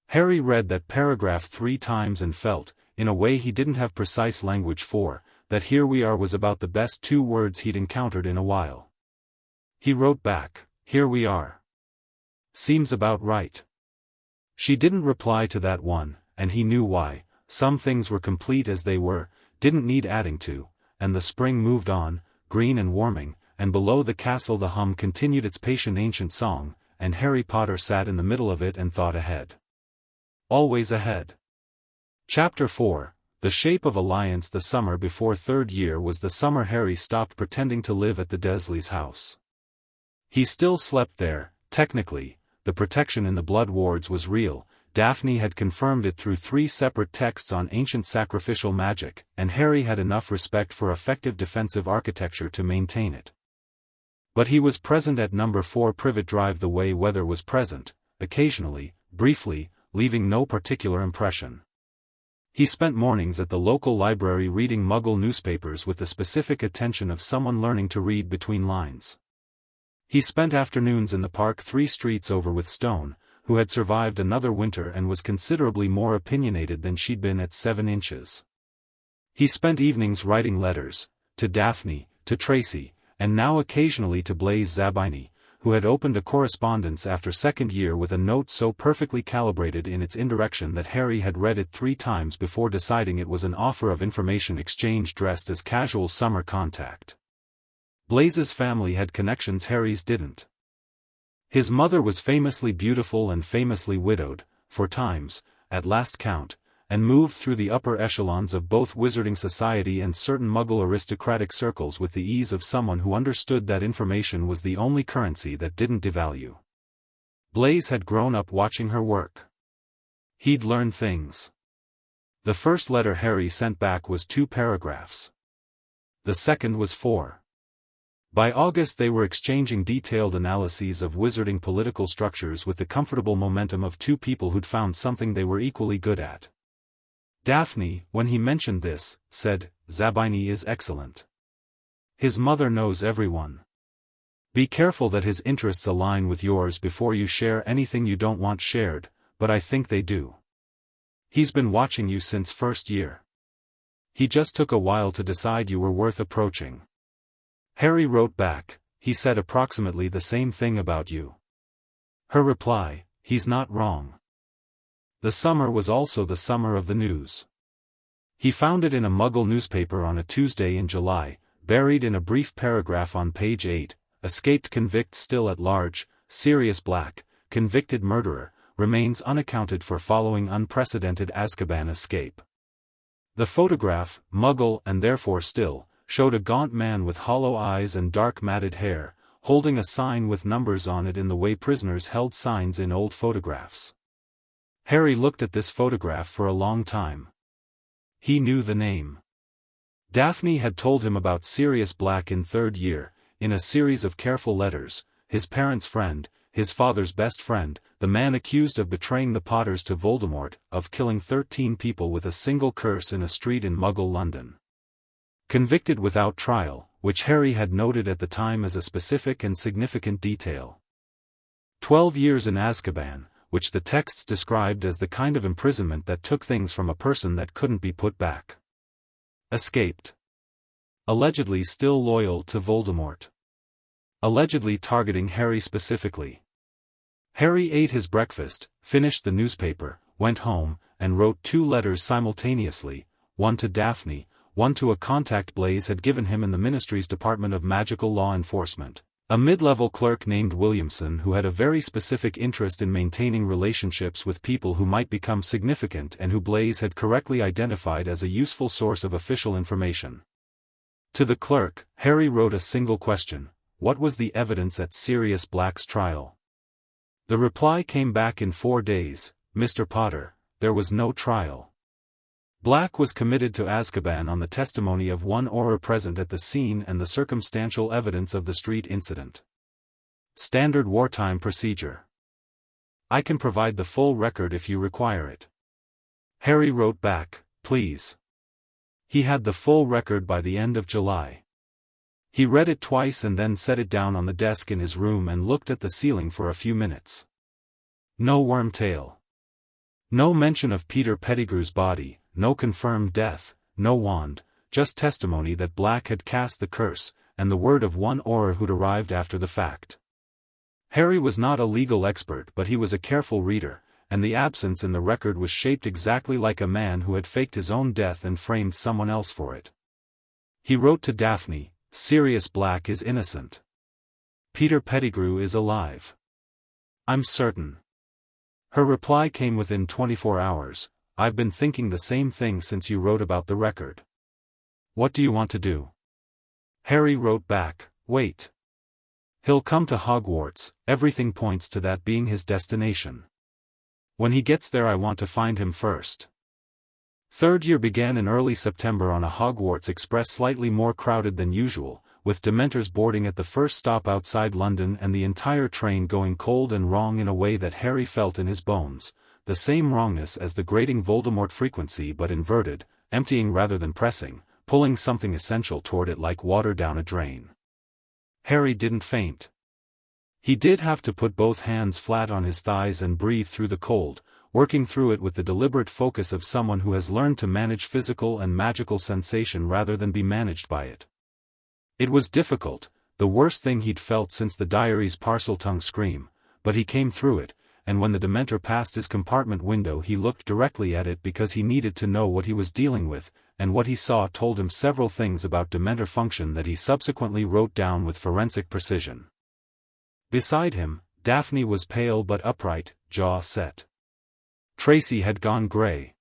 Harry read that paragraph 3 times and felt, in a way he didn't have precise language for, that "here we are" was about the best 2 words he'd encountered in a while. He wrote back, "Here we are. Seems about right." She didn't reply to that one, and he knew why. Some things were complete as they were, didn't need adding to, and the spring moved on, green and warming, and below the castle the hum continued its patient ancient song, and Harry Potter sat in the middle of it and thought ahead. Always ahead. Chapter 4, The Shape of Alliance. The summer before third year was the summer Harry stopped pretending to live at the Dursleys' house. He still slept there, technically. The protection in the blood wards was real. Daphne had confirmed it through 3 separate texts on ancient sacrificial magic, and Harry had enough respect for effective defensive architecture to maintain it. But he was present at number 4 Privet Drive the way weather was present, occasionally, briefly, leaving no particular impression. He spent mornings at the local library reading Muggle newspapers with the specific attention of someone learning to read between lines. He spent afternoons in the park 3 streets over with Stone, who had survived another winter and was considerably more opinionated than she'd been at 7 inches. He spent evenings writing letters, to Daphne, to Tracy, and now occasionally to Blaise Zabini, who had opened a correspondence after second year with a note so perfectly calibrated in its indirection that Harry had read it 3 times before deciding it was an offer of information exchange dressed as casual summer contact. Blaise's family had connections Harry's didn't. His mother was famously beautiful and famously widowed, 4 times, at last count, and moved through the upper echelons of both wizarding society and certain Muggle aristocratic circles with the ease of someone who understood that information was the only currency that didn't devalue. Blaise had grown up watching her work. He'd learned things. The first letter Harry sent back was 2 paragraphs. The second was 4. By August they were exchanging detailed analyses of wizarding political structures with the comfortable momentum of 2 people who'd found something they were equally good at. Daphne, when he mentioned this, said, "Zabini is excellent. His mother knows everyone. Be careful that his interests align with yours before you share anything you don't want shared, but I think they do. He's been watching you since first year. He just took a while to decide you were worth approaching." Harry wrote back, "He said approximately the same thing about you." Her reply, "He's not wrong." The summer was also the summer of the news. He found it in a Muggle newspaper on a Tuesday in July, buried in a brief paragraph on page 8, "Escaped convict still at large, Sirius Black, convicted murderer, remains unaccounted for following unprecedented Azkaban escape." The photograph, Muggle and therefore still, showed a gaunt man with hollow eyes and dark matted hair, holding a sign with numbers on it in the way prisoners held signs in old photographs. Harry looked at this photograph for a long time. He knew the name. Daphne had told him about Sirius Black in third year, in a series of careful letters, his parents' friend, his father's best friend, the man accused of betraying the Potters to Voldemort, of killing 13 people with a single curse in a street in Muggle London. Convicted without trial, which Harry had noted at the time as a specific and significant detail. 12 years in Azkaban, which the texts described as the kind of imprisonment that took things from a person that couldn't be put back. Escaped. Allegedly still loyal to Voldemort. Allegedly targeting Harry specifically. Harry ate his breakfast, finished the newspaper, went home, and wrote 2 letters simultaneously, one to Daphne, one to a contact Blaise had given him in the Ministry's Department of Magical Law Enforcement, a mid-level clerk named Williamson who had a very specific interest in maintaining relationships with people who might become significant and who Blaise had correctly identified as a useful source of official information. To the clerk, Harry wrote a single question: what was the evidence at Sirius Black's trial? The reply came back in 4 days, "Mr. Potter, there was no trial. Black was committed to Azkaban on the testimony of one Auror present at the scene and the circumstantial evidence of the street incident. Standard wartime procedure. I can provide the full record if you require it." Harry wrote back, "Please." He had the full record by the end of July. He read it twice and then set it down on the desk in his room and looked at the ceiling for a few minutes. No Wormtail. No mention of Peter Pettigrew's body, no confirmed death, no wand, just testimony that Black had cast the curse, and the word of one overheard arrived after the fact. Harry was not a legal expert, but he was a careful reader, and the absence in the record was shaped exactly like a man who had faked his own death and framed someone else for it. He wrote to Daphne, "Sirius Black is innocent. Peter Pettigrew is alive. I'm certain." Her reply came within 24 hours, "I've been thinking the same thing since you wrote about the record. What do you want to do?" Harry wrote back, "Wait. He'll come to Hogwarts, everything points to that being his destination. When he gets there I want to find him first." Third year began in early September on a Hogwarts express slightly more crowded than usual, with Dementors boarding at the first stop outside London and the entire train going cold and wrong in a way that Harry felt in his bones, the same wrongness as the grating Voldemort frequency but inverted, emptying rather than pressing, pulling something essential toward it like water down a drain. Harry didn't faint. He did have to put both hands flat on his thighs and breathe through the cold, working through it with the deliberate focus of someone who has learned to manage physical and magical sensation rather than be managed by it. It was difficult, the worst thing he'd felt since the diary's Parseltongue scream, but he came through it, and when the Dementor passed his compartment window he looked directly at it because he needed to know what he was dealing with, and what he saw told him several things about Dementor function that he subsequently wrote down with forensic precision. Beside him, Daphne was pale but upright, jaw set. Tracy had gone grey.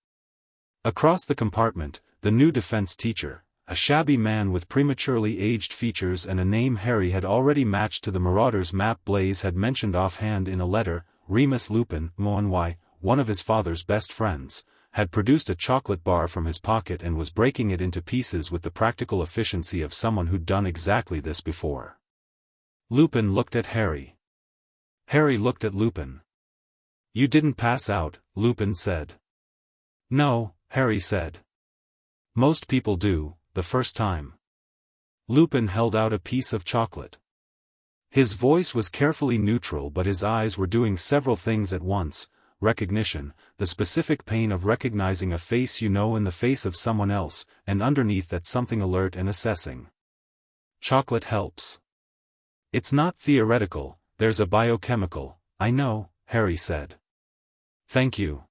Across the compartment, the new defense teacher, a shabby man with prematurely aged features and a name Harry had already matched to the Marauders map Blaise had mentioned offhand in a letter, Remus Lupin, Moanwai, one of his father's best friends, had produced a chocolate bar from his pocket and was breaking it into pieces with the practical efficiency of someone who'd done exactly this before. Lupin looked at Harry. Harry looked at Lupin. "You didn't pass out," Lupin said. "No," Harry said. "Most people do, the first time." Lupin held out a piece of chocolate. His voice was carefully neutral but his eyes were doing several things at once: recognition, the specific pain of recognizing a face you know in the face of someone else, and underneath that something alert and assessing. "Chocolate helps. It's not theoretical, there's a biochemical." "I know," Harry said. "Thank you."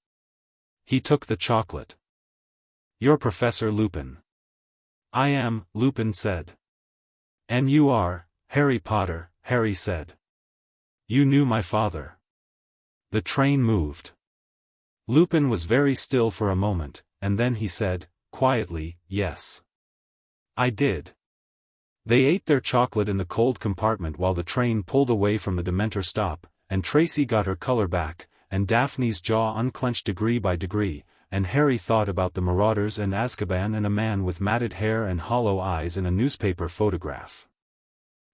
He took the chocolate. "You're Professor Lupin." "I am," Lupin said. "And you are Harry Potter," Harry said. "You knew my father." The train moved. Lupin was very still for a moment, and then he said, quietly, "Yes. I did." They ate their chocolate in the cold compartment while the train pulled away from the Dementor stop, and Tracy got her color back, and Daphne's jaw unclenched degree by degree, and Harry thought about the Marauders and Azkaban and a man with matted hair and hollow eyes in a newspaper photograph.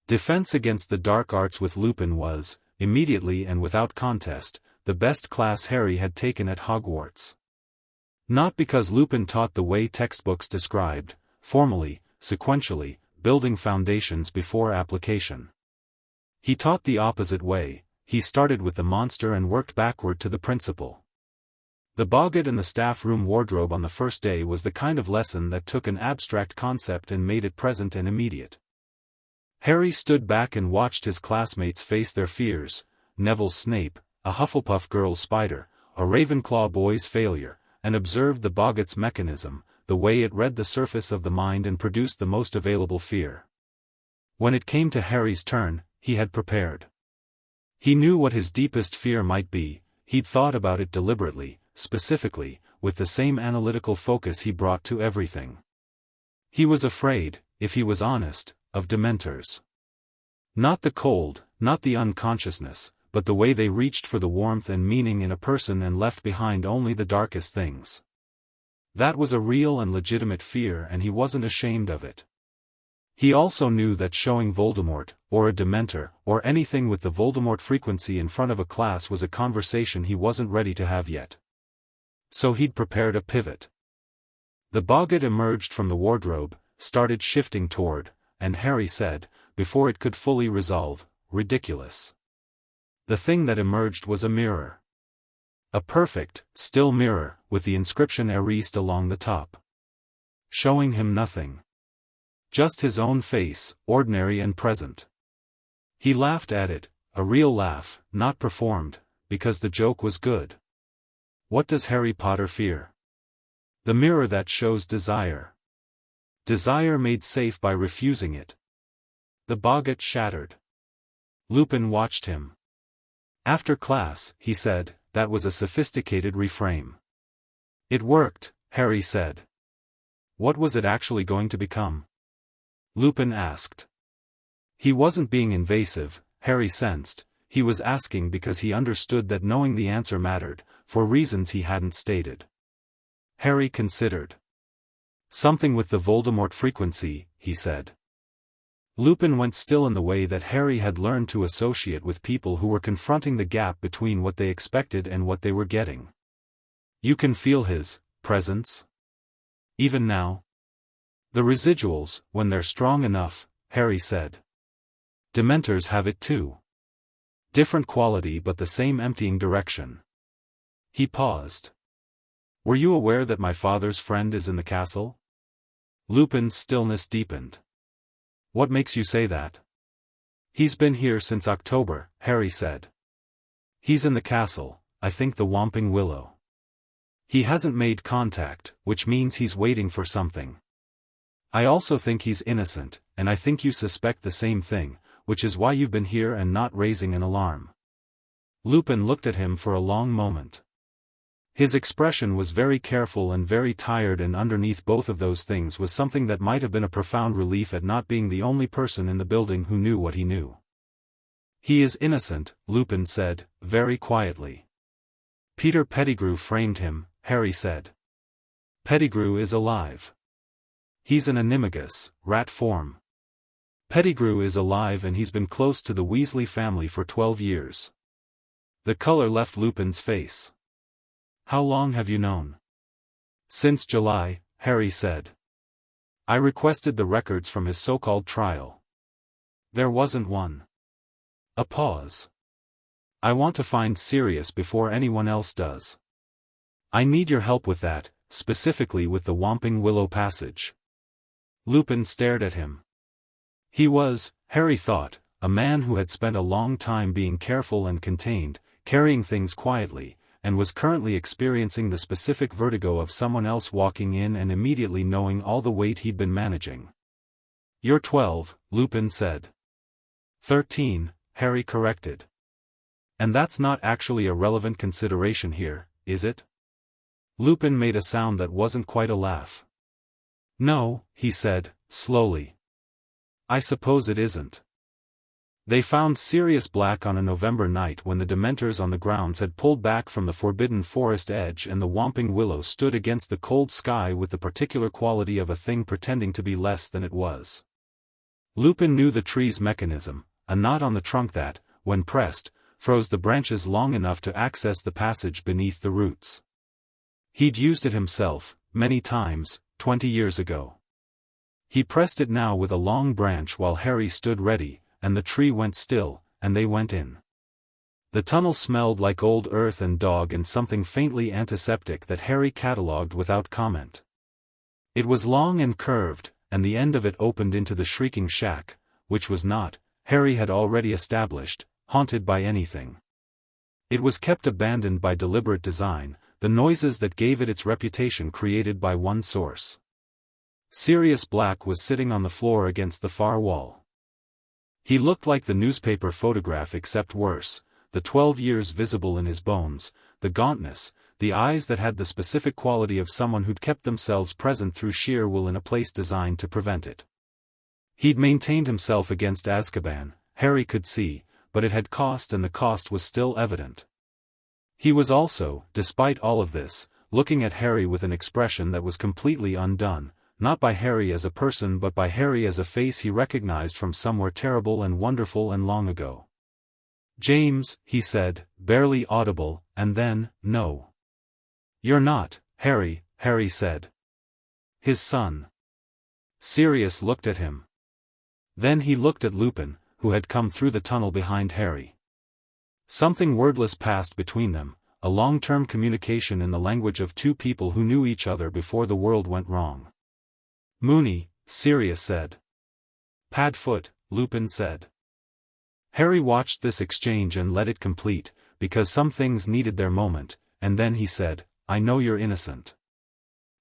Defense against the dark arts with Lupin was, immediately and without contest, the best class Harry had taken at Hogwarts. Not because Lupin taught the way textbooks described, formally, sequentially, building foundations before application. He taught the opposite way. He started with the monster and worked backward to the principle. The boggart and the staff room wardrobe on the first day was the kind of lesson that took an abstract concept and made it present and immediate. Harry stood back and watched his classmates face their fears: Neville Snape, a Hufflepuff girl's spider, a Ravenclaw boy's failure, and observed the boggart's mechanism, the way it read the surface of the mind and produced the most available fear. When it came to Harry's turn, he had prepared. He knew what his deepest fear might be, he'd thought about it deliberately, specifically, with the same analytical focus he brought to everything. He was afraid, if he was honest, of Dementors. Not the cold, not the unconsciousness, but the way they reached for the warmth and meaning in a person and left behind only the darkest things. That was a real and legitimate fear and he wasn't ashamed of it. He also knew that showing Voldemort, or a Dementor, or anything with the Voldemort frequency in front of a class was a conversation he wasn't ready to have yet. So he'd prepared a pivot. The boggart emerged from the wardrobe, started shifting toward, and Harry said, before it could fully resolve, "Ridiculous." The thing that emerged was a mirror. A perfect, still mirror, with the inscription erased along the top. Showing him nothing. Just his own face, ordinary and present. He laughed at it, a real laugh, not performed, because the joke was good. What does Harry Potter fear? The mirror that shows desire. Desire made safe by refusing it. The boggart shattered. Lupin watched him. After class, he said, that was a sophisticated reframe. It worked, Harry said. What was it actually going to become? Lupin asked. He wasn't being invasive, Harry sensed, he was asking because he understood that knowing the answer mattered, for reasons he hadn't stated. Harry considered. Something with the Voldemort frequency, he said. Lupin went still in the way that Harry had learned to associate with people who were confronting the gap between what they expected and what they were getting. You can feel his presence? Even now? The residuals, when they're strong enough, Harry said. Dementors have it too. Different quality but the same emptying direction. He paused. Were you aware that my father's friend is in the castle? Lupin's stillness deepened. What makes you say that? He's been here since October, Harry said. He's in the castle, I think the Whomping Willow. He hasn't made contact, which means he's waiting for something. I also think he's innocent, and I think you suspect the same thing, which is why you've been here and not raising an alarm. Lupin looked at him for a long moment. His expression was very careful and very tired, and underneath both of those things was something that might have been a profound relief at not being the only person in the building who knew what he knew. He is innocent, Lupin said, very quietly. Peter Pettigrew framed him, Harry said. Pettigrew is alive. He's an animagus, rat form. Pettigrew is alive and he's been close to the Weasley family for 12 years. The color left Lupin's face. How long have you known? Since July, Harry said. I requested the records from his so-called trial. There wasn't one. A pause. I want to find Sirius before anyone else does. I need your help with that, specifically with the Whomping Willow passage. Lupin stared at him. He was, Harry thought, a man who had spent a long time being careful and contained, carrying things quietly, and was currently experiencing the specific vertigo of someone else walking in and immediately knowing all the weight he'd been managing. You're 12, Lupin said. 13, Harry corrected. And that's not actually a relevant consideration here, is it? Lupin made a sound that wasn't quite a laugh. No, he said, slowly. I suppose it isn't. They found Sirius Black on a November night when the Dementors on the grounds had pulled back from the forbidden forest edge and the Whomping Willow stood against the cold sky with the particular quality of a thing pretending to be less than it was. Lupin knew the tree's mechanism, a knot on the trunk that, when pressed, froze the branches long enough to access the passage beneath the roots. He'd used it himself, many times, 20 years ago. He pressed it now with a long branch while Harry stood ready, and the tree went still, and they went in. The tunnel smelled like old earth and dog and something faintly antiseptic that Harry catalogued without comment. It was long and curved, and the end of it opened into the shrieking shack, which was not, Harry had already established, haunted by anything. It was kept abandoned by deliberate design, the noises that gave it its reputation created by one source. Sirius Black was sitting on the floor against the far wall. He looked like the newspaper photograph except worse, the 12 years visible in his bones, the gauntness, the eyes that had the specific quality of someone who'd kept themselves present through sheer will in a place designed to prevent it. He'd maintained himself against Azkaban, Harry could see, but it had cost and the cost was still evident. He was also, despite all of this, looking at Harry with an expression that was completely undone, not by Harry as a person but by Harry as a face he recognized from somewhere terrible and wonderful and long ago. James, he said, barely audible, and then, no. You're not, Harry, Harry said. His son. Sirius looked at him. Then he looked at Lupin, who had come through the tunnel behind Harry. Something wordless passed between them, a long-term communication in the language of two people who knew each other before the world went wrong. Moony, Sirius said. Padfoot, Lupin said. Harry watched this exchange and let it complete, because some things needed their moment, and then he said, I know you're innocent.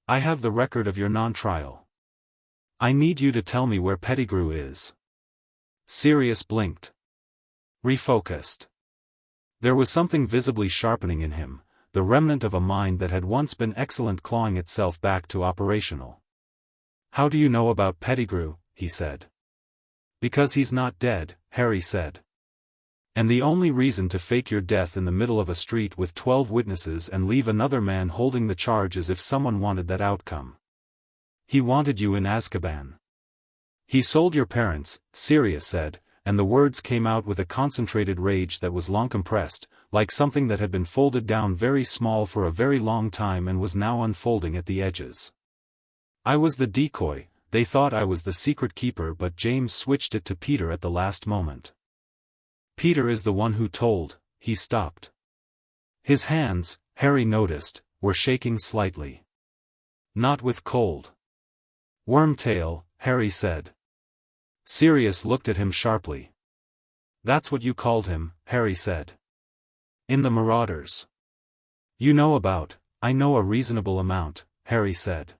I have the record of your non-trial. I need you to tell me where Pettigrew is. Sirius blinked. Refocused. There was something visibly sharpening in him, the remnant of a mind that had once been excellent clawing itself back to operational. How do you know about Pettigrew? He said. Because he's not dead, Harry said. And the only reason to fake your death in the middle of a street with 12 witnesses and leave another man holding the charge is if someone wanted that outcome. He wanted you in Azkaban. He sold your parents, Sirius said, and the words came out with a concentrated rage that was long compressed, like something that had been folded down very small for a very long time and was now unfolding at the edges. I was the decoy. They thought I was the secret keeper, but James switched it to Peter at the last moment. Peter is the one who told. He stopped. His hands, Harry noticed, were shaking slightly. Not with cold. Wormtail, Harry said. Sirius looked at him sharply. That's what you called him, Harry said. In the Marauders. You know about, I know a reasonable amount, Harry said.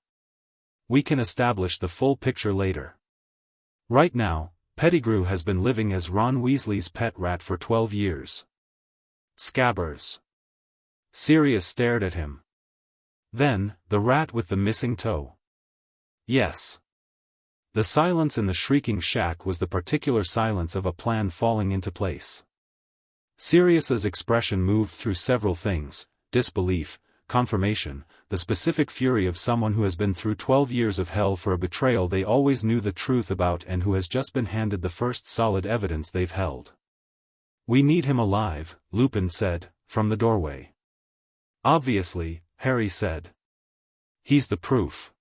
We can establish the full picture later. Right now, Pettigrew has been living as Ron Weasley's pet rat for 12 years. Scabbers. Sirius stared at him. Then, the rat with the missing toe. Yes. The silence in the shrieking shack was the particular silence of a plan falling into place. Sirius's expression moved through several things: disbelief, confirmation, the specific fury of someone who has been through 12 years of hell for a betrayal they always knew the truth about and who has just been handed the first solid evidence they've held. We need him alive, Lupin said, from the doorway. Obviously, Harry said. He's the proof.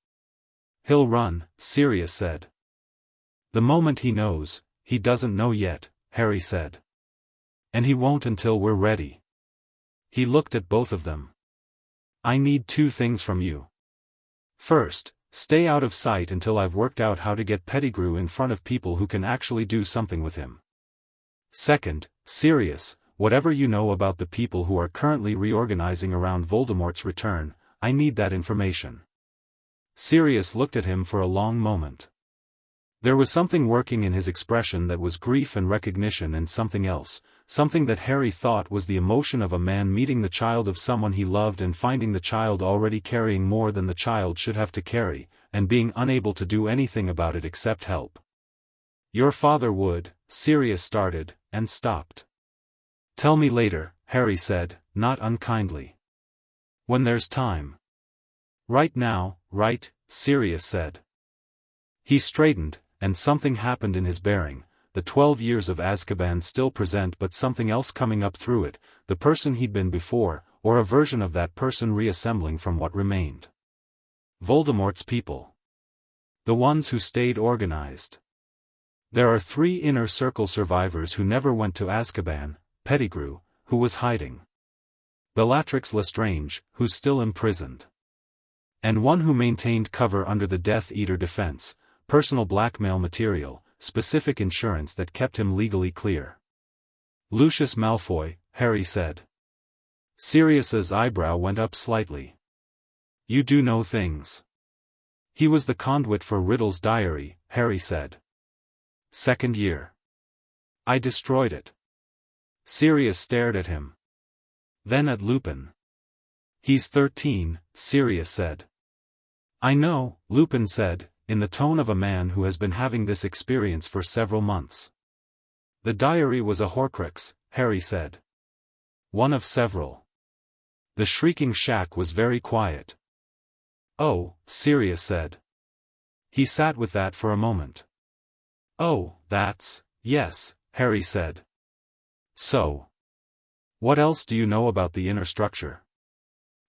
He'll run, Sirius said. The moment he knows, he doesn't know yet, Harry said. And he won't until we're ready. He looked at both of them. I need 2 things from you. First, stay out of sight until I've worked out how to get Pettigrew in front of people who can actually do something with him. Second, Sirius, whatever you know about the people who are currently reorganizing around Voldemort's return, I need that information. Sirius looked at him for a long moment. There was something working in his expression that was grief and recognition and something else, something that Harry thought was the emotion of a man meeting the child of someone he loved and finding the child already carrying more than the child should have to carry, and being unable to do anything about it except help. Your father would, Sirius started, and stopped. Tell me later, Harry said, not unkindly. When there's time. Right now, right, Sirius said. He straightened, and something happened in his bearing. The 12 years of Azkaban still present, but something else coming up through it, the person he'd been before, or a version of that person reassembling from what remained. Voldemort's people. The ones who stayed organized. There are 3 inner circle survivors who never went to Azkaban: Pettigrew, who was hiding. Bellatrix Lestrange, who's still imprisoned. And one who maintained cover under the Death Eater defense, personal blackmail material, specific insurance that kept him legally clear. Lucius Malfoy, Harry said. Sirius's eyebrow went up slightly. You do know things. He was the conduit for Riddle's diary, Harry said. 2nd year. I destroyed it. Sirius stared at him. Then at Lupin. He's 13, Sirius said. I know, Lupin said, in the tone of a man who has been having this experience for several months. The diary was a Horcrux, Harry said. One of several. The shrieking shack was very quiet. Oh, Sirius said. He sat with that for a moment. Oh, that's, yes, Harry said. So. What else do you know about the inner structure?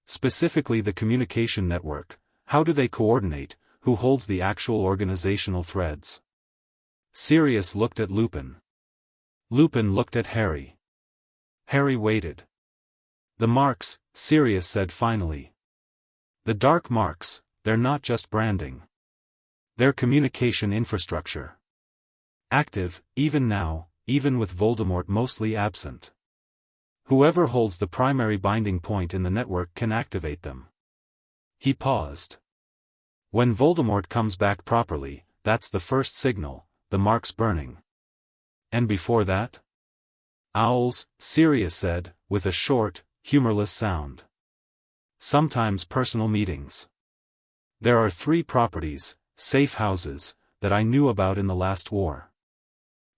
Specifically the communication network. How do they coordinate? Who holds the actual organizational threads? Sirius looked at Lupin. Lupin looked at Harry. Harry waited. The marks, Sirius said finally. The dark marks, they're not just branding. They're communication infrastructure. Active, even now, even with Voldemort mostly absent. Whoever holds the primary binding point in the network can activate them. He paused. When Voldemort comes back properly, that's the first signal, the mark's burning. And before that? Owls, Sirius said, with a short, humorless sound. Sometimes personal meetings. There are 3 properties, safe houses, that I knew about in the last war.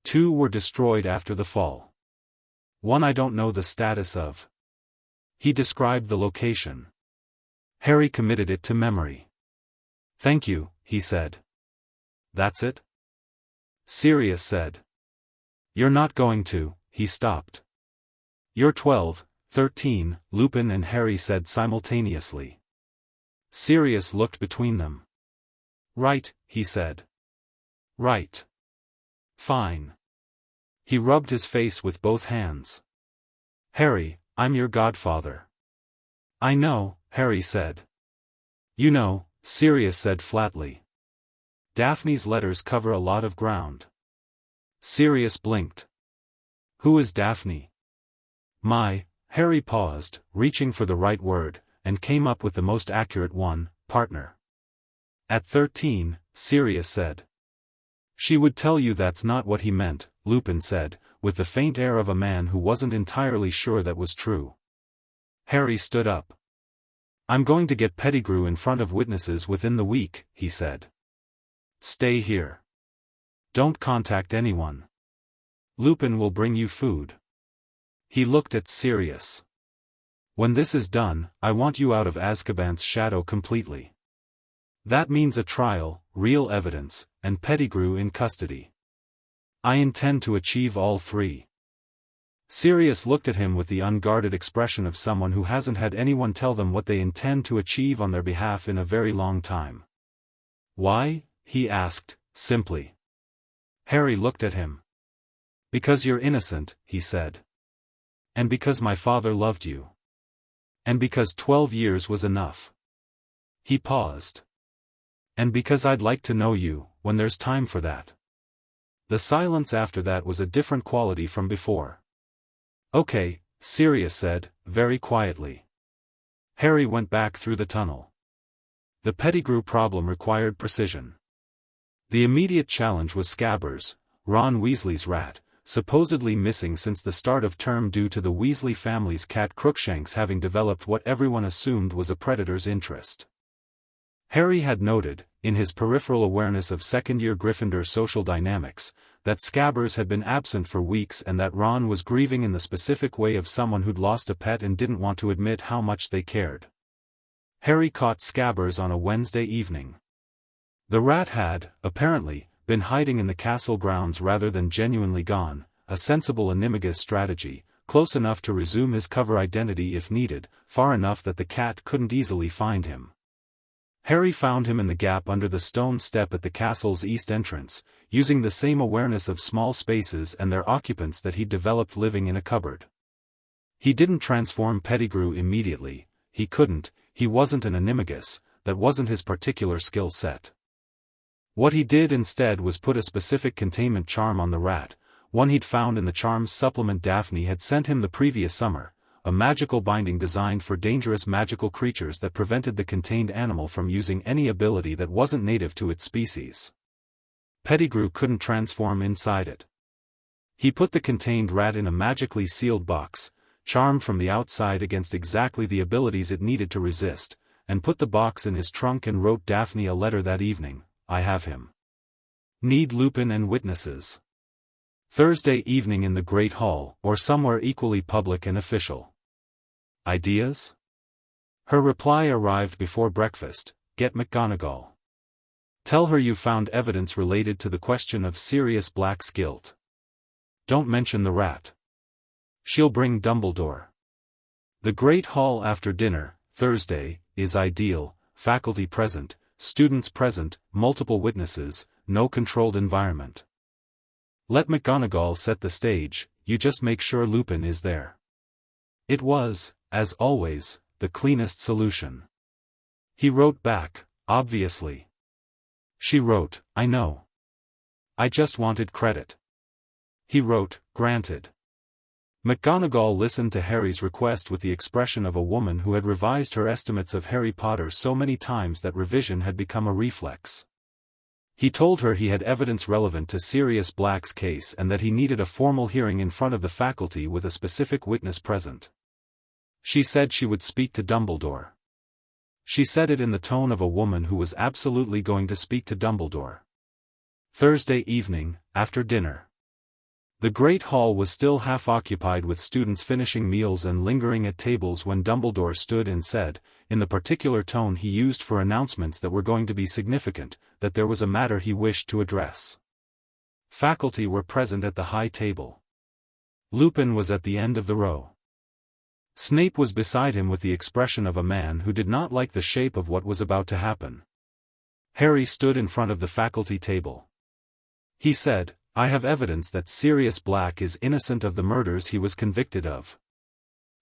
2 were destroyed after the fall. 1 I don't know the status of. He described the location. Harry committed it to memory. Thank you, he said. That's it? Sirius said. You're not going to, he stopped. You're 12, 13, Lupin and Harry said simultaneously. Sirius looked between them. Right, he said. Right. Fine. He rubbed his face with both hands. Harry, I'm your godfather. I know, Harry said. You know, Sirius said flatly. Daphne's letters cover a lot of ground. Sirius blinked. Who is Daphne? Harry paused, reaching for the right word, and came up with the most accurate one, partner. At 13, Sirius said. She would tell you that's not what he meant, Lupin said, with the faint air of a man who wasn't entirely sure that was true. Harry stood up. I'm going to get Pettigrew in front of witnesses within the week, he said. Stay here. Don't contact anyone. Lupin will bring you food. He looked at Sirius. When this is done, I want you out of Azkaban's shadow completely. That means a trial, real evidence, and Pettigrew in custody. I intend to achieve all 3. Sirius looked at him with the unguarded expression of someone who hasn't had anyone tell them what they intend to achieve on their behalf in a very long time. Why? He asked, simply. Harry looked at him. Because you're innocent, he said. And because my father loved you. And because 12 years was enough. He paused. And because I'd like to know you, when there's time for that. The silence after that was a different quality from before. Okay, Sirius said, very quietly. Harry went back through the tunnel. The Pettigrew problem required precision. The immediate challenge was Scabbers, Ron Weasley's rat, supposedly missing since the start of term due to the Weasley family's cat Crookshanks having developed what everyone assumed was a predator's interest. Harry had noted, in his peripheral awareness of second-year Gryffindor social dynamics, that Scabbers had been absent for weeks and that Ron was grieving in the specific way of someone who'd lost a pet and didn't want to admit how much they cared. Harry caught Scabbers on a Wednesday evening. The rat had, apparently, been hiding in the castle grounds rather than genuinely gone, a sensible Animagus strategy, close enough to resume his cover identity if needed, far enough that the cat couldn't easily find him. Harry found him in the gap under the stone step at the castle's east entrance, using the same awareness of small spaces and their occupants that he'd developed living in a cupboard. He didn't transform Pettigrew immediately, he couldn't, he wasn't an Animagus, that wasn't his particular skill set. What he did instead was put a specific containment charm on the rat, one he'd found in the charms supplement Daphne had sent him the previous summer, a magical binding designed for dangerous magical creatures that prevented the contained animal from using any ability that wasn't native to its species. Pettigrew couldn't transform inside it. He put the contained rat in a magically sealed box, charmed from the outside against exactly the abilities it needed to resist, and put the box in his trunk and wrote Daphne a letter that evening. I have him. Need Lupin and witnesses. Thursday evening in the Great Hall, or somewhere equally public and official. Ideas? Her reply arrived before breakfast. Get McGonagall. Tell her you found evidence related to the question of Sirius Black's guilt. Don't mention the rat. She'll bring Dumbledore. The Great Hall after dinner, Thursday, is ideal, faculty present, students present, multiple witnesses, no controlled environment. Let McGonagall set the stage, you just make sure Lupin is there. It was, as always, the cleanest solution. He wrote back, obviously. She wrote, I know. I just wanted credit. He wrote, granted. McGonagall listened to Harry's request with the expression of a woman who had revised her estimates of Harry Potter so many times that revision had become a reflex. He told her he had evidence relevant to Sirius Black's case and that he needed a formal hearing in front of the faculty with a specific witness present. She said she would speak to Dumbledore. She said it in the tone of a woman who was absolutely going to speak to Dumbledore. Thursday evening, after dinner. The Great Hall was still half occupied with students finishing meals and lingering at tables when Dumbledore stood and said, in the particular tone he used for announcements that were going to be significant, that there was a matter he wished to address. Faculty were present at the high table. Lupin was at the end of the row. Snape was beside him with the expression of a man who did not like the shape of what was about to happen. Harry stood in front of the faculty table. He said, I have evidence that Sirius Black is innocent of the murders he was convicted of.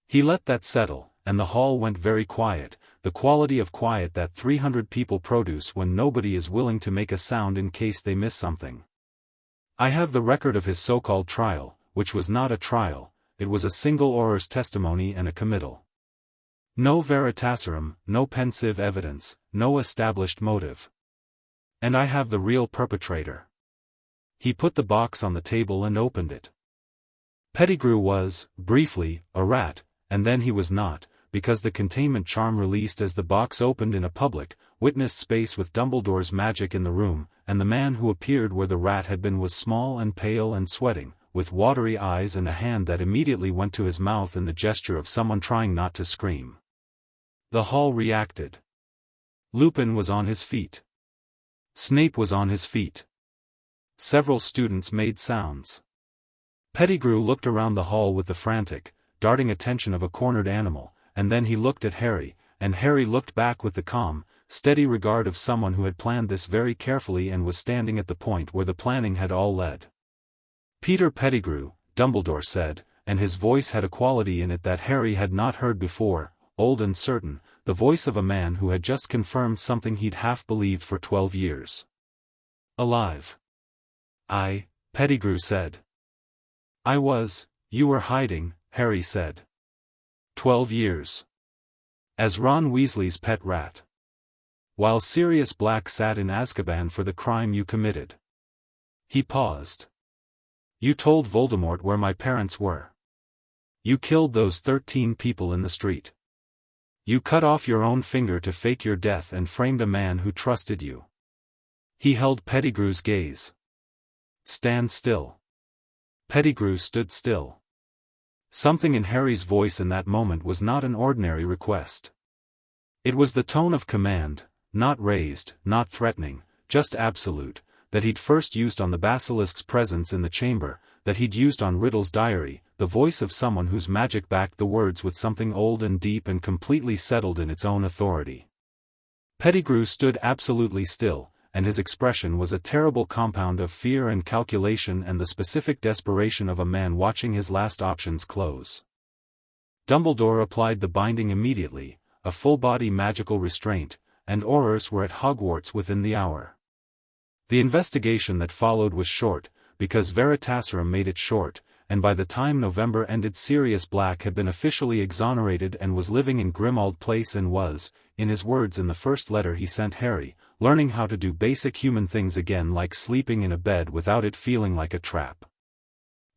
He let that settle, and the hall went very quiet, the quality of quiet that 300 people produce when nobody is willing to make a sound in case they miss something. I have the record of his so-called trial, which was not a trial, it was a single auror's testimony and a committal. No veritaserum, no pensive evidence, no established motive. And I have the real perpetrator. He put the box on the table and opened it. Pettigrew was, briefly, a rat, and then he was not, because the containment charm released as the box opened in a public, witnessed space with Dumbledore's magic in the room, and the man who appeared where the rat had been was small and pale and sweating, with watery eyes and a hand that immediately went to his mouth in the gesture of someone trying not to scream. The hall reacted. Lupin was on his feet. Snape was on his feet. Several students made sounds. Pettigrew looked around the hall with the frantic, darting attention of a cornered animal, and then he looked at Harry, and Harry looked back with the calm, steady regard of someone who had planned this very carefully and was standing at the point where the planning had all led. Peter Pettigrew, Dumbledore said, and his voice had a quality in it that Harry had not heard before, old and certain, the voice of a man who had just confirmed something he'd half believed for 12 years. Alive. Pettigrew said. I was, you were hiding, Harry said. 12 years. As Ron Weasley's pet rat. While Sirius Black sat in Azkaban for the crime you committed. He paused. You told Voldemort where my parents were. You killed those 13 people in the street. You cut off your own finger to fake your death and framed a man who trusted you. He held Pettigrew's gaze. Stand still. Pettigrew stood still. Something in Harry's voice in that moment was not an ordinary request. It was the tone of command, not raised, not threatening, just absolute, that he'd first used on the basilisk's presence in the chamber, that he'd used on Riddle's diary, the voice of someone whose magic backed the words with something old and deep and completely settled in its own authority. Pettigrew stood absolutely still, and his expression was a terrible compound of fear and calculation and the specific desperation of a man watching his last options close. Dumbledore applied the binding immediately, a full-body magical restraint, and aurors were at Hogwarts within the hour. The investigation that followed was short, because Veritaserum made it short, and by the time November ended Sirius Black had been officially exonerated and was living in Grimmauld Place and was, in his words in the first letter he sent Harry, learning how to do basic human things again like sleeping in a bed without it feeling like a trap.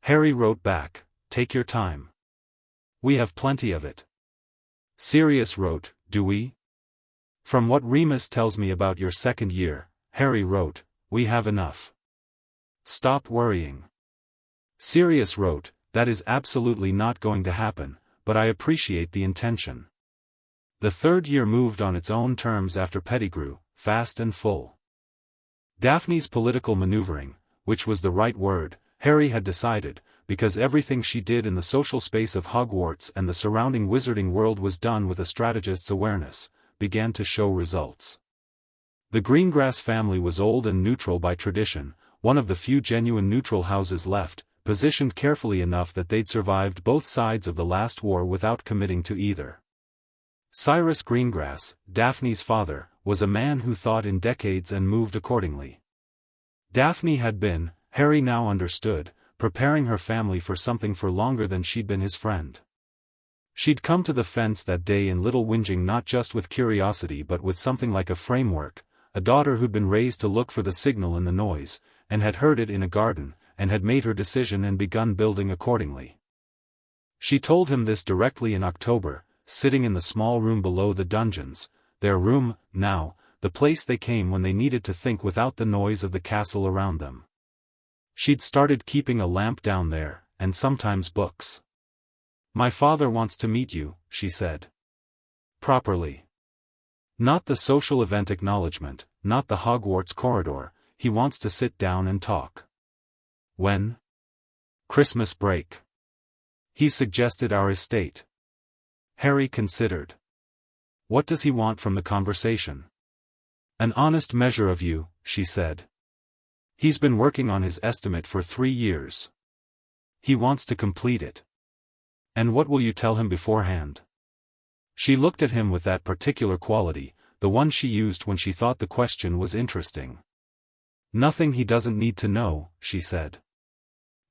Harry wrote back, take your time. We have plenty of it. Sirius wrote, do we? From what Remus tells me about your second year, Harry wrote, we have enough. Stop worrying. Sirius wrote, that is absolutely not going to happen, but I appreciate the intention. The third year moved on its own terms after Pettigrew, fast and full. Daphne's political maneuvering, which was the right word, Harry had decided, because everything she did in the social space of Hogwarts and the surrounding wizarding world was done with a strategist's awareness, began to show results. The Greengrass family was old and neutral by tradition, one of the few genuine neutral houses left, positioned carefully enough that they'd survived both sides of the last war without committing to either. Cyrus Greengrass, Daphne's father, was a man who thought in decades and moved accordingly. Daphne had been, Harry now understood, preparing her family for something for longer than she'd been his friend. She'd come to the fence that day in little whinging, not just with curiosity but with something like a framework, a daughter who'd been raised to look for the signal in the noise, and had heard it in a garden, and had made her decision and begun building accordingly. She told him this directly in October, sitting in the small room below the dungeons, their room, now, the place they came when they needed to think without the noise of the castle around them. She'd started keeping a lamp down there, and sometimes books. "My father wants to meet you," she said. "Properly. Not the social event acknowledgement, not the Hogwarts corridor, he wants to sit down and talk." "When?" "Christmas break. He suggested our estate." Harry considered. "What does he want from the conversation?" "An honest measure of you," she said. "He's been working on his estimate for 3 years. He wants to complete it." "And what will you tell him beforehand?" She looked at him with that particular quality, the one she used when she thought the question was interesting. "Nothing he doesn't need to know," she said.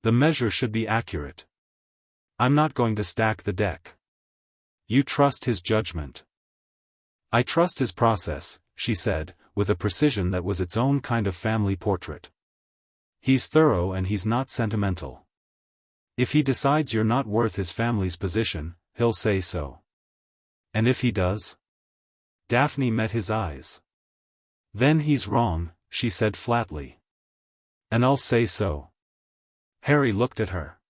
"The measure should be accurate. I'm not going to stack the deck." "You trust his judgment." "I trust his process," she said, with a precision that was its own kind of family portrait. "He's thorough and he's not sentimental. If he decides you're not worth his family's position, he'll say so." "And if he does?" Daphne met his eyes. "Then he's wrong," she said flatly. "And I'll say so." Harry looked at her.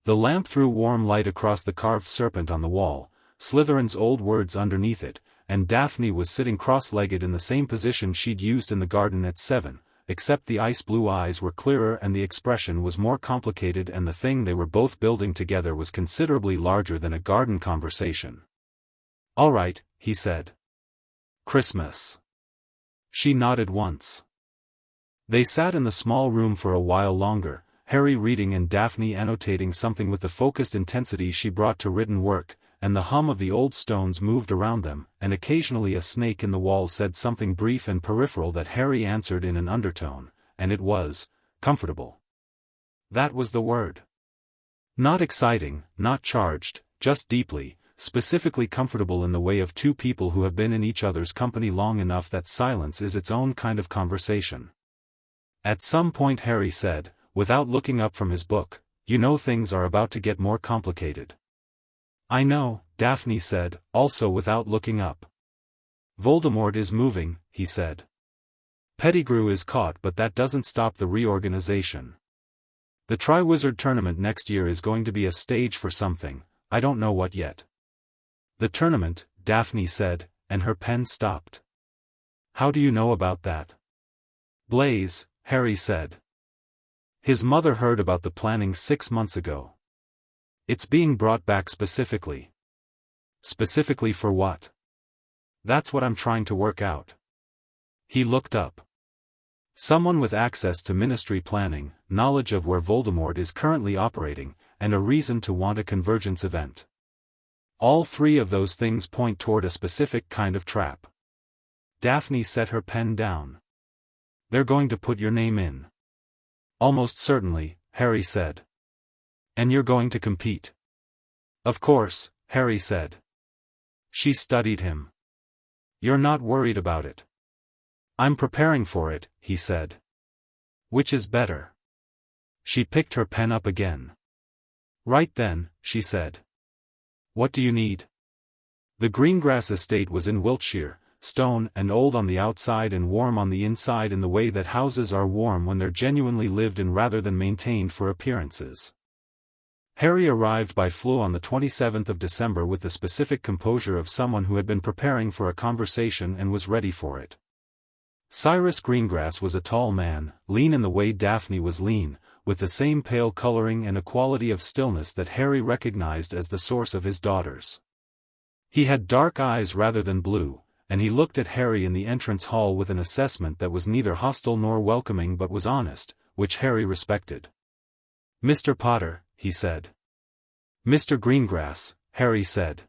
The lamp threw warm light across the carved serpent on the wall, Slytherin's old words underneath it, and Daphne was sitting cross-legged in the same position she'd used in the garden at 7, except the ice-blue eyes were clearer and the expression was more complicated, and the thing they were both building together was considerably larger than a garden conversation. "All right," he said. "Christmas." She nodded once. They sat in the small room for a while longer, Harry reading and Daphne annotating something with the focused intensity she brought to written work, and the hum of the old stones moved around them, and occasionally a snake in the wall said something brief and peripheral that Harry answered in an undertone, and it was, comfortable. That was the word. Not exciting, not charged, just deeply, specifically comfortable, in the way of two people who have been in each other's company long enough that silence is its own kind of conversation. At some point Harry said, without looking up from his book, "You know, things are about to get more complicated." "I know," Daphne said, also without looking up. "Voldemort is moving," he said. "Pettigrew is caught, but that doesn't stop the reorganization. The Triwizard Tournament next year is going to be a stage for something, I don't know what yet." "The tournament," Daphne said, and her pen stopped. "How do you know about that?" "Blaze," Harry said. "His mother heard about the planning 6 months ago. It's being brought back specifically." "Specifically for what?" "That's what I'm trying to work out." He looked up. "Someone with access to ministry planning, knowledge of where Voldemort is currently operating, and a reason to want a convergence event. All 3 of those things point toward a specific kind of trap." Daphne set her pen down. "They're going to put your name in." "Almost certainly," Harry said. "And you're going to compete?" "Of course," Harry said. She studied him. "You're not worried about it?" "I'm preparing for it," he said. "Which is better?" She picked her pen up again. "Right then," she said. "What do you need?" The Greengrass estate was in Wiltshire, stone and old on the outside and warm on the inside, in the way that houses are warm when they're genuinely lived in rather than maintained for appearances. Harry arrived by flu on the 27th of December with the specific composure of someone who had been preparing for a conversation and was ready for it. Cyrus Greengrass was a tall man, lean in the way Daphne was lean, with the same pale coloring and a quality of stillness that Harry recognized as the source of his daughters. He had dark eyes rather than blue, and he looked at Harry in the entrance hall with an assessment that was neither hostile nor welcoming but was honest, which Harry respected. "Mr. Potter," he said. "Mr. Greengrass," Harry said.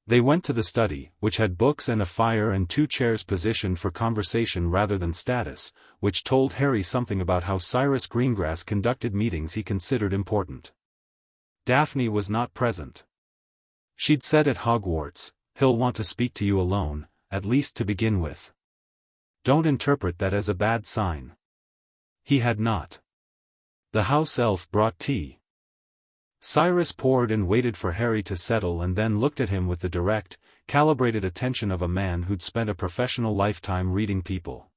They went to the study, which had books and a fire and 2 chairs positioned for conversation rather than status, which told Harry something about how Cyrus Greengrass conducted meetings he considered important. Daphne was not present. She'd said at Hogwarts, "He'll want to speak to you alone, at least to begin with. Don't interpret that as a bad sign." He had not. The house elf brought tea. Cyrus poured and waited for Harry to settle and then looked at him with the direct, calibrated attention of a man who'd spent a professional lifetime reading people.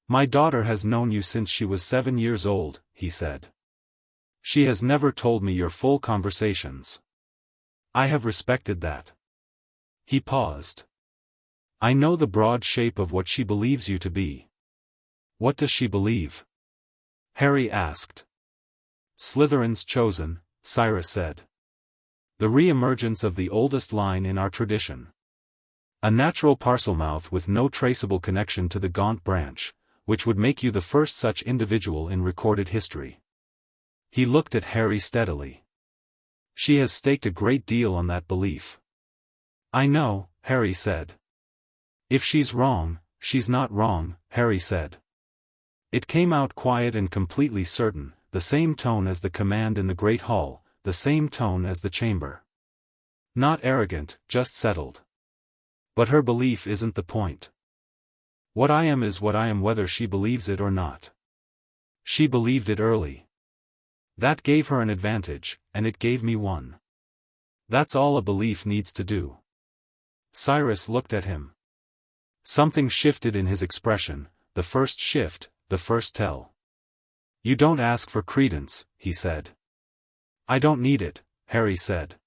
"My daughter has known you since she was 7 years old," he said. "She has never told me your full conversations. I have respected that." He paused. "I know the broad shape of what she believes you to be." "What does she believe?" Harry asked. "Slytherins chosen," Cyrus said. "The re-emergence of the oldest line in our tradition. A natural Parselmouth with no traceable connection to the Gaunt branch, which would make you the first such individual in recorded history." He looked at Harry steadily. "She has staked a great deal on that belief." "I know," Harry said. "If she's wrong, she's not wrong," Harry said. It came out quiet and completely certain, the same tone as the command in the Great Hall, the same tone as the chamber. Not arrogant, just settled. "But her belief isn't the point. What I am is what I am whether she believes it or not. She believed it early. That gave her an advantage, and it gave me one. That's all a belief needs to do." Cyrus looked at him. Something shifted in his expression, the first shift, the first tell. "You don't ask for credence," he said. "I don't need it," Harry said.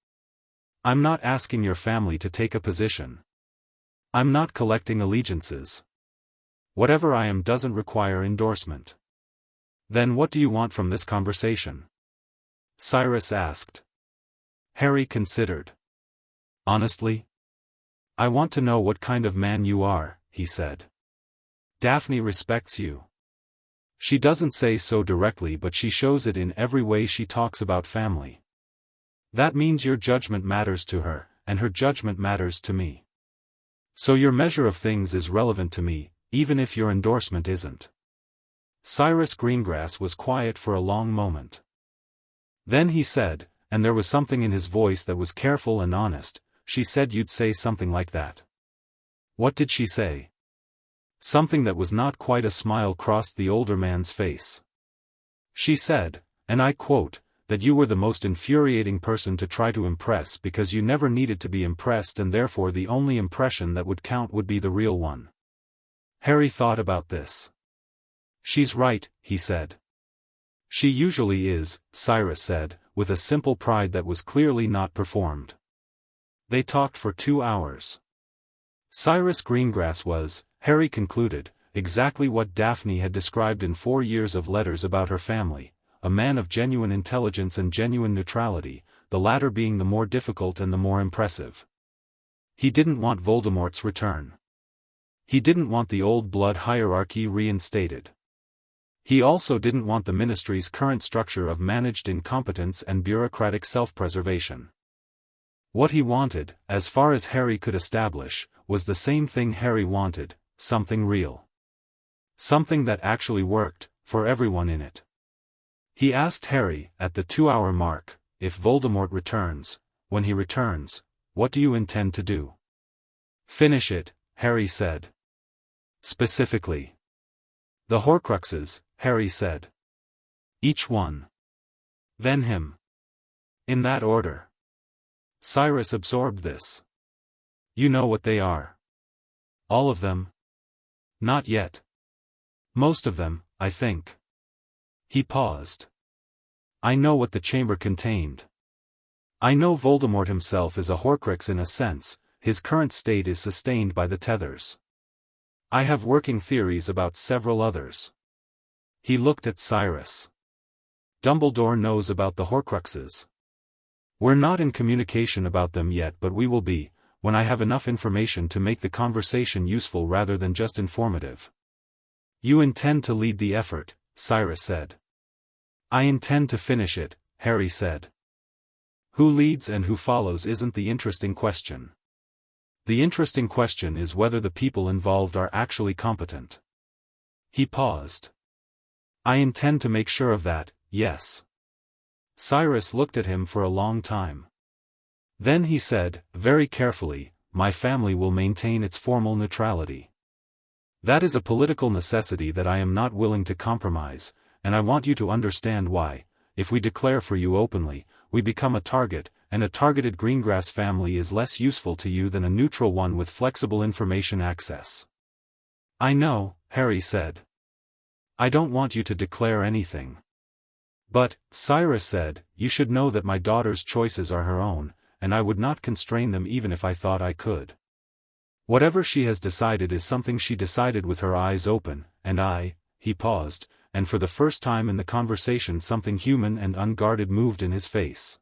"I'm not asking your family to take a position. I'm not collecting allegiances. Whatever I am doesn't require endorsement." "Then what do you want from this conversation?" Cyrus asked. Harry considered. "Honestly? I want to know what kind of man you are," he said. "Daphne respects you. She doesn't say so directly, but she shows it in every way she talks about family. That means your judgment matters to her, and her judgment matters to me. So your measure of things is relevant to me, even if your endorsement isn't." Cyrus Greengrass was quiet for a long moment. Then he said, and there was something in his voice that was careful and honest, "She said you'd say something like that." "What did she say?" Something that was not quite a smile crossed the older man's face. "She said, and I quote, that you were the most infuriating person to try to impress because you never needed to be impressed and therefore the only impression that would count would be the real one." Harry thought about this. "She's right," he said. "She usually is," Cyrus said, with a simple pride that was clearly not performed. They talked for 2 hours. Cyrus Greengrass was, Harry concluded, exactly what Daphne had described in 4 years of letters about her family, a man of genuine intelligence and genuine neutrality, the latter being the more difficult and the more impressive. He didn't want Voldemort's return. He didn't want the old blood hierarchy reinstated. He also didn't want the ministry's current structure of managed incompetence and bureaucratic self-preservation. What he wanted, as far as Harry could establish, was the same thing Harry wanted, something real. Something that actually worked, for everyone in it. He asked Harry, at the 2-hour mark, if Voldemort returns, when he returns, what do you intend to do? Finish it, Harry said. Specifically. The Horcruxes, Harry said. Each one. Then him. In that order. Cyrus absorbed this. You know what they are. All of them? Not yet. Most of them, I think. He paused. I know what the chamber contained. I know Voldemort himself is a Horcrux in a sense, his current state is sustained by the tethers. I have working theories about several others. He looked at Cyrus. Dumbledore knows about the Horcruxes. We're not in communication about them yet, but we will be, when I have enough information to make the conversation useful rather than just informative. You intend to lead the effort, Cyrus said. I intend to finish it, Harry said. Who leads and who follows isn't the interesting question. The interesting question is whether the people involved are actually competent. He paused. I intend to make sure of that, yes. Cyrus looked at him for a long time. Then he said, very carefully, my family will maintain its formal neutrality. That is a political necessity that I am not willing to compromise, and I want you to understand why. If we declare for you openly, we become a target, and a targeted Greengrass family is less useful to you than a neutral one with flexible information access. I know, Harry said. I don't want you to declare anything. But, Cyrus said, you should know that my daughter's choices are her own, and I would not constrain them even if I thought I could. Whatever she has decided is something she decided with her eyes open, and he paused, and for the first time in the conversation something human and unguarded moved in his face.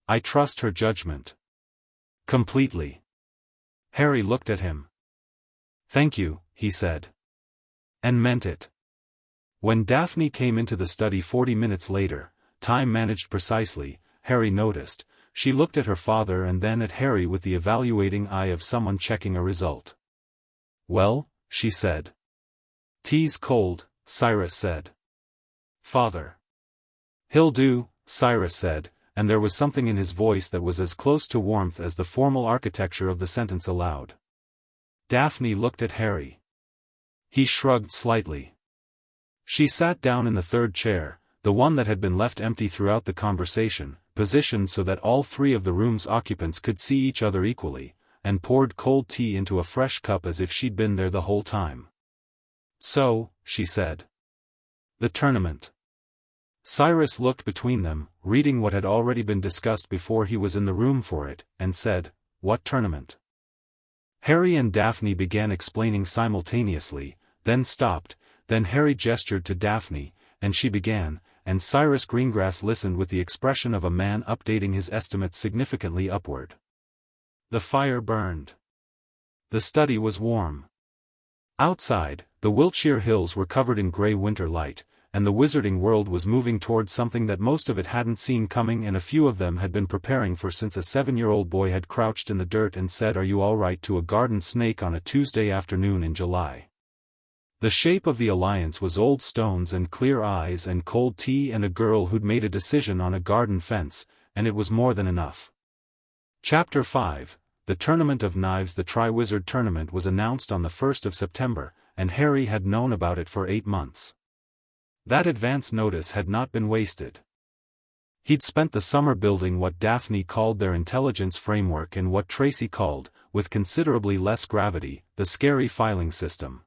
I trust her judgment. Completely. Harry looked at him. Thank you, he said. And meant it. When Daphne came into the study 40 minutes later, time managed precisely, Harry noticed, she looked at her father and then at Harry with the evaluating eye of someone checking a result. Well, she said. Tea's cold, Cyrus said. Father. He'll do, Cyrus said, and there was something in his voice that was as close to warmth as the formal architecture of the sentence allowed. Daphne looked at Harry. He shrugged slightly. She sat down in the third chair, the one that had been left empty throughout the conversation, positioned so that all three of the room's occupants could see each other equally, and poured cold tea into a fresh cup as if she'd been there the whole time. So, she said. The tournament. Cyrus looked between them, reading what had already been discussed before he was in the room for it, and said, What tournament? Harry and Daphne began explaining simultaneously, then stopped, then Harry gestured to Daphne, and she began, and Cyrus Greengrass listened with the expression of a man updating his estimates significantly upward. The fire burned. The study was warm. Outside, the Wiltshire hills were covered in grey winter light, and the wizarding world was moving toward something that most of it hadn't seen coming and a few of them had been preparing for since a 7-year-old boy had crouched in the dirt and said "Are you all right?" to a garden snake on a Tuesday afternoon in July. The shape of the alliance was old stones and clear eyes and cold tea and a girl who'd made a decision on a garden fence, and it was more than enough. Chapter 5, The Tournament of Knives. The Triwizard Tournament was announced on the 1st of September, and Harry had known about it for 8 months. That advance notice had not been wasted. He'd spent the summer building what Daphne called their intelligence framework and what Tracy called, with considerably less gravity, the scary filing system.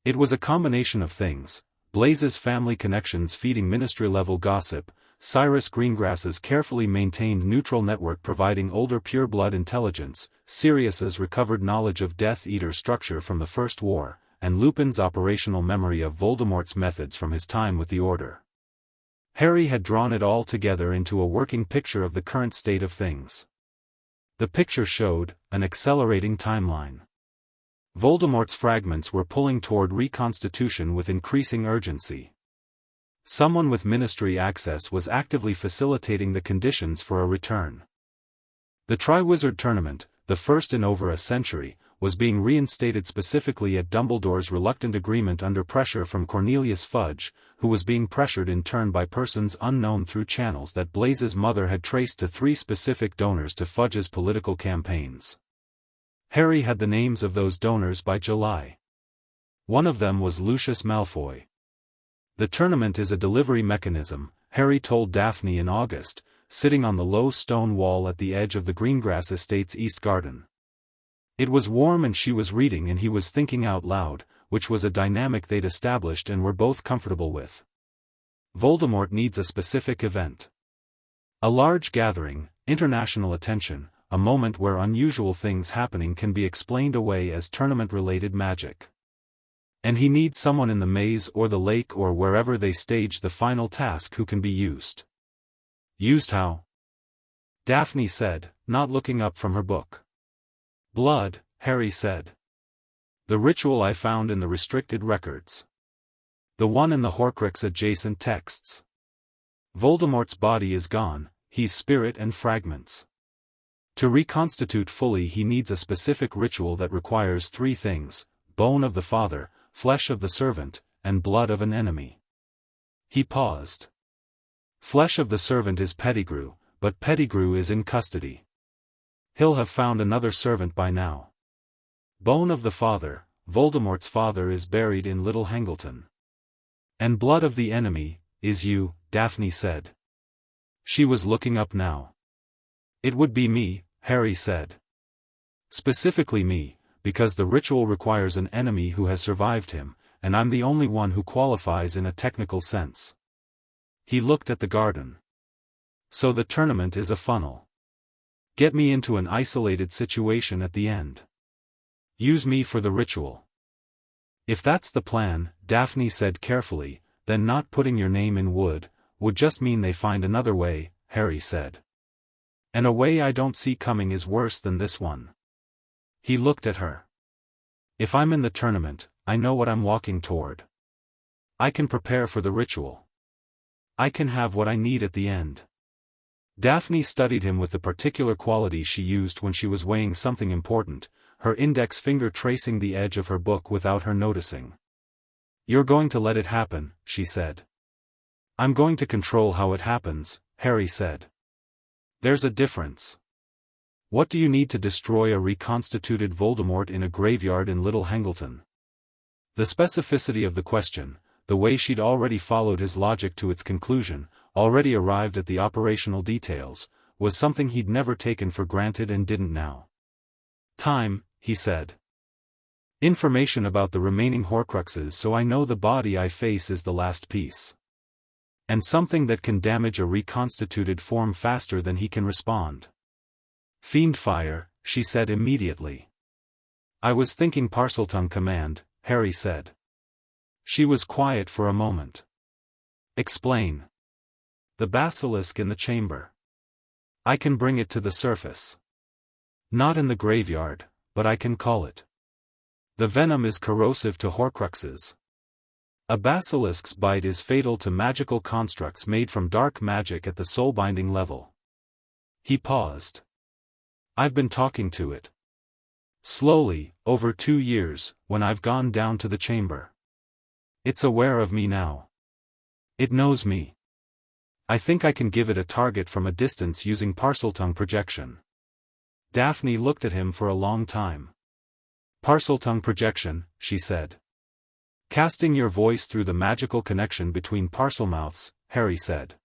It was a combination of things: Blaze's family connections feeding ministry-level gossip, Cyrus Greengrass's carefully maintained neutral network providing older pureblood intelligence, Sirius's recovered knowledge of Death Eater structure from the First War, and Lupin's operational memory of Voldemort's methods from his time with the Order. Harry had drawn it all together into a working picture of the current state of things. The picture showed an accelerating timeline. Voldemort's fragments were pulling toward reconstitution with increasing urgency. Someone with ministry access was actively facilitating the conditions for a return. The Triwizard Tournament, the first in over a century, was being reinstated specifically at Dumbledore's reluctant agreement under pressure from Cornelius Fudge, who was being pressured in turn by persons unknown through channels that Blaze's mother had traced to 3 specific donors to Fudge's political campaigns. Harry had the names of those donors by July. One of them was Lucius Malfoy. The tournament is a delivery mechanism, Harry told Daphne in August, sitting on the low stone wall at the edge of the Greengrass estate's east garden. It was warm and she was reading and he was thinking out loud, which was a dynamic they'd established and were both comfortable with. Voldemort needs a specific event. A large gathering, international attention, a moment where unusual things happening can be explained away as tournament-related magic. And he needs someone in the maze or the lake or wherever they stage the final task who can be used. Used how? Daphne said, not looking up from her book. Blood, Harry said. The ritual I found in the restricted records. The one in the Horcrux-adjacent texts. Voldemort's body is gone, he's spirit and fragments. To reconstitute fully he needs a specific ritual that requires 3 things: bone of the father, flesh of the servant, and blood of an enemy. He paused. Flesh of the servant is Pettigrew, but Pettigrew is in custody. He'll have found another servant by now. Bone of the father, Voldemort's father, is buried in Little Hangleton. And blood of the enemy, is you, Daphne said. She was looking up now. It would be me, Harry said. Specifically me, because the ritual requires an enemy who has survived him, and I'm the only one who qualifies in a technical sense. He looked at the garden. So the tournament is a funnel. Get me into an isolated situation at the end. Use me for the ritual. If that's the plan, Daphne said carefully, then not putting your name in would just mean they find another way, Harry said. And a way I don't see coming is worse than this one. He looked at her. If I'm in the tournament, I know what I'm walking toward. I can prepare for the ritual. I can have what I need at the end. Daphne studied him with the particular quality she used when she was weighing something important, her index finger tracing the edge of her book without her noticing. You're going to let it happen, she said. I'm going to control how it happens, Harry said. There's a difference. What do you need to destroy a reconstituted Voldemort in a graveyard in Little Hangleton? The specificity of the question, the way she'd already followed his logic to its conclusion, already arrived at the operational details, was something he'd never taken for granted and didn't now. Time, he said. Information about the remaining Horcruxes, so I know the body I face is the last piece. And something that can damage a reconstituted form faster than he can respond. Fiend fire, she said immediately. I was thinking Parseltongue command, Harry said. She was quiet for a moment. Explain. The basilisk in the chamber. I can bring it to the surface. Not in the graveyard, but I can call it. The venom is corrosive to Horcruxes. A basilisk's bite is fatal to magical constructs made from dark magic at the soulbinding level. He paused. I've been talking to it. Slowly, over 2 years, when I've gone down to the chamber. It's aware of me now. It knows me. I think I can give it a target from a distance using Parseltongue projection. Daphne looked at him for a long time. Parseltongue projection, she said. Casting your voice through the magical connection between Parselmouths, Harry said.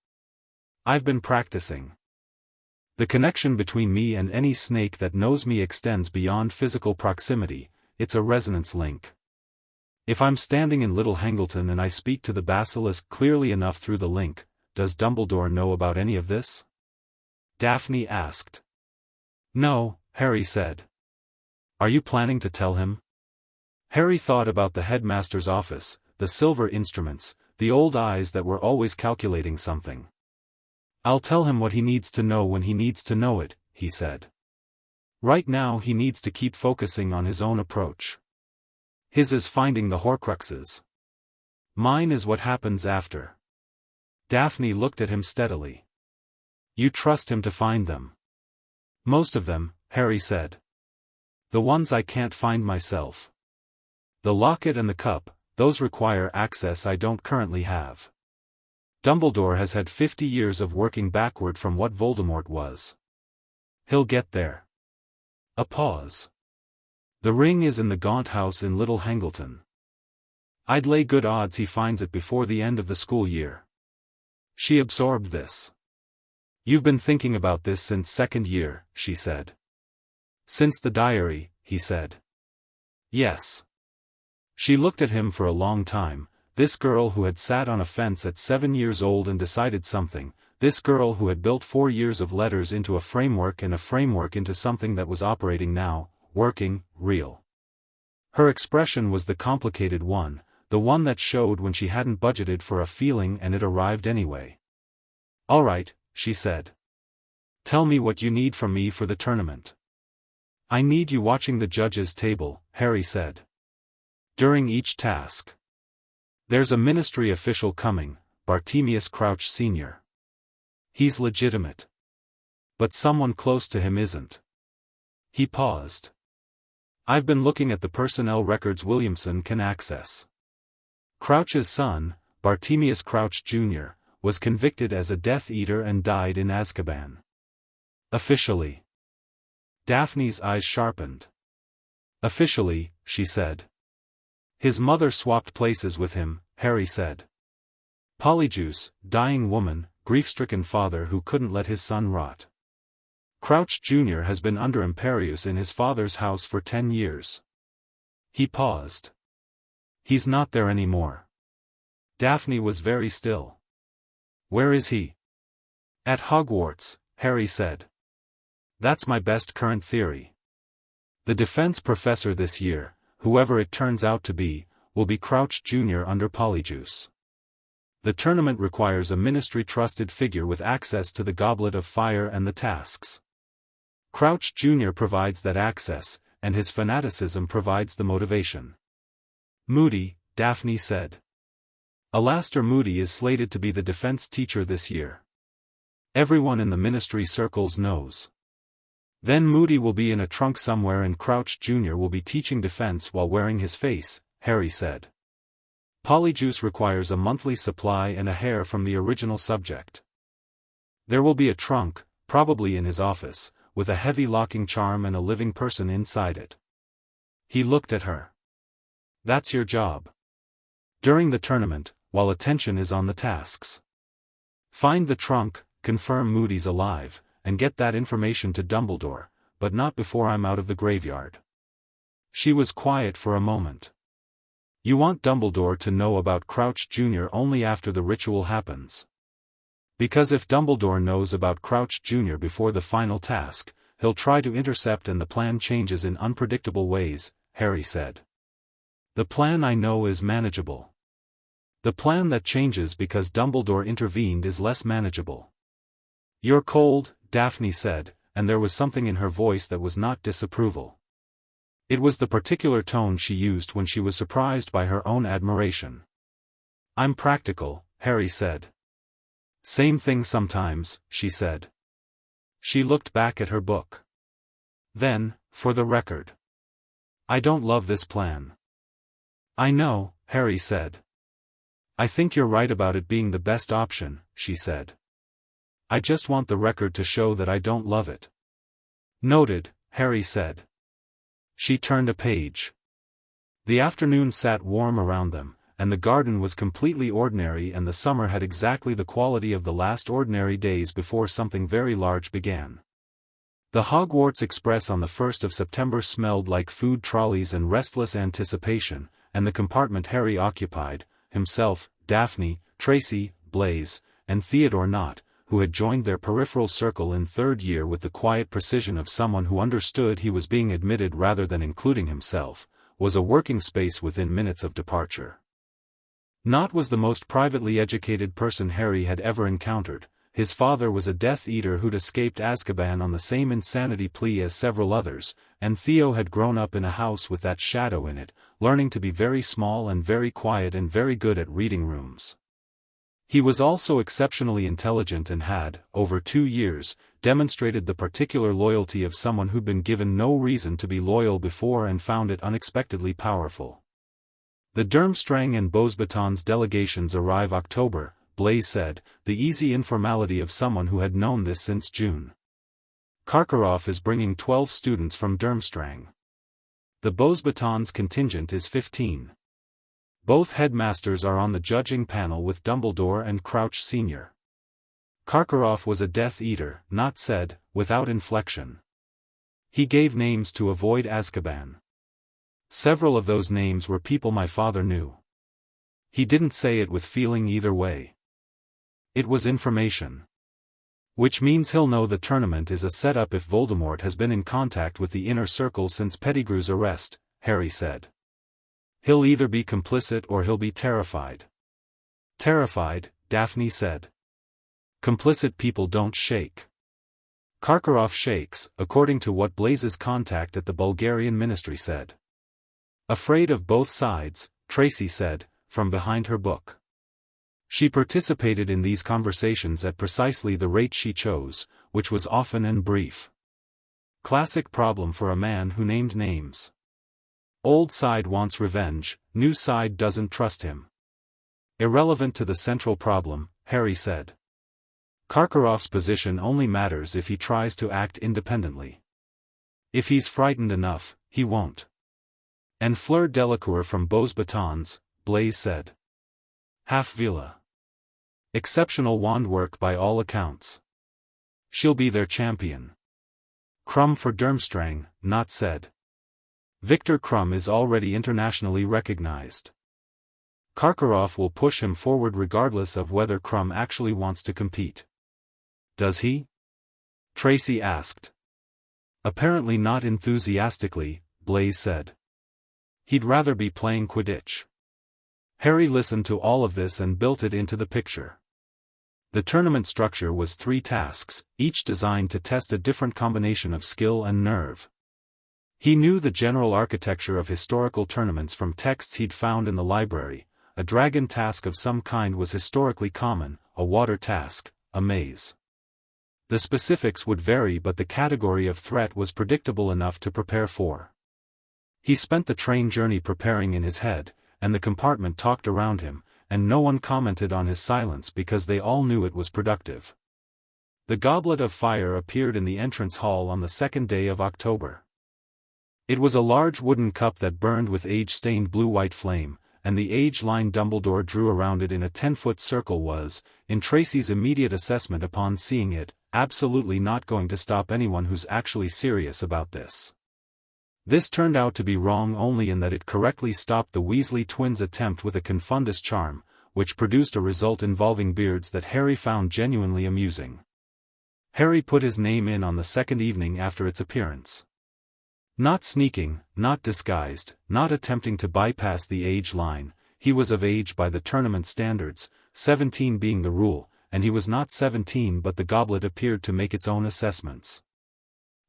I've been practicing. The connection between me and any snake that knows me extends beyond physical proximity, it's a resonance link. If I'm standing in Little Hangleton and I speak to the basilisk clearly enough through the link, does Dumbledore know about any of this? Daphne asked. No, Harry said. Are you planning to tell him? Harry thought about the headmaster's office, the silver instruments, the old eyes that were always calculating something. I'll tell him what he needs to know when he needs to know it, he said. Right now he needs to keep focusing on his own approach. His is finding the Horcruxes. Mine is what happens after. Daphne looked at him steadily. You trust him to find them? Most of them, Harry said. The ones I can't find myself. The locket and the cup, those require access I don't currently have. Dumbledore has had 50 years of working backward from what Voldemort was. He'll get there. A pause. The ring is in the Gaunt house in Little Hangleton. I'd lay good odds he finds it before the end of the school year. She absorbed this. You've been thinking about this since second year, she said. Since the diary, he said. Yes. She looked at him for a long time, this girl who had sat on a fence at 7 years old and decided something, this girl who had built 4 years of letters into a framework and a framework into something that was operating now, working, real. Her expression was the complicated one, the one that showed when she hadn't budgeted for a feeling and it arrived anyway. All right, she said. Tell me what you need from me for the tournament. I need you watching the judges' table, Harry said. During each task. There's a ministry official coming, Bartemius Crouch Sr. He's legitimate. But someone close to him isn't. He paused. I've been looking at the personnel records Williamson can access. Crouch's son, Bartemius Crouch Jr., was convicted as a Death Eater and died in Azkaban. Officially. Daphne's eyes sharpened. Officially, she said. His mother swapped places with him, Harry said. Polyjuice, dying woman, grief-stricken father who couldn't let his son rot. Crouch Jr. has been under Imperius in his father's house for 10 years. He paused. He's not there anymore. Daphne was very still. Where is he? At Hogwarts, Harry said. That's my best current theory. The defense professor this year, whoever it turns out to be, will be Crouch Jr. under Polyjuice. The tournament requires a ministry-trusted figure with access to the Goblet of Fire and the tasks. Crouch Jr. provides that access, and his fanaticism provides the motivation. Moody, Daphne said. Alastor Moody is slated to be the defense teacher this year. Everyone in the ministry circles knows. Then Moody will be in a trunk somewhere and Crouch Jr. will be teaching defense while wearing his face, Harry said. Polyjuice requires a monthly supply and a hair from the original subject. There will be a trunk, probably in his office, with a heavy locking charm and a living person inside it. He looked at her. That's your job. During the tournament, while attention is on the tasks. Find the trunk, confirm Moody's alive, and get that information to Dumbledore, but not before I'm out of the graveyard. She was quiet for a moment. You want Dumbledore to know about Crouch Jr. only after the ritual happens. Because if Dumbledore knows about Crouch Jr. before the final task, he'll try to intercept and the plan changes in unpredictable ways, Harry said. The plan I know is manageable. The plan that changes because Dumbledore intervened is less manageable. You're cold, Daphne said, and there was something in her voice that was not disapproval. It was the particular tone she used when she was surprised by her own admiration. I'm practical, Harry said. Same thing sometimes, she said. She looked back at her book. Then, for the record. I don't love this plan. I know, Harry said. I think you're right about it being the best option, she said. I just want the record to show that I don't love it. Noted, Harry said. She turned a page. The afternoon sat warm around them, and the garden was completely ordinary and the summer had exactly the quality of the last ordinary days before something very large began. The Hogwarts Express on the 1st of September smelled like food trolleys and restless anticipation, and the compartment Harry occupied, himself, Daphne, Tracy, Blaise, and Theodore Nott, who had joined their peripheral circle in third year with the quiet precision of someone who understood he was being admitted rather than including himself, was a working space within minutes of departure. Nott was the most privately educated person Harry had ever encountered. His father was a Death Eater who'd escaped Azkaban on the same insanity plea as several others, and Theo had grown up in a house with that shadow in it, learning to be very small and very quiet and very good at reading rooms. He was also exceptionally intelligent and had, over 2 years, demonstrated the particular loyalty of someone who'd been given no reason to be loyal before and found it unexpectedly powerful. The Durmstrang and Beauxbatons delegations arrive October, Blaise said, the easy informality of someone who had known this since June. Karkaroff is bringing 12 students from Durmstrang. The Beauxbatons contingent is 15. Both headmasters are on the judging panel with Dumbledore and Crouch Sr. Karkaroff was a Death Eater, Nott said, without inflection. He gave names to avoid Azkaban. Several of those names were people my father knew. He didn't say it with feeling either way. It was information. Which means he'll know the tournament is a setup if Voldemort has been in contact with the inner circle since Pettigrew's arrest, Harry said. He'll either be complicit or he'll be terrified. Terrified, Daphne said. Complicit people don't shake. Karkaroff shakes, according to what Blaise's contact at the Bulgarian ministry said. Afraid of both sides, Tracy said, from behind her book. She participated in these conversations at precisely the rate she chose, which was often and brief. Classic problem for a man who named names. Old side wants revenge, new side doesn't trust him. Irrelevant to the central problem, Harry said. Karkaroff's position only matters if he tries to act independently. If he's frightened enough, he won't. And Fleur Delacour from Beaux Batons, Blaise said. Half Vila. Exceptional wand work by all accounts. She'll be their champion. Krum for Durmstrang, Not said. Victor Krum is already internationally recognized. Karkaroff will push him forward regardless of whether Krum actually wants to compete. Does he? Tracy asked. Apparently not enthusiastically, Blaise said. He'd rather be playing Quidditch. Harry listened to all of this and built it into the picture. The tournament structure was 3 tasks, each designed to test a different combination of skill and nerve. He knew the general architecture of historical tournaments from texts he'd found in the library. A dragon task of some kind was historically common, a water task, a maze. The specifics would vary, but the category of threat was predictable enough to prepare for. He spent the train journey preparing in his head, and the compartment talked around him, and no one commented on his silence because they all knew it was productive. The Goblet of Fire appeared in the entrance hall on the 2nd day of October. It was a large wooden cup that burned with age-stained blue-white flame, and the age line Dumbledore drew around it in a 10-foot circle was, in Tracy's immediate assessment upon seeing it, absolutely not going to stop anyone who's actually serious about this. This turned out to be wrong only in that it correctly stopped the Weasley twins' attempt with a Confundus charm, which produced a result involving beards that Harry found genuinely amusing. Harry put his name in on the 2nd evening after its appearance. Not sneaking, not disguised, not attempting to bypass the age line, he was of age by the tournament standards, 17 being the rule, and he was not 17 but the goblet appeared to make its own assessments.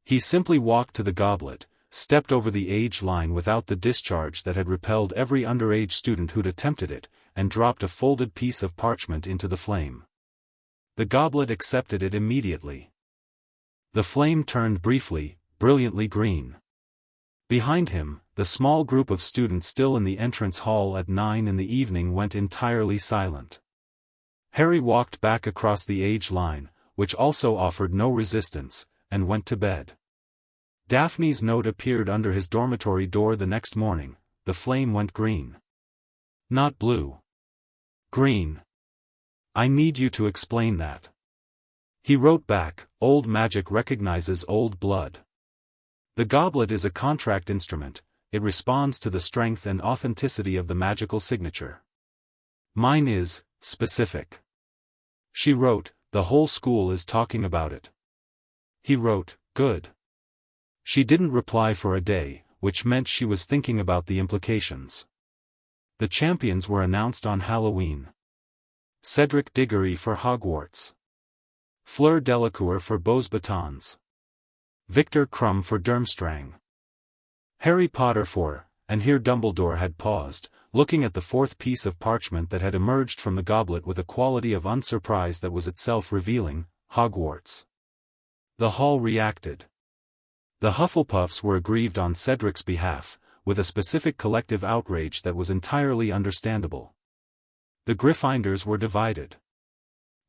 He simply walked to the goblet, stepped over the age line without the discharge that had repelled every underage student who'd attempted it, and dropped a folded piece of parchment into the flame. The goblet accepted it immediately. The flame turned briefly, brilliantly green. Behind him, the small group of students still in the entrance hall at 9 in the evening went entirely silent. Harry walked back across the age line, which also offered no resistance, and went to bed. Daphne's note appeared under his dormitory door the next morning. The flame went green. Not blue. Green. I need you to explain that. He wrote back, Old magic recognizes old blood. The goblet is a contract instrument, it responds to the strength and authenticity of the magical signature. Mine is, specific. She wrote, the whole school is talking about it. He wrote, good. She didn't reply for a day, which meant she was thinking about the implications. The champions were announced on Halloween. Cedric Diggory for Hogwarts. Fleur Delacour for Beaux Batons. Victor Krum for Durmstrang. Harry Potter for, and here Dumbledore had paused, looking at the 4th piece of parchment that had emerged from the goblet with a quality of unsurprise that was itself revealing, Hogwarts. The hall reacted. The Hufflepuffs were aggrieved on Cedric's behalf, with a specific collective outrage that was entirely understandable. The Gryffindors were divided.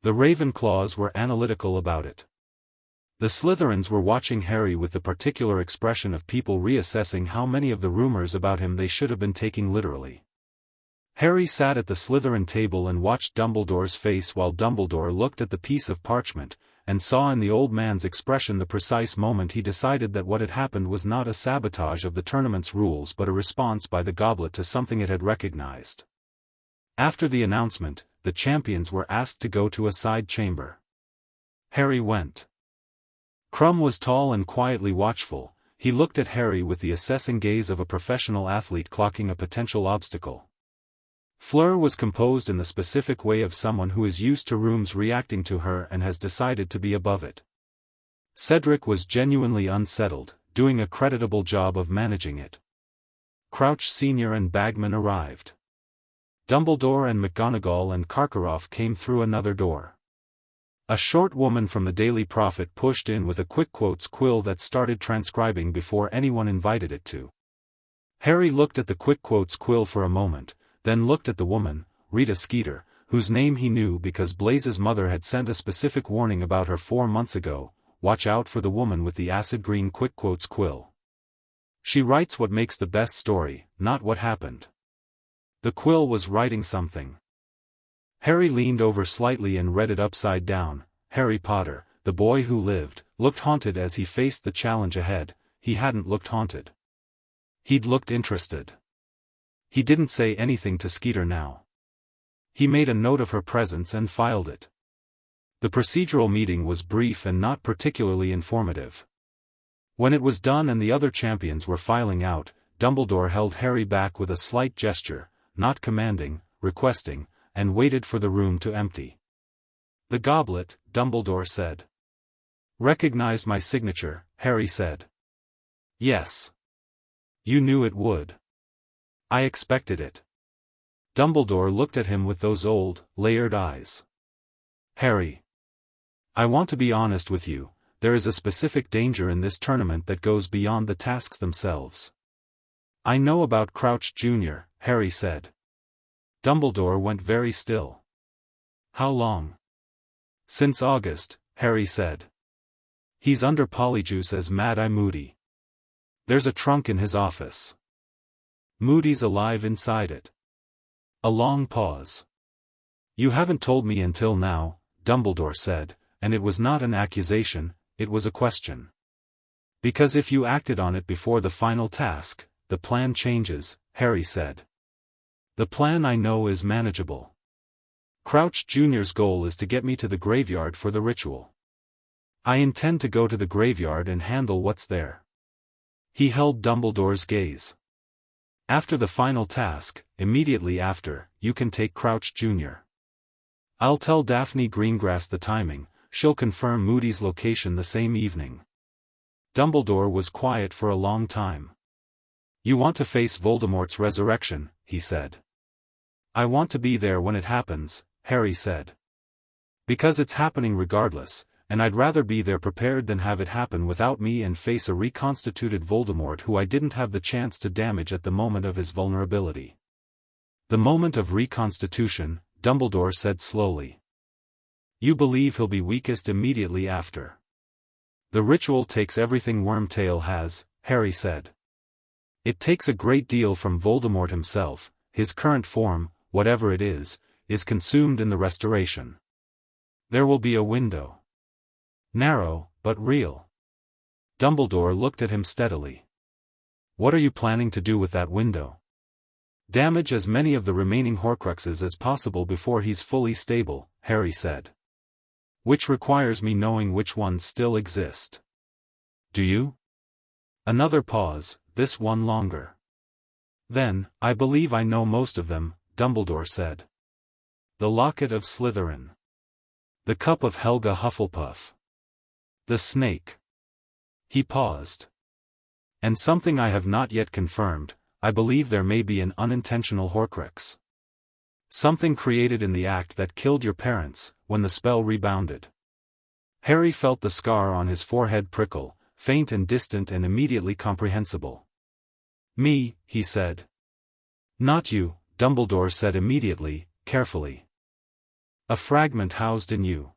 The Ravenclaws were analytical about it. The Slytherins were watching Harry with the particular expression of people reassessing how many of the rumors about him they should have been taking literally. Harry sat at the Slytherin table and watched Dumbledore's face while Dumbledore looked at the piece of parchment, and saw in the old man's expression the precise moment he decided that what had happened was not a sabotage of the tournament's rules but a response by the goblet to something it had recognized. After the announcement, the champions were asked to go to a side chamber. Harry went. Krum was tall and quietly watchful. He looked at Harry with the assessing gaze of a professional athlete clocking a potential obstacle. Fleur was composed in the specific way of someone who is used to rooms reacting to her and has decided to be above it. Cedric was genuinely unsettled, doing a creditable job of managing it. Crouch Sr. and Bagman arrived. Dumbledore and McGonagall and Karkaroff came through another door. A short woman from the Daily Prophet pushed in with a quick quotes quill that started transcribing before anyone invited it to. Harry looked at the quick quotes quill for a moment, then looked at the woman, Rita Skeeter, whose name he knew because Blaze's mother had sent a specific warning about her 4 months ago. Watch out for the woman with the acid green quick quotes quill. She writes what makes the best story, not what happened. The quill was writing something. Harry leaned over slightly and read it upside down. Harry Potter, the boy who lived, looked haunted as he faced the challenge ahead. He hadn't looked haunted. He'd looked interested. He didn't say anything to Skeeter now. He made a note of her presence and filed it. The procedural meeting was brief and not particularly informative. When it was done and the other champions were filing out, Dumbledore held Harry back with a slight gesture, not commanding, requesting, and waited for the room to empty. "The goblet," Dumbledore said. "Recognized my signature," Harry said. "Yes. You knew it would." "I expected it." Dumbledore looked at him with those old, layered eyes. "Harry. I want to be honest with you, there is a specific danger in this tournament that goes beyond the tasks themselves." "I know about Crouch Jr.," Harry said. Dumbledore went very still. "How long?" "Since August," Harry said. "He's under Polyjuice as Mad-Eye Moody. There's a trunk in his office. Moody's alive inside it." A long pause. "You haven't told me until now," Dumbledore said, and it was not an accusation, it was a question. "Because if you acted on it before the final task, the plan changes," Harry said. "The plan I know is manageable. Crouch Jr.'s goal is to get me to the graveyard for the ritual. I intend to go to the graveyard and handle what's there." He held Dumbledore's gaze. "After the final task, immediately after, you can take Crouch Jr. I'll tell Daphne Greengrass the timing, she'll confirm Moody's location the same evening." Dumbledore was quiet for a long time. "You want to face Voldemort's resurrection," he said. "I want to be there when it happens," Harry said. "Because it's happening regardless, and I'd rather be there prepared than have it happen without me and face a reconstituted Voldemort who I didn't have the chance to damage at the moment of his vulnerability." "The moment of reconstitution," Dumbledore said slowly. "You believe he'll be weakest immediately after." "The ritual takes everything Wormtail has," Harry said. "It takes a great deal from Voldemort himself. His current form, whatever it is consumed in the restoration. There will be a window. Narrow, but real." Dumbledore looked at him steadily. "What are you planning to do with that window?" "Damage as many of the remaining Horcruxes as possible before he's fully stable," Harry said. "Which requires me knowing which ones still exist." "Do you?" Another pause, this one longer. "Then, I believe I know most of them," Dumbledore said. "The Locket of Slytherin. The Cup of Helga Hufflepuff. The Snake." He paused. "And something I have not yet confirmed, I believe there may be an unintentional Horcrux. Something created in the act that killed your parents, when the spell rebounded." Harry felt the scar on his forehead prickle, faint and distant and immediately comprehensible. "Me," he said. "Not you," Dumbledore said immediately, carefully. "A fragment housed in you.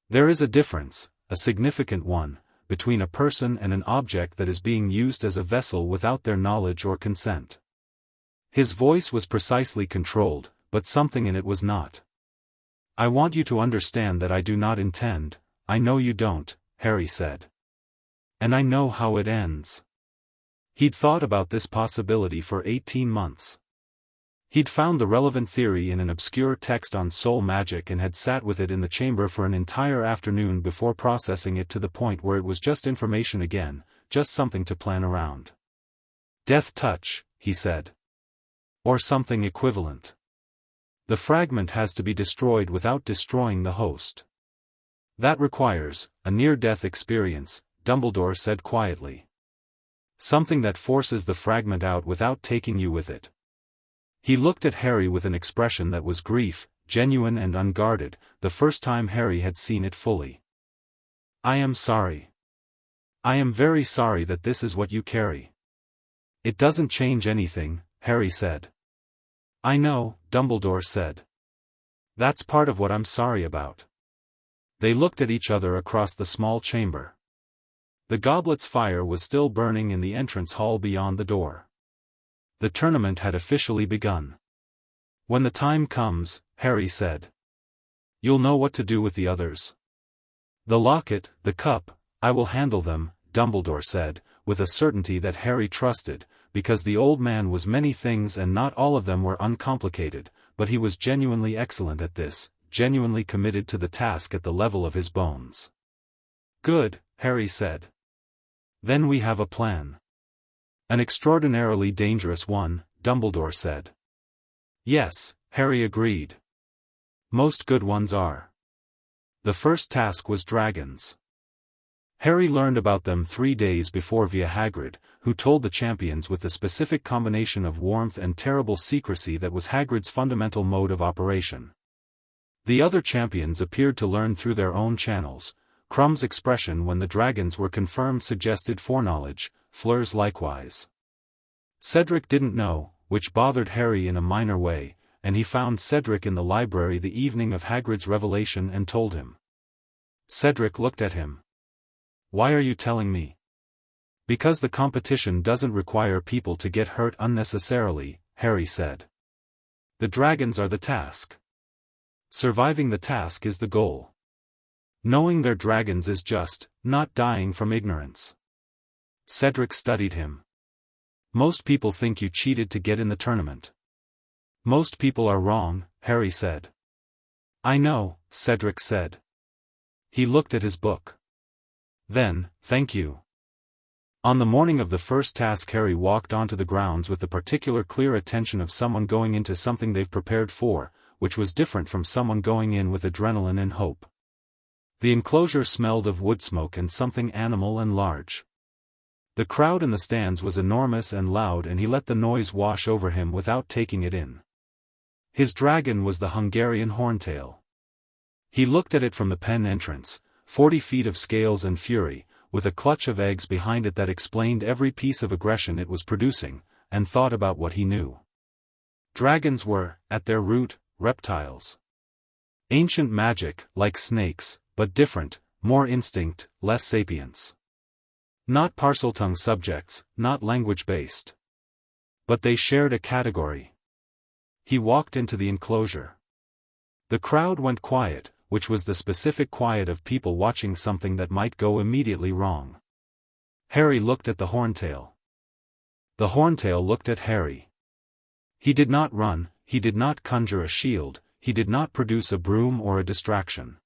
There is a difference, a significant one, between a person and an object that is being used as a vessel without their knowledge or consent." His voice was precisely controlled, but something in it was not. "I want you to understand that I do not intend, I know you don't," Harry said. "And I know how it ends." He'd thought about this possibility for 18 months. He'd found the relevant theory in an obscure text on soul magic and had sat with it in the chamber for an entire afternoon before processing it to the point where it was just information again, just something to plan around. "Death touch," he said. "Or something equivalent. The fragment has to be destroyed without destroying the host. That requires a near-death experience," Dumbledore said quietly. "Something that forces the fragment out without taking you with it." He looked at Harry with an expression that was grief, genuine and unguarded, the first time Harry had seen it fully. "I am sorry. I am very sorry that this is what you carry." "It doesn't change anything," Harry said. "I know," Dumbledore said. "That's part of what I'm sorry about." They looked at each other across the small chamber. The goblet's fire was still burning in the entrance hall beyond the door. The tournament had officially begun. "When the time comes," Harry said, "you'll know what to do with the others. The locket, the cup, I will handle them," Dumbledore said, with a certainty that Harry trusted, because the old man was many things and not all of them were uncomplicated, but he was genuinely excellent at this, genuinely committed to the task at the level of his bones. "Good," Harry said. "Then we have a plan." "An extraordinarily dangerous one," Dumbledore said. "Yes," Harry agreed. "Most good ones are." The first task was dragons. Harry learned about them 3 days before via Hagrid, who told the champions with the specific combination of warmth and terrible secrecy that was Hagrid's fundamental mode of operation. The other champions appeared to learn through their own channels. Crumb's expression when the dragons were confirmed suggested foreknowledge, Fleur's likewise. Cedric didn't know, which bothered Harry in a minor way, and he found Cedric in the library the evening of Hagrid's revelation and told him. Cedric looked at him. "Why are you telling me?" "Because the competition doesn't require people to get hurt unnecessarily," Harry said. "The dragons are the task. Surviving the task is the goal. Knowing they're dragons is just, not dying from ignorance." Cedric studied him. "Most people think you cheated to get in the tournament." "Most people are wrong," Harry said. "I know," Cedric said. He looked at his book. "Then, thank you." On the morning of the first task Harry walked onto the grounds with the particular clear attention of someone going into something they've prepared for, which was different from someone going in with adrenaline and hope. The enclosure smelled of wood smoke and something animal and large. The crowd in the stands was enormous and loud and he let the noise wash over him without taking it in. His dragon was the Hungarian horntail. He looked at it from the pen entrance, 40 feet of scales and fury, with a clutch of eggs behind it that explained every piece of aggression it was producing, and thought about what he knew. Dragons were, at their root, reptiles. Ancient magic, like snakes, but different, more instinct, less sapience. Not Parseltongue subjects, not language-based. But they shared a category. He walked into the enclosure. The crowd went quiet, which was the specific quiet of people watching something that might go immediately wrong. Harry looked at the horntail. The horntail looked at Harry. He did not run, he did not conjure a shield, he did not produce a broom or a distraction.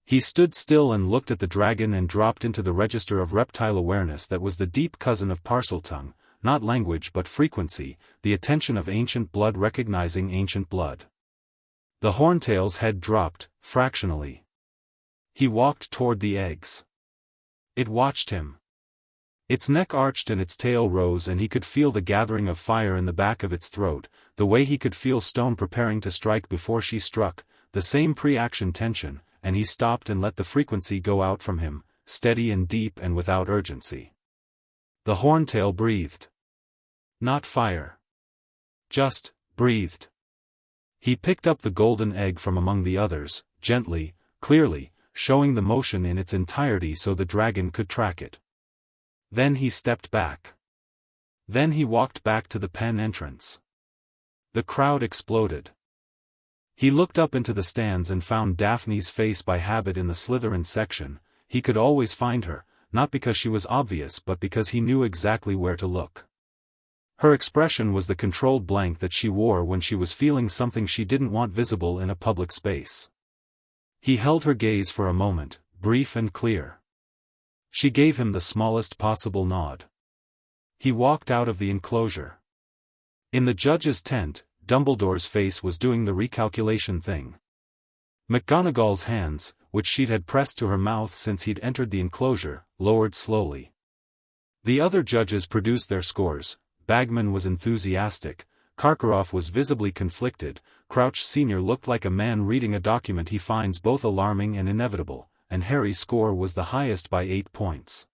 He stood still and looked at the dragon and dropped into the register of reptile awareness that was the deep cousin of Parseltongue, not language but frequency, the attention of ancient blood recognizing ancient blood. The horntail's head dropped, fractionally. He walked toward the eggs. It watched him. Its neck arched and its tail rose and he could feel the gathering of fire in the back of its throat, the way he could feel stone preparing to strike before she struck, the same pre-action tension, and he stopped and let the frequency go out from him, steady and deep and without urgency. The horntail breathed. Not fire. Just, breathed. He picked up the golden egg from among the others, gently, clearly, showing the motion in its entirety so the dragon could track it. Then he stepped back. Then he walked back to the pen entrance. The crowd exploded. He looked up into the stands and found Daphne's face by habit in the Slytherin section. He could always find her, not because she was obvious but because he knew exactly where to look. Her expression was the controlled blank that she wore when she was feeling something she didn't want visible in a public space. He held her gaze for a moment, brief and clear. She gave him the smallest possible nod. He walked out of the enclosure. In the judge's tent, Dumbledore's face was doing the recalculation thing. McGonagall's hands, which she'd had pressed to her mouth since he'd entered the enclosure, lowered slowly. The other judges produced their scores. Bagman was enthusiastic, Karkaroff was visibly conflicted. Crouch Sr. looked like a man reading a document he finds both alarming and inevitable, and Harry's score was the highest by 8 points.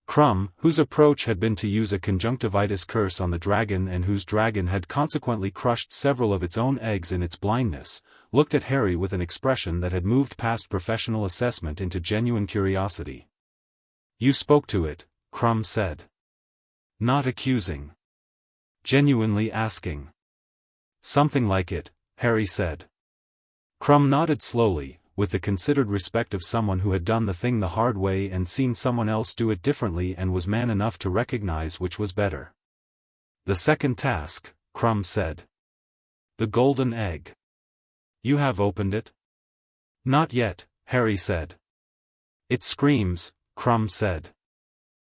Crumb, whose approach had been to use a conjunctivitis curse on the dragon and whose dragon had consequently crushed several of its own eggs in its blindness, looked at Harry with an expression that had moved past professional assessment into genuine curiosity. "You spoke to it," Crumb said. "Not accusing. Genuinely asking." "Something like it," Harry said. Crumb nodded slowly, with the considered respect of someone who had done the thing the hard way and seen someone else do it differently and was man enough to recognize which was better. "The second task," Crumb said. "The golden egg. You have opened it?" "Not yet," Harry said. "It screams," Crumb said.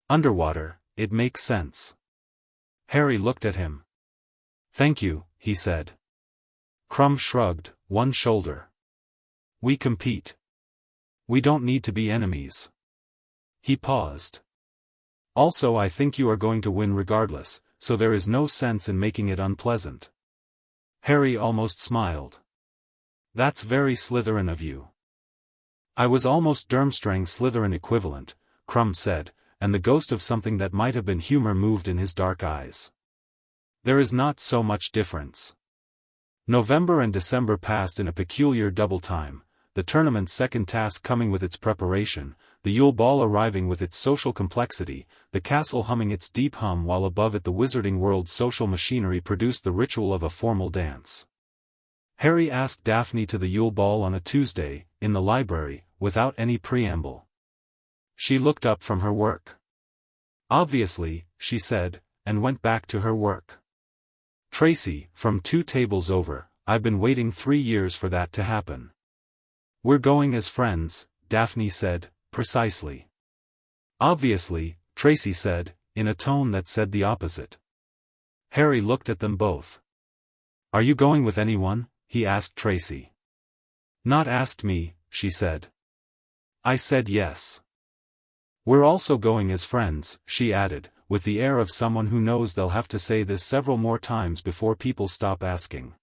"Underwater, it makes sense." Harry looked at him. "Thank you," he said. Crumb shrugged one shoulder. "We compete. We don't need to be enemies." He paused. "Also, I think you are going to win regardless, so there is no sense in making it unpleasant." Harry almost smiled. "That's very Slytherin of you." "I was almost Durmstrang Slytherin equivalent," Crumb said, and the ghost of something that might have been humor moved in his dark eyes. "There is not so much difference." November and December passed in a peculiar double time, the tournament's second task coming with its preparation, the Yule Ball arriving with its social complexity, the castle humming its deep hum while above it the wizarding world's social machinery produced the ritual of a formal dance. Harry asked Daphne to the Yule Ball on a Tuesday, in the library, without any preamble. She looked up from her work. "Obviously," she said, and went back to her work. "Tracy, from 2 tables over, I've been waiting 3 years for that to happen." "We're going as friends," Daphne said, precisely. "Obviously," Tracy said, in a tone that said the opposite. Harry looked at them both. "Are you going with anyone?" he asked Tracy. "Not asked me," she said. "I said yes." "We're also going as friends," she added, with the air of someone who knows they'll have to say this several more times before people stop asking.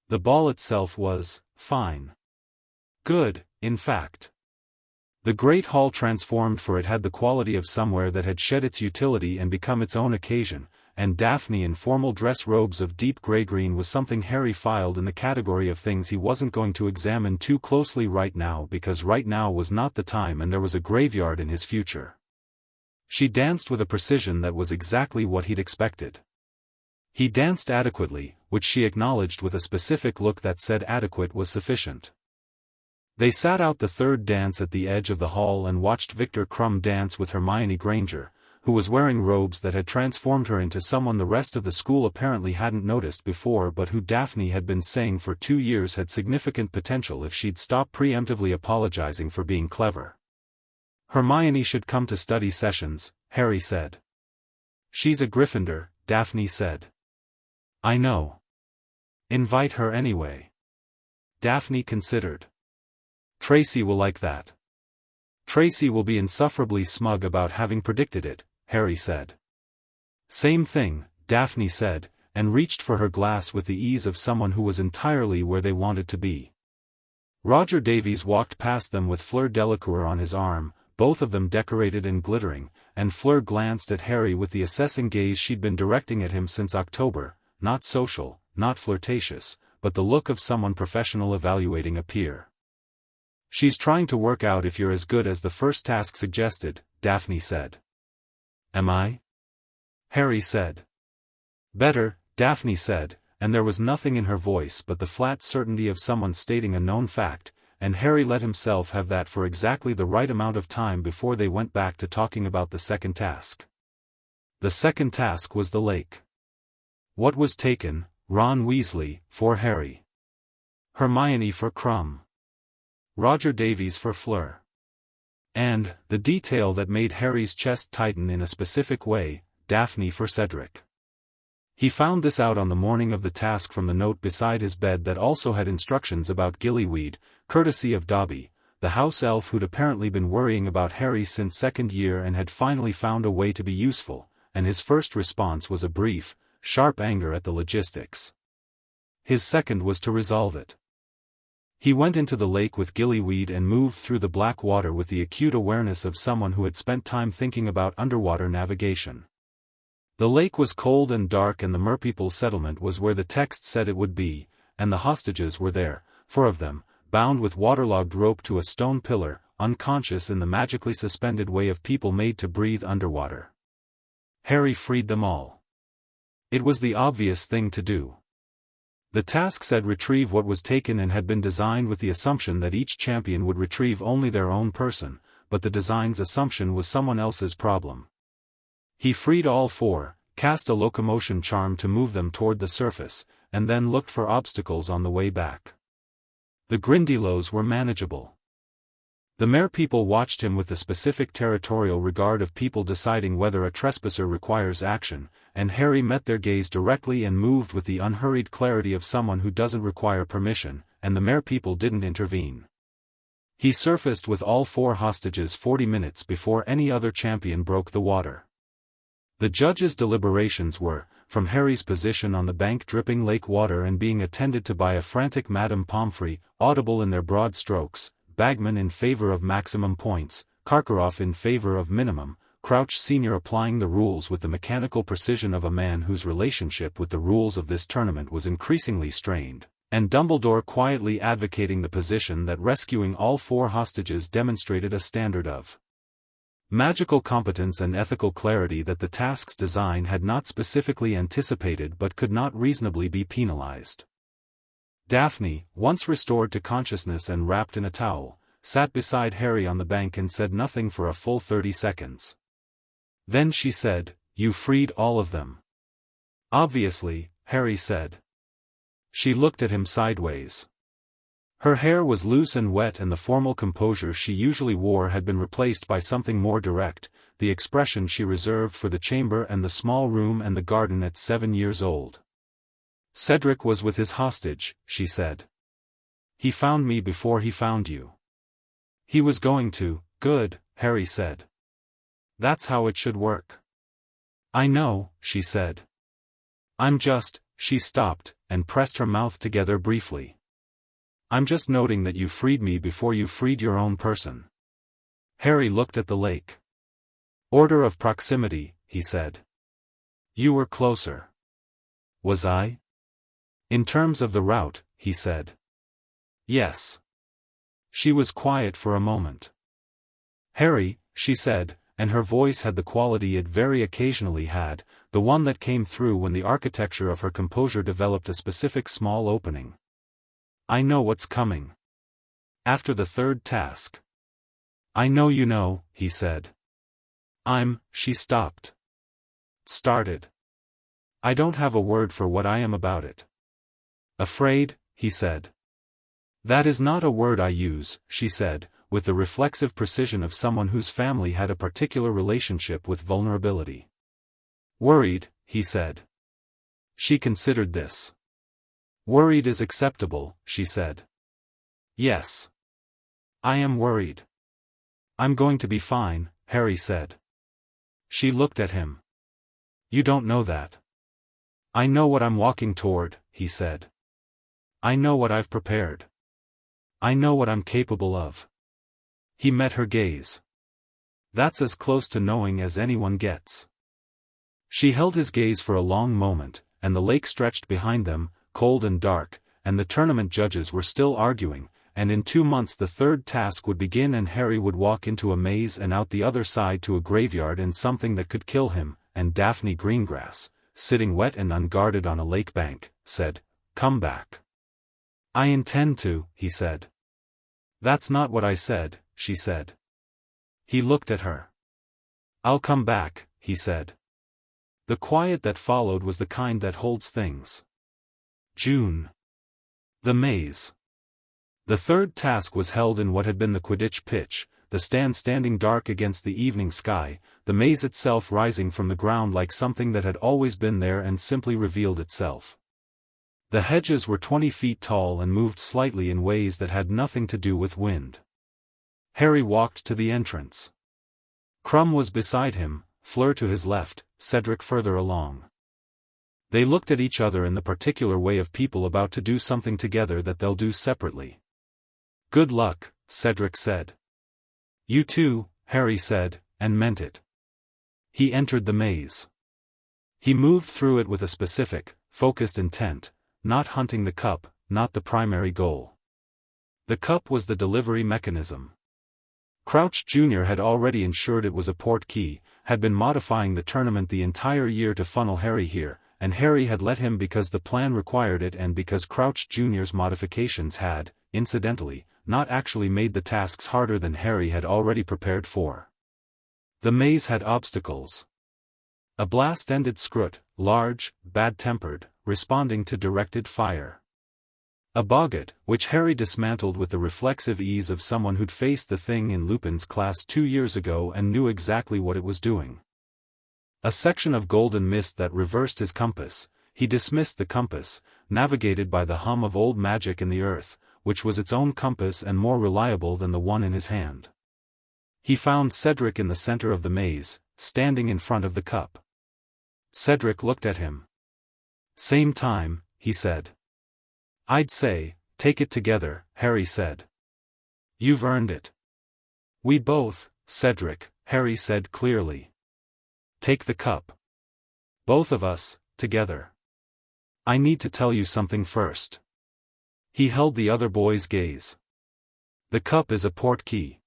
The ball itself was fine. Good, in fact. The great hall transformed, for it had the quality of somewhere that had shed its utility and become its own occasion, and Daphne in formal dress robes of deep grey-green was something Harry filed in the category of things he wasn't going to examine too closely right now because right now was not the time and there was a graveyard in his future. She danced with a precision that was exactly what he'd expected. He danced adequately, which she acknowledged with a specific look that said adequate was sufficient. They sat out the third dance at the edge of the hall and watched Victor Crumb dance with Hermione Granger, who was wearing robes that had transformed her into someone the rest of the school apparently hadn't noticed before but who Daphne had been saying for 2 years had significant potential if she'd stop preemptively apologizing for being clever. "Hermione should come to study sessions," Harry said. "She's a Gryffindor," Daphne said. "I know. Invite her anyway." Daphne considered. "Tracy will like that." "Tracy will be insufferably smug about having predicted it," Harry said. "Same thing," Daphne said, and reached for her glass with the ease of someone who was entirely where they wanted to be. Roger Davies walked past them with Fleur Delacour on his arm, both of them decorated and glittering, and Fleur glanced at Harry with the assessing gaze she'd been directing at him since October, not social, not flirtatious, but the look of someone professional evaluating a peer. "She's trying to work out if you're as good as the first task suggested," Daphne said. "Am I?" Harry said. "Better," Daphne said, and there was nothing in her voice but the flat certainty of someone stating a known fact, and Harry let himself have that for exactly the right amount of time before they went back to talking about the second task. The second task was the lake. What was taken? Ron Weasley, for Harry. Hermione for Crumb. Roger Davies for Fleur. And, the detail that made Harry's chest tighten in a specific way, Daphne for Cedric. He found this out on the morning of the task from the note beside his bed that also had instructions about gillyweed, courtesy of Dobby, the house elf who'd apparently been worrying about Harry since second year and had finally found a way to be useful, and his first response was a brief, sharp anger at the logistics. His second was to resolve it. He went into the lake with gillyweed and moved through the black water with the acute awareness of someone who had spent time thinking about underwater navigation. The lake was cold and dark, and the merpeople settlement was where the text said it would be, and the hostages were there, 4 of them, bound with waterlogged rope to a stone pillar, unconscious in the magically suspended way of people made to breathe underwater. Harry freed them all. It was the obvious thing to do. The task said retrieve what was taken and had been designed with the assumption that each champion would retrieve only their own person, but the design's assumption was someone else's problem. He freed all 4, cast a locomotion charm to move them toward the surface, and then looked for obstacles on the way back. The Grindylows were manageable. The merpeople watched him with the specific territorial regard of people deciding whether a trespasser requires action, and Harry met their gaze directly and moved with the unhurried clarity of someone who doesn't require permission, and the merpeople didn't intervene. He surfaced with all 4 hostages 40 minutes before any other champion broke the water. The judges' deliberations were, from Harry's position on the bank dripping lake water and being attended to by a frantic Madame Pomfrey, audible in their broad strokes, Bagman in favor of maximum points, Karkaroff in favor of minimum, Crouch Sr. applying the rules with the mechanical precision of a man whose relationship with the rules of this tournament was increasingly strained, and Dumbledore quietly advocating the position that rescuing all 4 hostages demonstrated a standard of magical competence and ethical clarity that the task's design had not specifically anticipated but could not reasonably be penalized. Daphne, once restored to consciousness and wrapped in a towel, sat beside Harry on the bank and said nothing for a full 30 seconds. Then she said, "You freed all of them." "Obviously," Harry said. She looked at him sideways. Her hair was loose and wet, and the formal composure she usually wore had been replaced by something more direct, the expression she reserved for the chamber and the small room and the garden at 7 years old. "Cedric was with his hostage," she said. "He found me before he found you." "He was going to." "Good," Harry said. "That's how it should work." "I know," she said. She stopped, and pressed her mouth together briefly. "I'm just noting that you freed me before you freed your own person." Harry looked at the lake. "Order of proximity," he said. "You were closer." "Was I?" "In terms of the route," he said. "Yes." She was quiet for a moment. "Harry," she said, and her voice had the quality it very occasionally had, the one that came through when the architecture of her composure developed a specific small opening. "I know what's coming. After the 3rd task." "I know you know," he said. She stopped. Started. "I don't have a word for what I am about it." "Afraid," he said. "That is not a word I use," she said, with the reflexive precision of someone whose family had a particular relationship with vulnerability. "Worried," he said. She considered this. "Worried is acceptable," she said. "Yes. I am worried." "I'm going to be fine," Harry said. She looked at him. "You don't know that." "I know what I'm walking toward," he said. "I know what I've prepared. I know what I'm capable of." He met her gaze. "That's as close to knowing as anyone gets." She held his gaze for a long moment, and the lake stretched behind them, cold and dark, and the tournament judges were still arguing, and in 2 months the 3rd task would begin and Harry would walk into a maze and out the other side to a graveyard and something that could kill him, and Daphne Greengrass, sitting wet and unguarded on a lake bank, said, "Come back." "I intend to," he said. "That's not what I said," she said. He looked at her. "I'll come back," he said. The quiet that followed was the kind that holds things. June. The maze. The 3rd task was held in what had been the Quidditch pitch, the stand standing dark against the evening sky, the maze itself rising from the ground like something that had always been there and simply revealed itself. The hedges were 20 feet tall and moved slightly in ways that had nothing to do with wind. Harry walked to the entrance. Krum was beside him, Fleur to his left, Cedric further along. They looked at each other in the particular way of people about to do something together that they'll do separately. "Good luck," Cedric said. "You too," Harry said, and meant it. He entered the maze. He moved through it with a specific, focused intent, not hunting the cup, not the primary goal. The cup was the delivery mechanism. Crouch Jr. had already ensured it was a port key, had been modifying the tournament the entire year to funnel Harry here, and Harry had let him because the plan required it and because Crouch Jr.'s modifications had, incidentally, not actually made the tasks harder than Harry had already prepared for. The maze had obstacles. A blast-ended Scroot, large, bad-tempered, responding to directed fire. A Boggart, which Harry dismantled with the reflexive ease of someone who'd faced the thing in Lupin's class 2 years ago and knew exactly what it was doing. A section of golden mist that reversed his compass. He dismissed the compass, navigated by the hum of old magic in the earth, which was its own compass and more reliable than the one in his hand. He found Cedric in the center of the maze, standing in front of the cup. Cedric looked at him. "Same time," he said. "I'd say, take it together," Harry said. "You've earned it." "We both, Cedric," Harry said clearly. "Take the cup. Both of us, together. I need to tell you something first." He held the other boy's gaze. "The cup is a port key.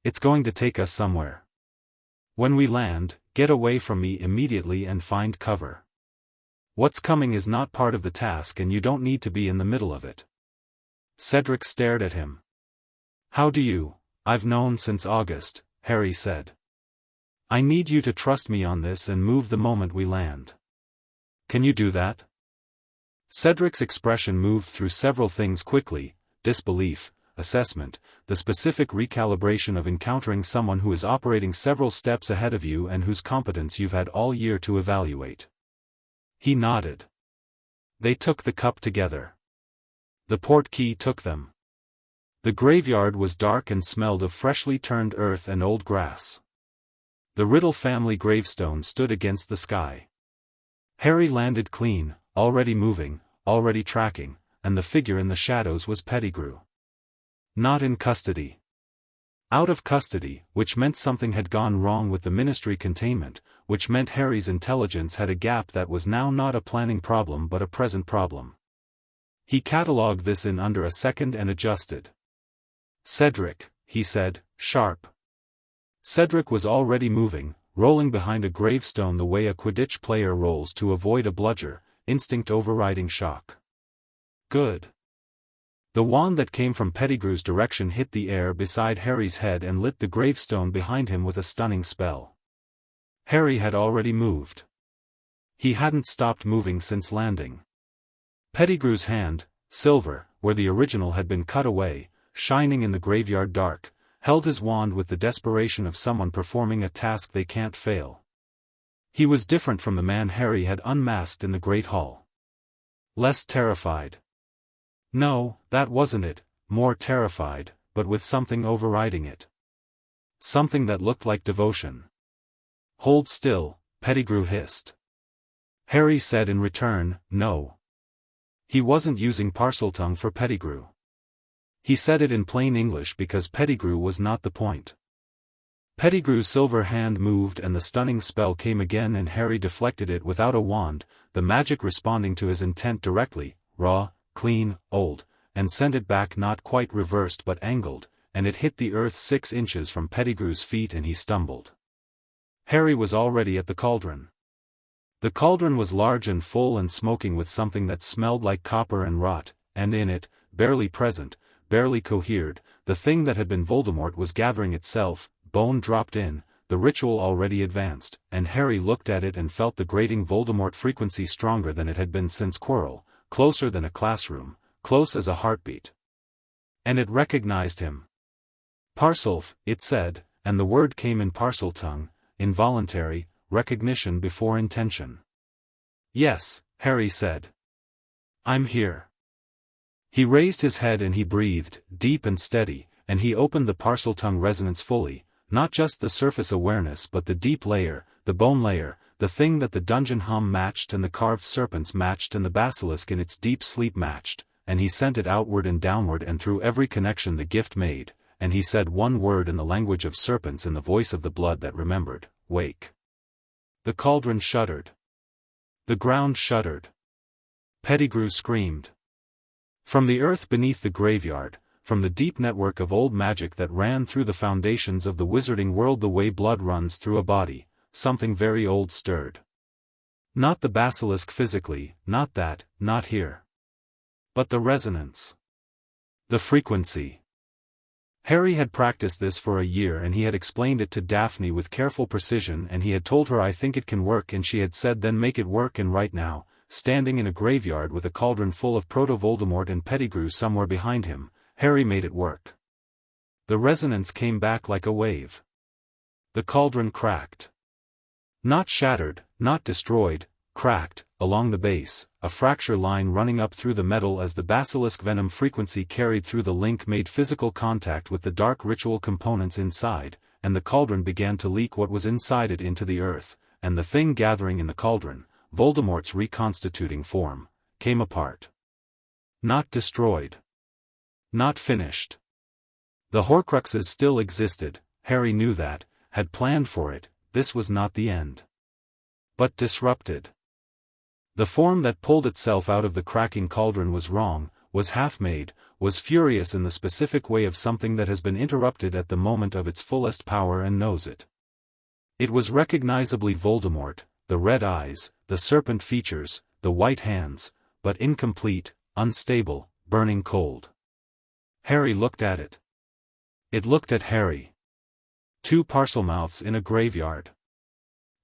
It's going to take us somewhere. When we land, get away from me immediately and find cover. What's coming is not part of the task and you don't need to be in the middle of it." Cedric stared at him. "How do you? I've known since August," Harry said. "I need you to trust me on this and move the moment we land. Can you do that?" Cedric's expression moved through several things quickly: disbelief, assessment, the specific recalibration of encountering someone who is operating several steps ahead of you and whose competence you've had all year to evaluate. He nodded. They took the cup together. The port key took them. The graveyard was dark and smelled of freshly turned earth and old grass. The Riddle family gravestone stood against the sky. Harry landed clean, already moving, already tracking, and the figure in the shadows was Pettigrew. Not in custody. Out of custody, which meant something had gone wrong with the Ministry containment, which meant Harry's intelligence had a gap that was now not a planning problem but a present problem. He catalogued this in under a second and adjusted. "Cedric," he said, sharp. Cedric was already moving, rolling behind a gravestone the way a Quidditch player rolls to avoid a bludger, instinct overriding shock. "Good." The wand that came from Pettigrew's direction hit the air beside Harry's head and lit the gravestone behind him with a stunning spell. Harry had already moved. He hadn't stopped moving since landing. Pettigrew's hand, silver, where the original had been cut away, shining in the graveyard dark, held his wand with the desperation of someone performing a task they can't fail. He was different from the man Harry had unmasked in the Great Hall. Less terrified. No, that wasn't it, more terrified, but with something overriding it. Something that looked like devotion. "Hold still," Pettigrew hissed. Harry said in return, "No." He wasn't using Parseltongue for Pettigrew. He said it in plain English because Pettigrew was not the point. Pettigrew's silver hand moved and the stunning spell came again and Harry deflected it without a wand, the magic responding to his intent directly, raw, clean, old, and sent it back not quite reversed but angled, and it hit the earth 6 inches from Pettigrew's feet and he stumbled. Harry was already at the cauldron. The cauldron was large and full and smoking with something that smelled like copper and rot, and in it, barely present, barely cohered, the thing that had been Voldemort was gathering itself, bone dropped in, the ritual already advanced, and Harry looked at it and felt the grating Voldemort frequency stronger than it had been since Quirrell, closer than a classroom, close as a heartbeat. And it recognized him. "Parself," it said, and the word came in Parseltongue, involuntary, recognition before intention. "Yes," Harry said. "I'm here." He raised his head and he breathed, deep and steady, and he opened the Parseltongue resonance fully, not just the surface awareness but the deep layer, the bone layer, the thing that the dungeon hum matched and the carved serpents matched and the basilisk in its deep sleep matched, and he sent it outward and downward and through every connection the gift made, and he said one word in the language of serpents in the voice of the blood that remembered, "Wake." The cauldron shuddered. The ground shuddered. Pettigrew screamed. From the earth beneath the graveyard, from the deep network of old magic that ran through the foundations of the wizarding world the way blood runs through a body, something very old stirred. Not the basilisk physically, not that, not here. But the resonance. The frequency. Harry had practiced this for a year and he had explained it to Daphne with careful precision and he had told her I think it can work and she had said then make it work and right now, standing in a graveyard with a cauldron full of Proto-Voldemort and Pettigrew somewhere behind him, Harry made it work. The resonance came back like a wave. The cauldron cracked. Not shattered, not destroyed, cracked, along the base, a fracture line running up through the metal as the basilisk venom frequency carried through the link made physical contact with the dark ritual components inside, and the cauldron began to leak what was inside it into the earth, and the thing gathering in the cauldron, Voldemort's reconstituting form, came apart. Not destroyed. Not finished. The Horcruxes still existed, Harry knew that, had planned for it, this was not the end. But disrupted. The form that pulled itself out of the cracking cauldron was wrong, was half-made, was furious in the specific way of something that has been interrupted at the moment of its fullest power and knows it. It was recognizably Voldemort, the red eyes, the serpent features, the white hands, but incomplete, unstable, burning cold. Harry looked at it. It looked at Harry. Two Parselmouths in a graveyard.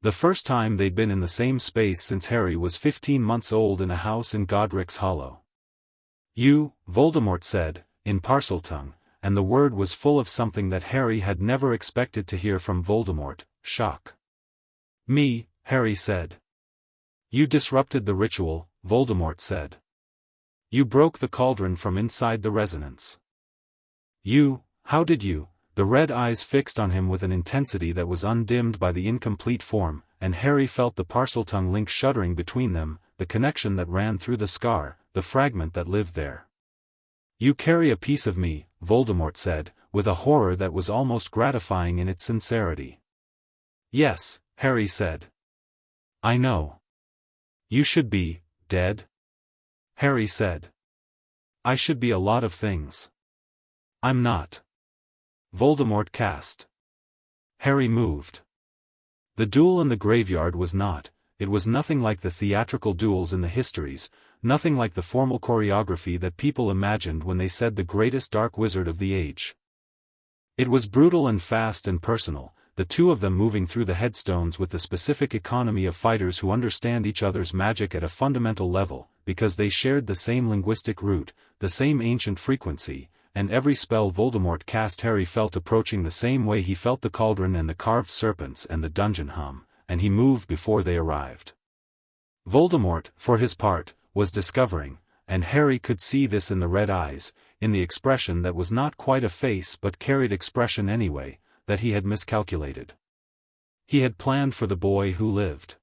The first time they'd been in the same space since Harry was 15 months old in a house in Godric's Hollow. "You," Voldemort said, in Parseltongue, and the word was full of something that Harry had never expected to hear from Voldemort, shock. "Me," Harry said. "You disrupted the ritual," Voldemort said. "You broke the cauldron from inside the resonance." "You, how did you?" The red eyes fixed on him with an intensity that was undimmed by the incomplete form, and Harry felt the Parseltongue link shuddering between them, the connection that ran through the scar, the fragment that lived there. "You carry a piece of me," Voldemort said, with a horror that was almost gratifying in its sincerity. "Yes," Harry said. "I know. You should be dead," Harry said. "I should be a lot of things. I'm not." Voldemort cast. Harry moved. The duel in the graveyard was not, it was nothing like the theatrical duels in the histories, nothing like the formal choreography that people imagined when they said the greatest dark wizard of the age. It was brutal and fast and personal, the two of them moving through the headstones with the specific economy of fighters who understand each other's magic at a fundamental level, because they shared the same linguistic root, the same ancient frequency, and every spell Voldemort cast Harry felt approaching the same way he felt the cauldron and the carved serpents and the dungeon hum, and he moved before they arrived. Voldemort, for his part, was discovering, and Harry could see this in the red eyes, in the expression that was not quite a face but carried expression anyway, that he had miscalculated. He had planned for the boy who lived.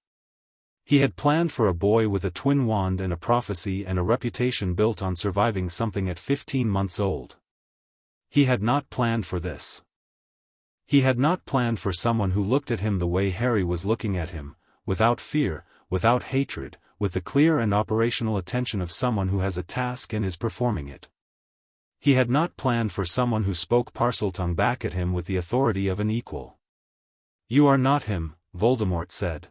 He had planned for a boy with a twin wand and a prophecy and a reputation built on surviving something at 15 months old. He had not planned for this. He had not planned for someone who looked at him the way Harry was looking at him, without fear, without hatred, with the clear and operational attention of someone who has a task and is performing it. He had not planned for someone who spoke Parseltongue back at him with the authority of an equal. "You are not him," Voldemort said.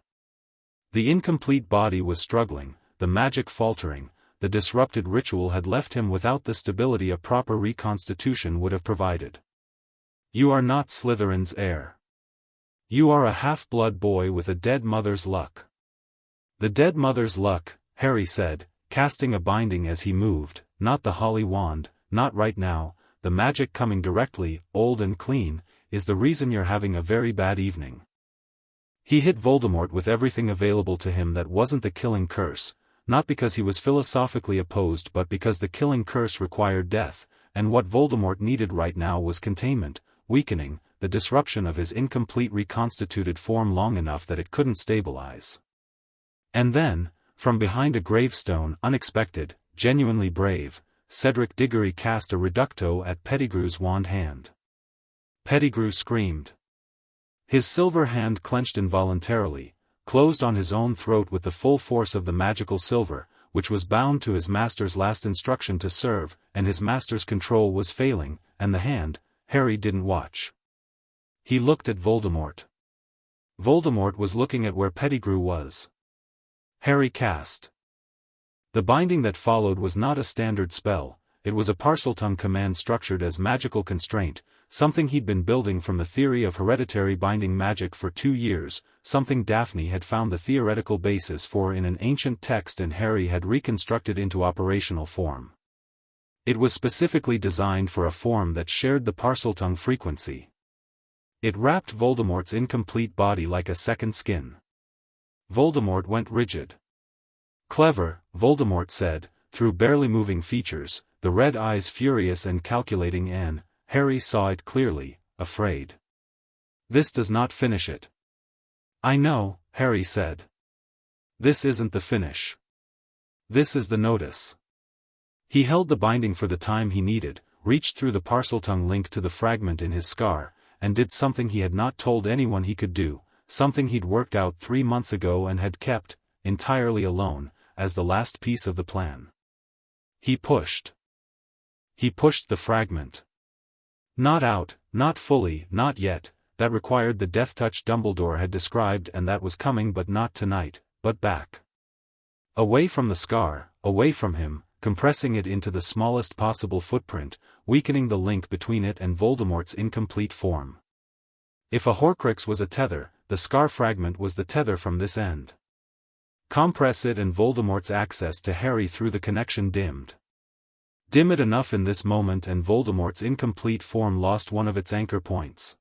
The incomplete body was struggling, the magic faltering, the disrupted ritual had left him without the stability a proper reconstitution would have provided. "You are not Slytherin's heir. You are a half-blood boy with a dead mother's luck." "The dead mother's luck," Harry said, casting a binding as he moved, "not the holly wand, not right now, the magic coming directly, old and clean, is the reason you're having a very bad evening." He hit Voldemort with everything available to him that wasn't the killing curse, not because he was philosophically opposed but because the killing curse required death, and what Voldemort needed right now was containment, weakening, the disruption of his incomplete reconstituted form long enough that it couldn't stabilize. And then, from behind a gravestone, unexpected, genuinely brave, Cedric Diggory cast a reducto at Pettigrew's wand hand. Pettigrew screamed. His silver hand clenched involuntarily, closed on his own throat with the full force of the magical silver, which was bound to his master's last instruction to serve, and his master's control was failing, and the hand, Harry didn't watch. He looked at Voldemort. Voldemort was looking at where Pettigrew was. Harry cast. The binding that followed was not a standard spell, it was a Parseltongue command structured as magical constraint, something he'd been building from the theory of hereditary binding magic for 2 years, something Daphne had found the theoretical basis for in an ancient text and Harry had reconstructed into operational form. It was specifically designed for a form that shared the Parseltongue frequency. It wrapped Voldemort's incomplete body like a second skin. Voldemort went rigid. Clever, Voldemort said, through barely moving features, the red eyes furious and calculating, and Harry saw it clearly, afraid. This does not finish it. I know, Harry said. This isn't the finish. This is the notice. He held the binding for the time he needed, reached through the Parseltongue link to the fragment in his scar, and did something he had not told anyone he could do, something he'd worked out 3 months ago and had kept, entirely alone, as the last piece of the plan. He pushed. He pushed the fragment. Not out, not fully, not yet, that required the death touch Dumbledore had described and that was coming but not tonight, but back. Away from the scar, away from him, compressing it into the smallest possible footprint, weakening the link between it and Voldemort's incomplete form. If a Horcrux was a tether, the scar fragment was the tether from this end. Compress it and Voldemort's access to Harry through the connection dimmed. Dim it enough in this moment and Voldemort's incomplete form lost one of its anchor points.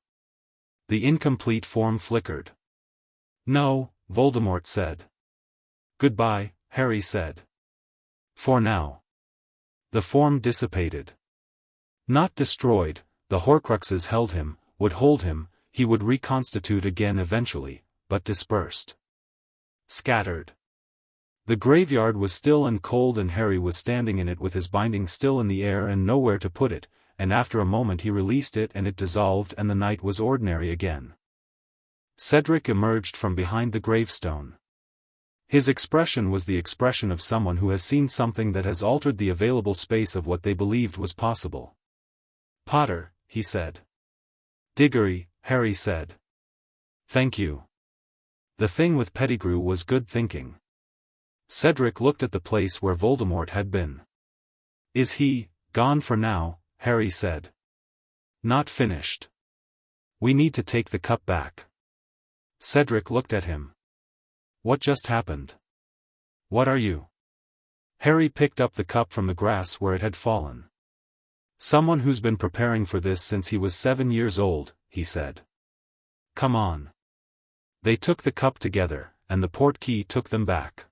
The incomplete form flickered. No, Voldemort said. Goodbye, Harry said. For now. The form dissipated. Not destroyed, the Horcruxes held him, would hold him, he would reconstitute again eventually, but dispersed. Scattered. The graveyard was still and cold and Harry was standing in it with his binding still in the air and nowhere to put it, and after a moment he released it and it dissolved and the night was ordinary again. Cedric emerged from behind the gravestone. His expression was the expression of someone who has seen something that has altered the available space of what they believed was possible. Potter, he said. Diggory, Harry said. Thank you. The thing with Pettigrew was good thinking. Cedric looked at the place where Voldemort had been. Is he gone for now? Harry said. Not finished. We need to take the cup back. Cedric looked at him. What just happened? What are you? Harry picked up the cup from the grass where it had fallen. Someone who's been preparing for this since he was 7 years old, he said. Come on. They took the cup together, and the portkey took them back.